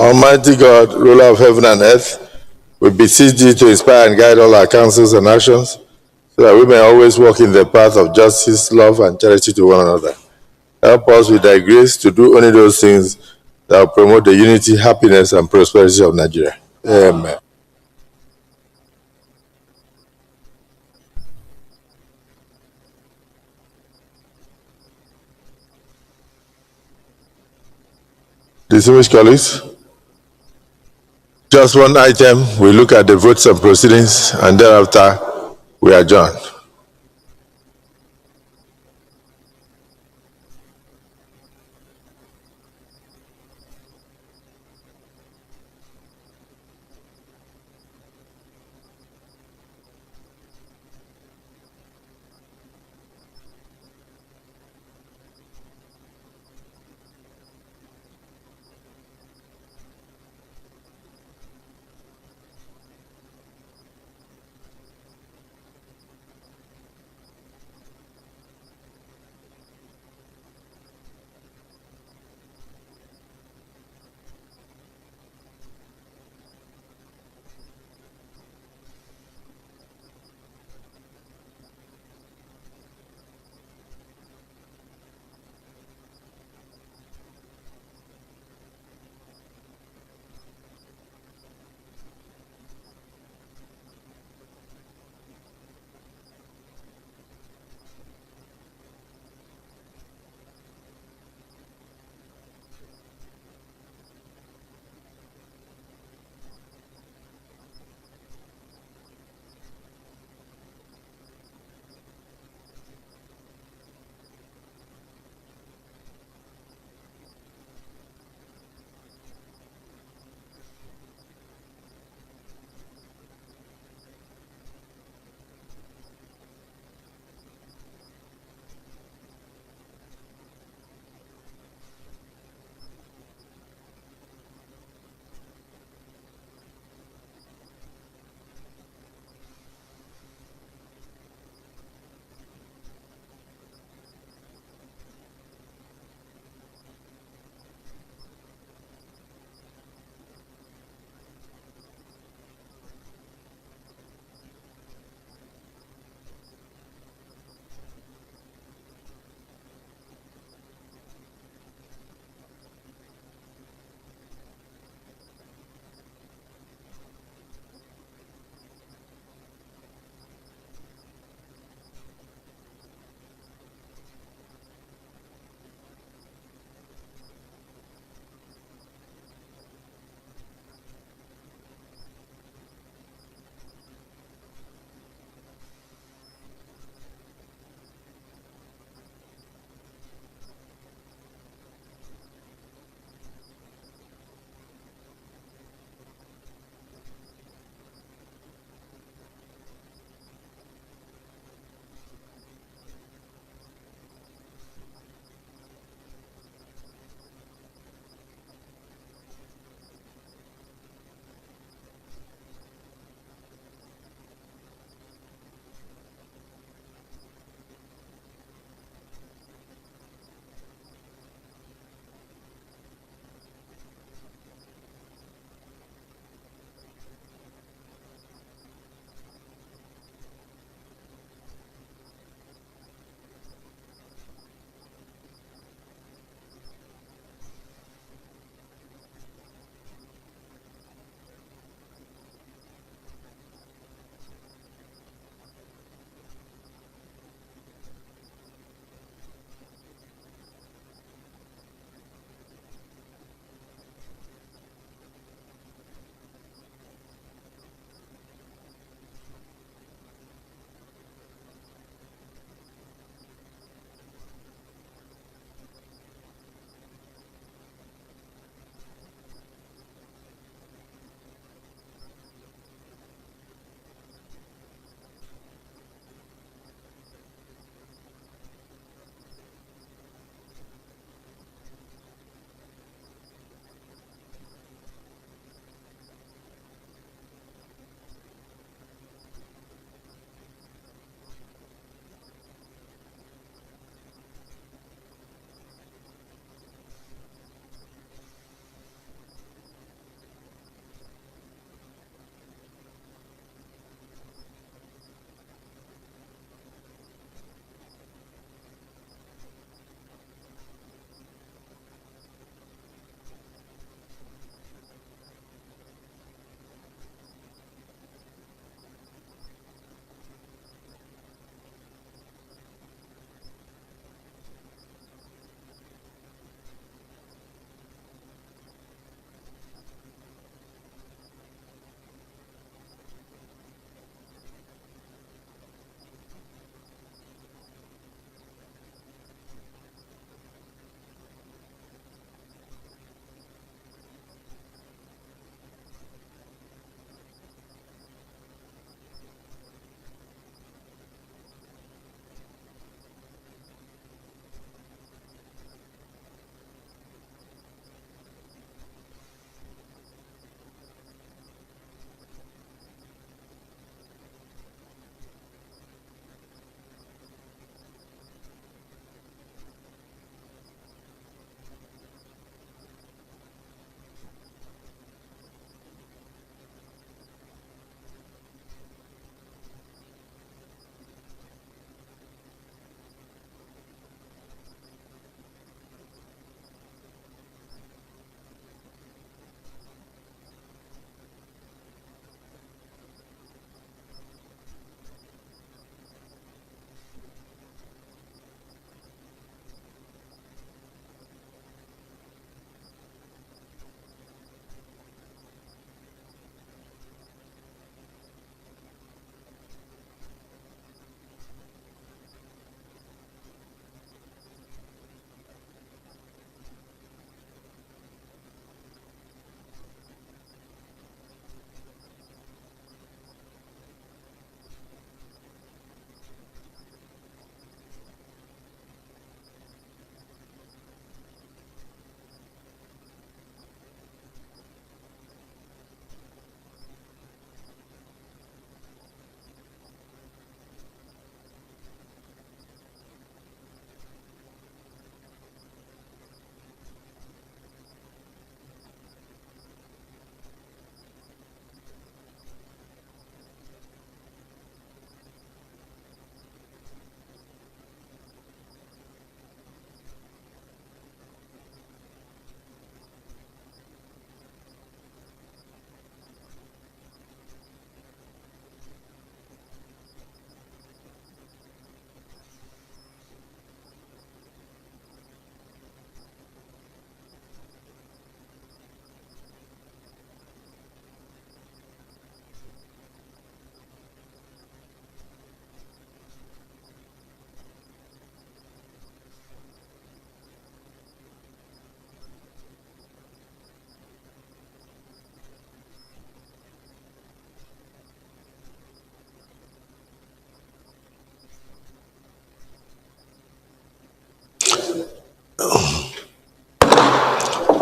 Almighty God, ruler of heaven and earth, we beseech thee to inspire and guide all our counsels and actions, so that we may always walk in the path of justice, love, and charity to one another. Help us with thy grace to do only those things that will promote the unity, happiness, and prosperity of Nigeria. Amen. Distinguished colleagues, just one item, we look at the votes and proceedings, and thereafter we adjourn.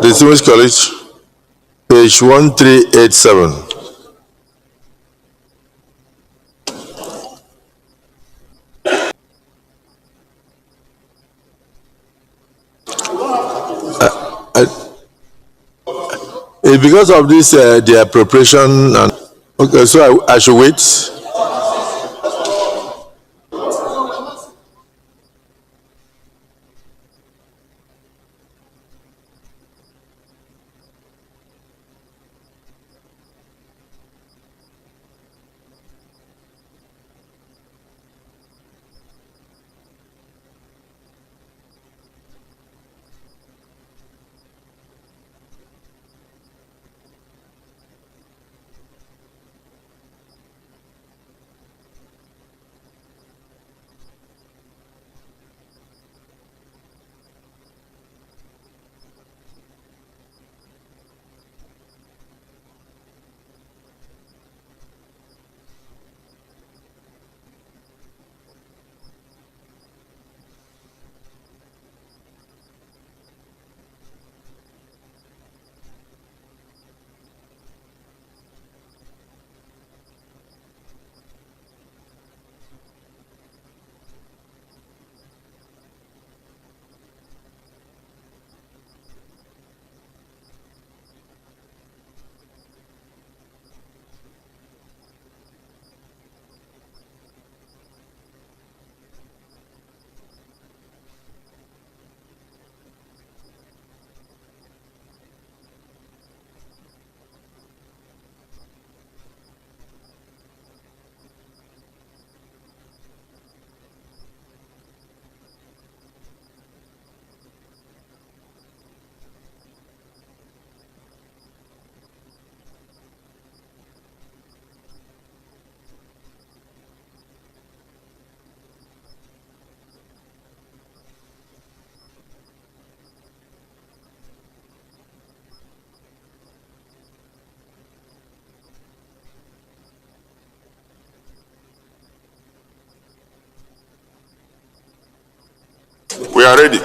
Distinguished colleagues, page 1387. Because of this, the appropriation, and okay, so I should wait. We are ready.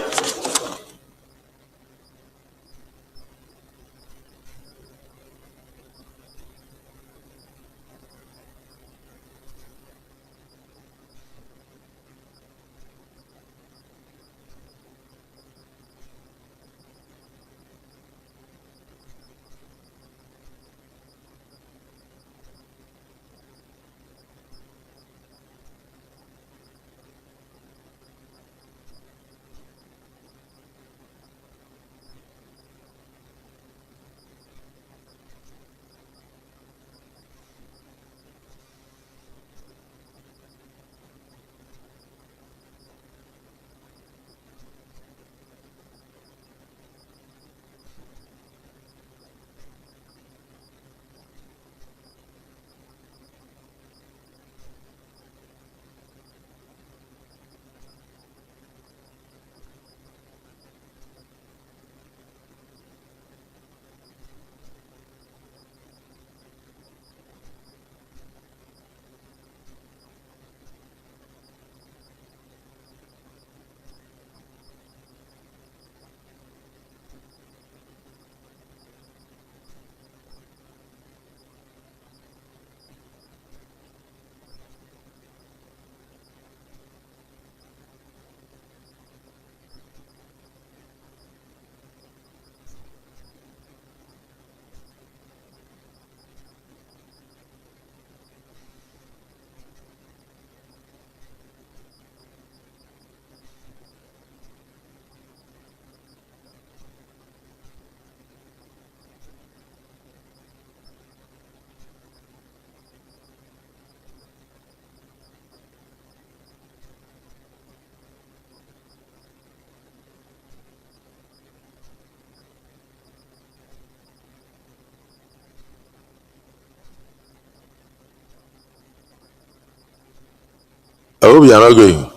I hope you are not going.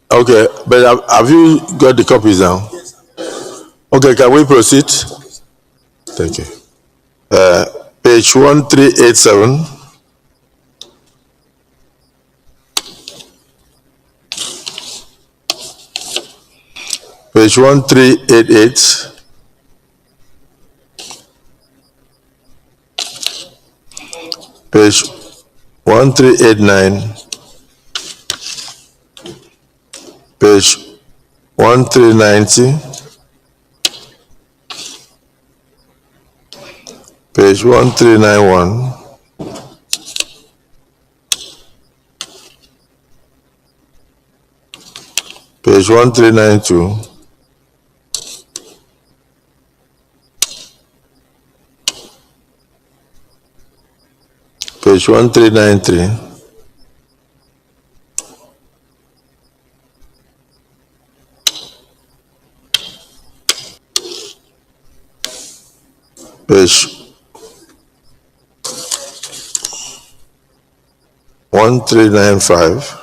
Okay, but have you got the copies now? Okay, can we proceed? Thank you. Page 1387. page 1388, page 1389, page 1390, page 1391, page 1392, page 1393, page 1395,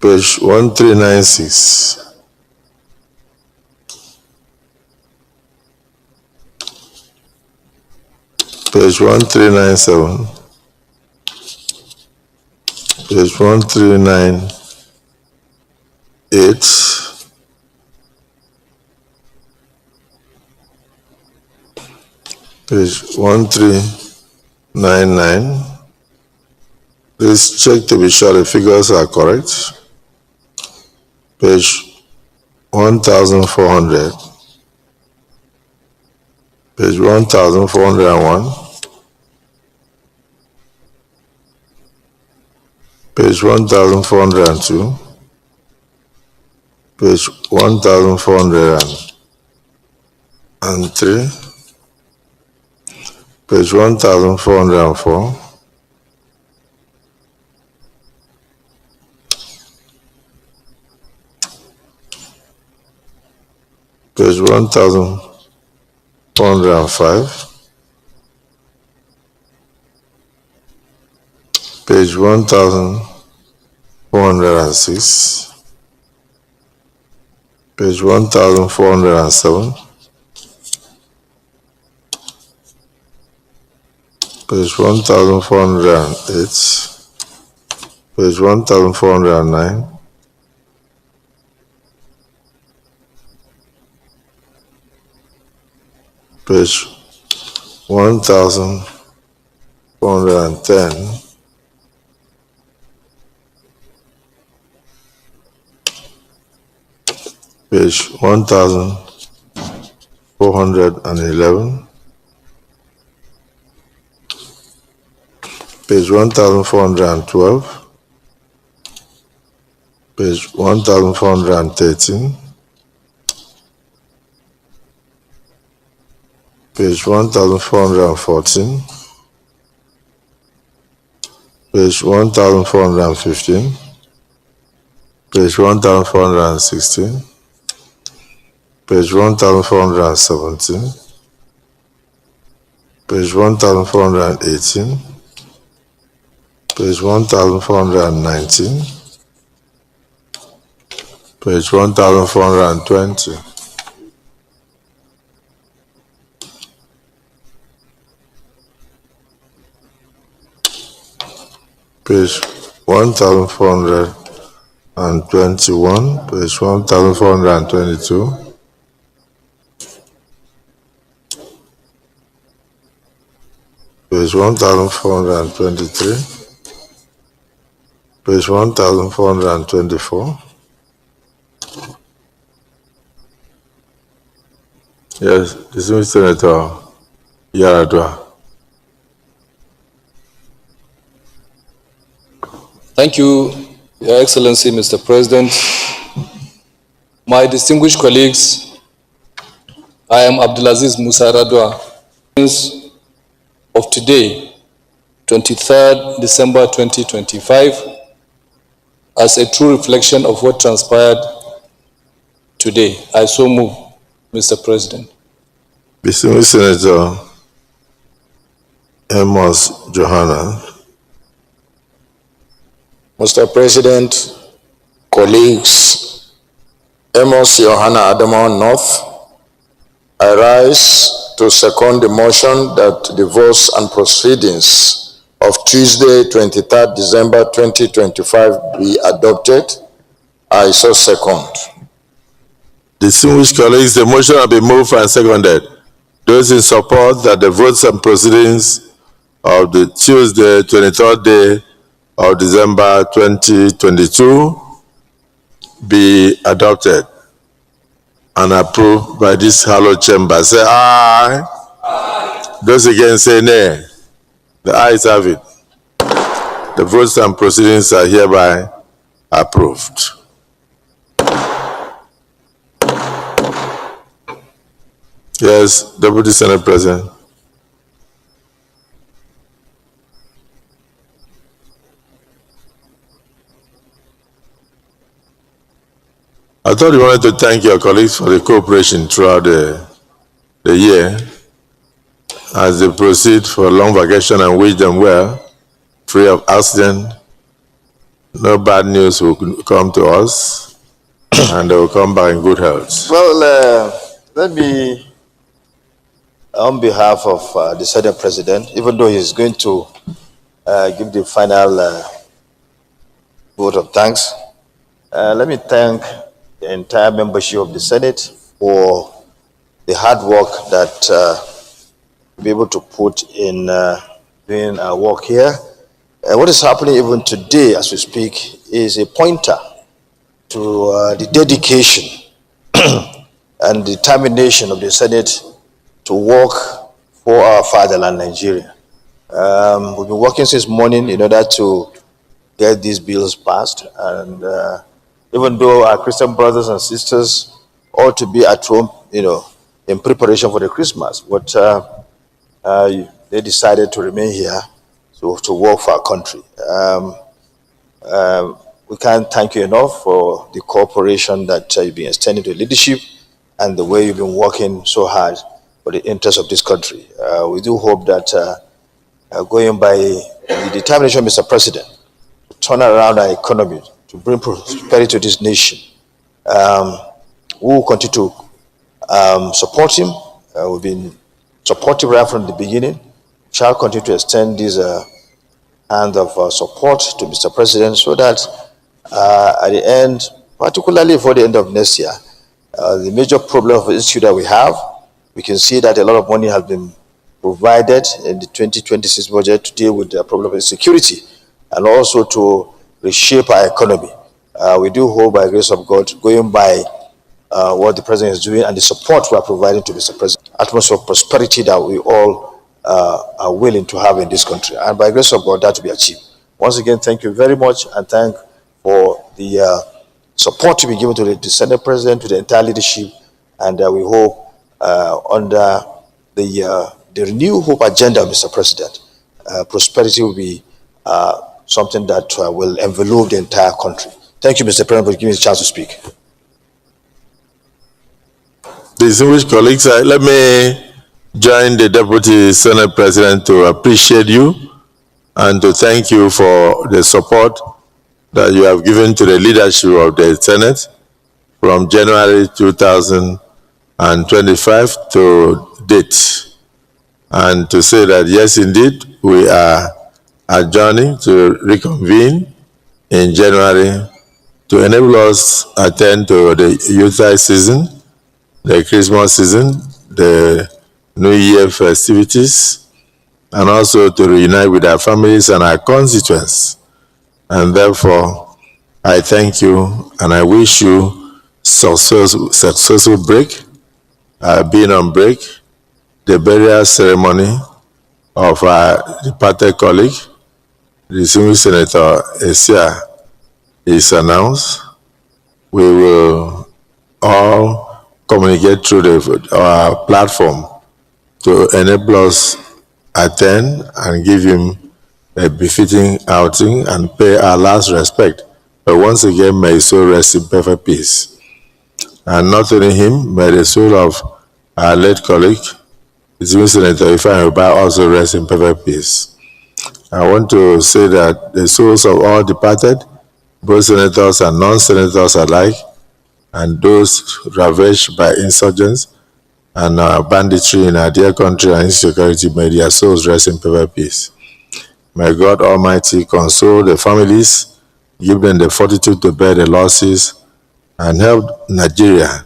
page 1396, page 1397, page 1398, page 1399. Please check to be sure the figures are correct. Page 1400, page 1401, page 1402, page 1403, page 1404, page 1405, page 1406, page 1407, page 1408, page 1409, page 1410, page 1411, page 1412, page 1413, page 1414, page 1415, page 1416, page 1417, page 1418, page 1419, page 1420, page 1421, page 1422, page 1423, page 1424. Yes, distinguished Senator Yaradua. Thank you, Your Excellency, Mr. President. My distinguished colleagues, I am Abdulaziz Musa Radwa. Of today, 23rd December 2025, as a true reflection of what transpired today. I so move, Mr. President. Distinguished Senator Amos Johanna. Mr. President, colleagues, Amos Johanna Adamo North, I rise to second the motion that the votes and proceedings of Tuesday, 23rd December 2025 be adopted. I so second. Distinguished colleagues, the motion has been moved and seconded. Those in support that the votes and proceedings of the Tuesday, 23rd day of December 2022 be adopted and approved by this hallowed chamber, say aye. Aye. Those against say nay. The ayes have it. The votes and proceedings are hereby approved. Yes, Deputy Senate President. I thought you wanted to thank your colleagues for the cooperation throughout the year as they proceed for a long vacation and wish them well, free of accident. No bad news will come to us and they will come back in good health. Well, let me, on behalf of the Senate President, even though he's going to give the final vote of thanks, let me thank the entire membership of the Senate for the hard work that we'll be able to put in doing our work here. What is happening even today as we speak is a pointer to the dedication and determination of the Senate to work for our fatherland, Nigeria. We've been working since morning in order to get these bills passed, and even though our Christian brothers and sisters ought to be at home, in preparation for the Christmas, but they decided to remain here to work for our country. We can't thank you enough for the cooperation that you've been extending to leadership and the way you've been working so hard for the interests of this country. We do hope that going by the determination of Mr. President to turn around our economy, to bring prosperity to this nation, we will continue to support him. We've been supportive right from the beginning. We shall continue to extend this hand of support to Mr. President so that at the end, particularly for the end of next year, the major problem of issue that we have, we can see that a lot of money has been provided in the 2026 budget to deal with the problem of insecurity and also to reshape our economy. We do hope by the grace of God, going by what the President is doing and the support we are providing to Mr. President, atmosphere of prosperity that we all are willing to have in this country. And by the grace of God, that will be achieved. Once again, thank you very much, and thank for the support to be given to the Senate President, to the entire leadership, and we hope under the Renew Hope agenda, Mr. President, prosperity will be something that will envelope the entire country. Thank you, Mr. President, for giving me the chance to speak. Distinguished colleagues, let me join the Deputy Senate President to appreciate you and to thank you for the support that you have given to the leadership of the Senate from January 2025 to date. And to say that, yes, indeed, we are adjourning to reconvene in January to enable us attend to the Yuletide season, the Christmas season, the New Year festivities, and also to reunite with our families and our constituents. And therefore, I thank you and I wish you successful break, being on break. The burial ceremony of our departed colleague, the distinguished Senator Esia, is announced. We will all communicate through our platform to enable us attend and give him a befitting outing and pay our last respect. But once again, may his soul rest in perfect peace. And not only him, may the soul of our late colleague, the Senator Ifeanyi also rest in perfect peace. I want to say that the souls of all departed, both senators and non-senators alike, and those ravaged by insurgents, and banditry in our dear country and insecurity, may their souls rest in perfect peace. May God Almighty console the families, give them the fortitude to bear the losses, and help Nigeria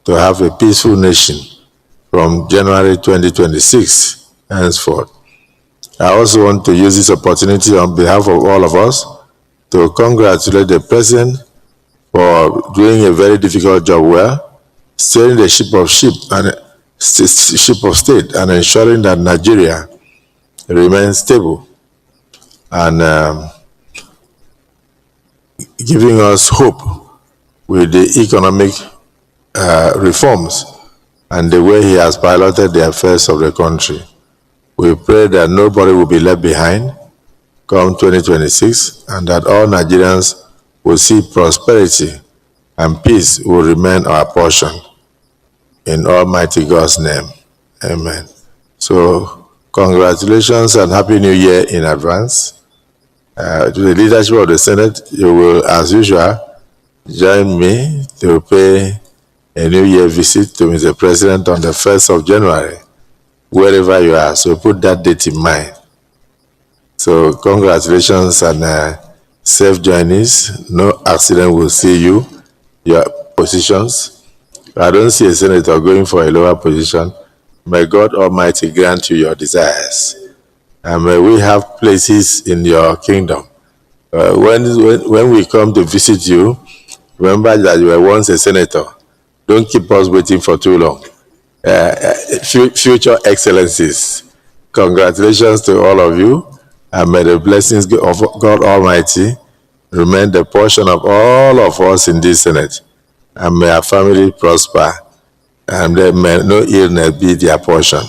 to have a peaceful nation from January 2026 henceforth. I also want to use this opportunity on behalf of all of us to congratulate the President for doing a very difficult job well, steering the ship of state and ensuring that Nigeria remains stable and giving us hope with the economic reforms and the way he has piloted the affairs of the country. We pray that nobody will be left behind come 2026 and that all Nigerians will see prosperity and peace will remain our portion. In Almighty God's name, amen. So, congratulations and Happy New Year in advance. To the leadership of the Senate, you will, as usual, join me to pay a New Year visit to Mr. President on the 1st of January, wherever you are. So put that date in mind. So congratulations and safe journeys. No accident will see you, your positions. I don't see a senator going for a lower position. May God Almighty grant you your desires. And may we have places in your kingdom. When we come to visit you, remember that you were once a senator. Don't keep us waiting for too long. Future excellencies, congratulations to all of you, and may the blessings of God Almighty remain the portion of all of us in this Senate, and may our family prosper, and may no illness be their portion,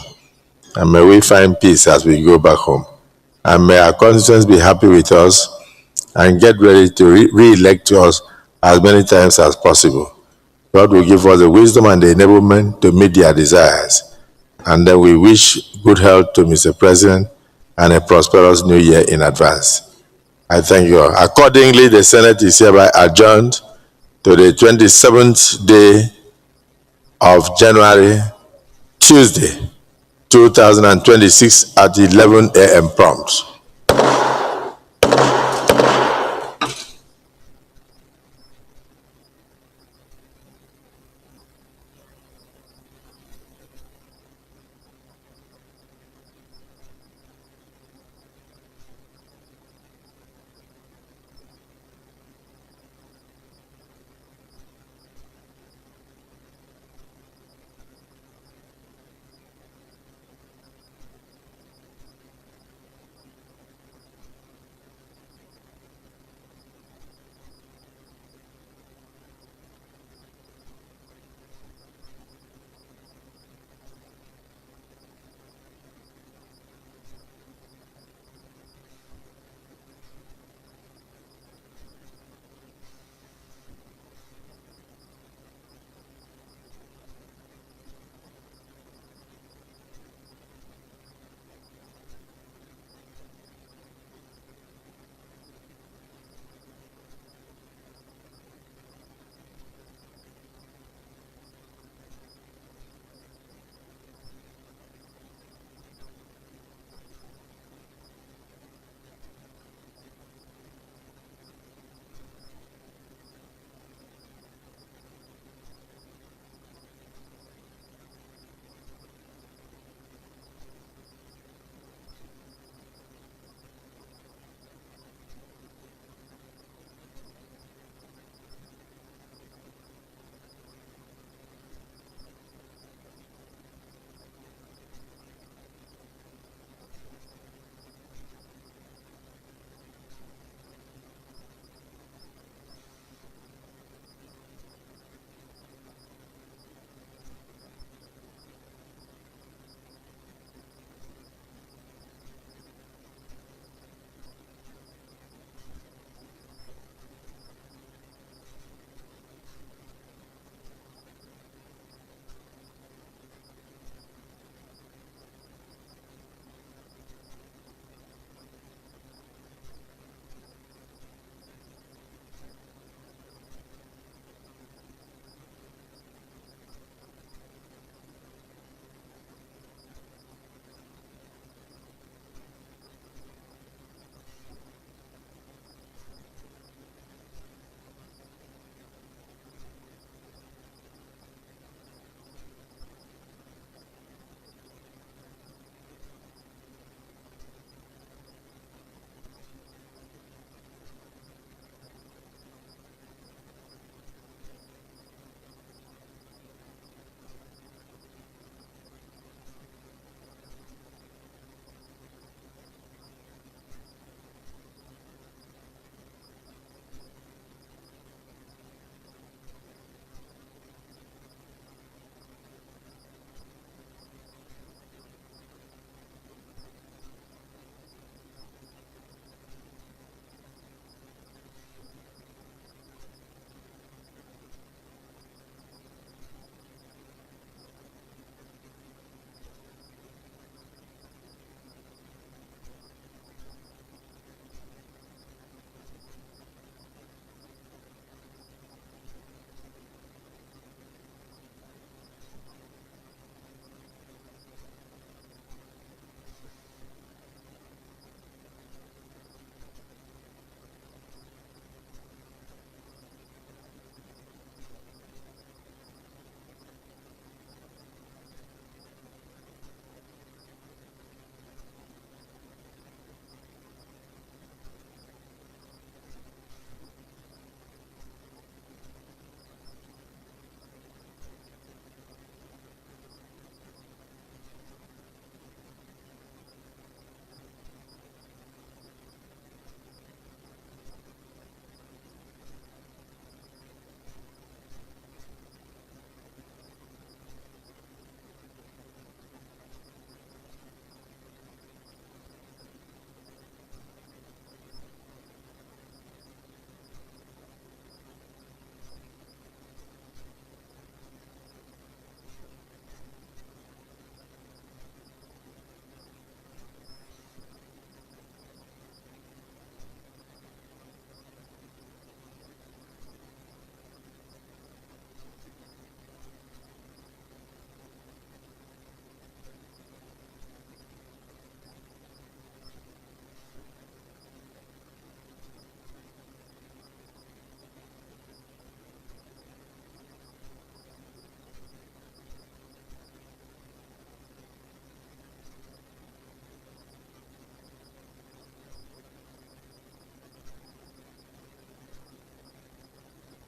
and may we find peace as we go back home, and may our constituents be happy with us and get ready to re-elect us as many times as possible. God will give us the wisdom and the enablement to meet their desires. And then we wish good health to Mr. President and a prosperous new year in advance. I thank you all. Accordingly, the Senate is hereby adjourned to the 27th day of January, Tuesday, 2026 at 11 a.m. prompt.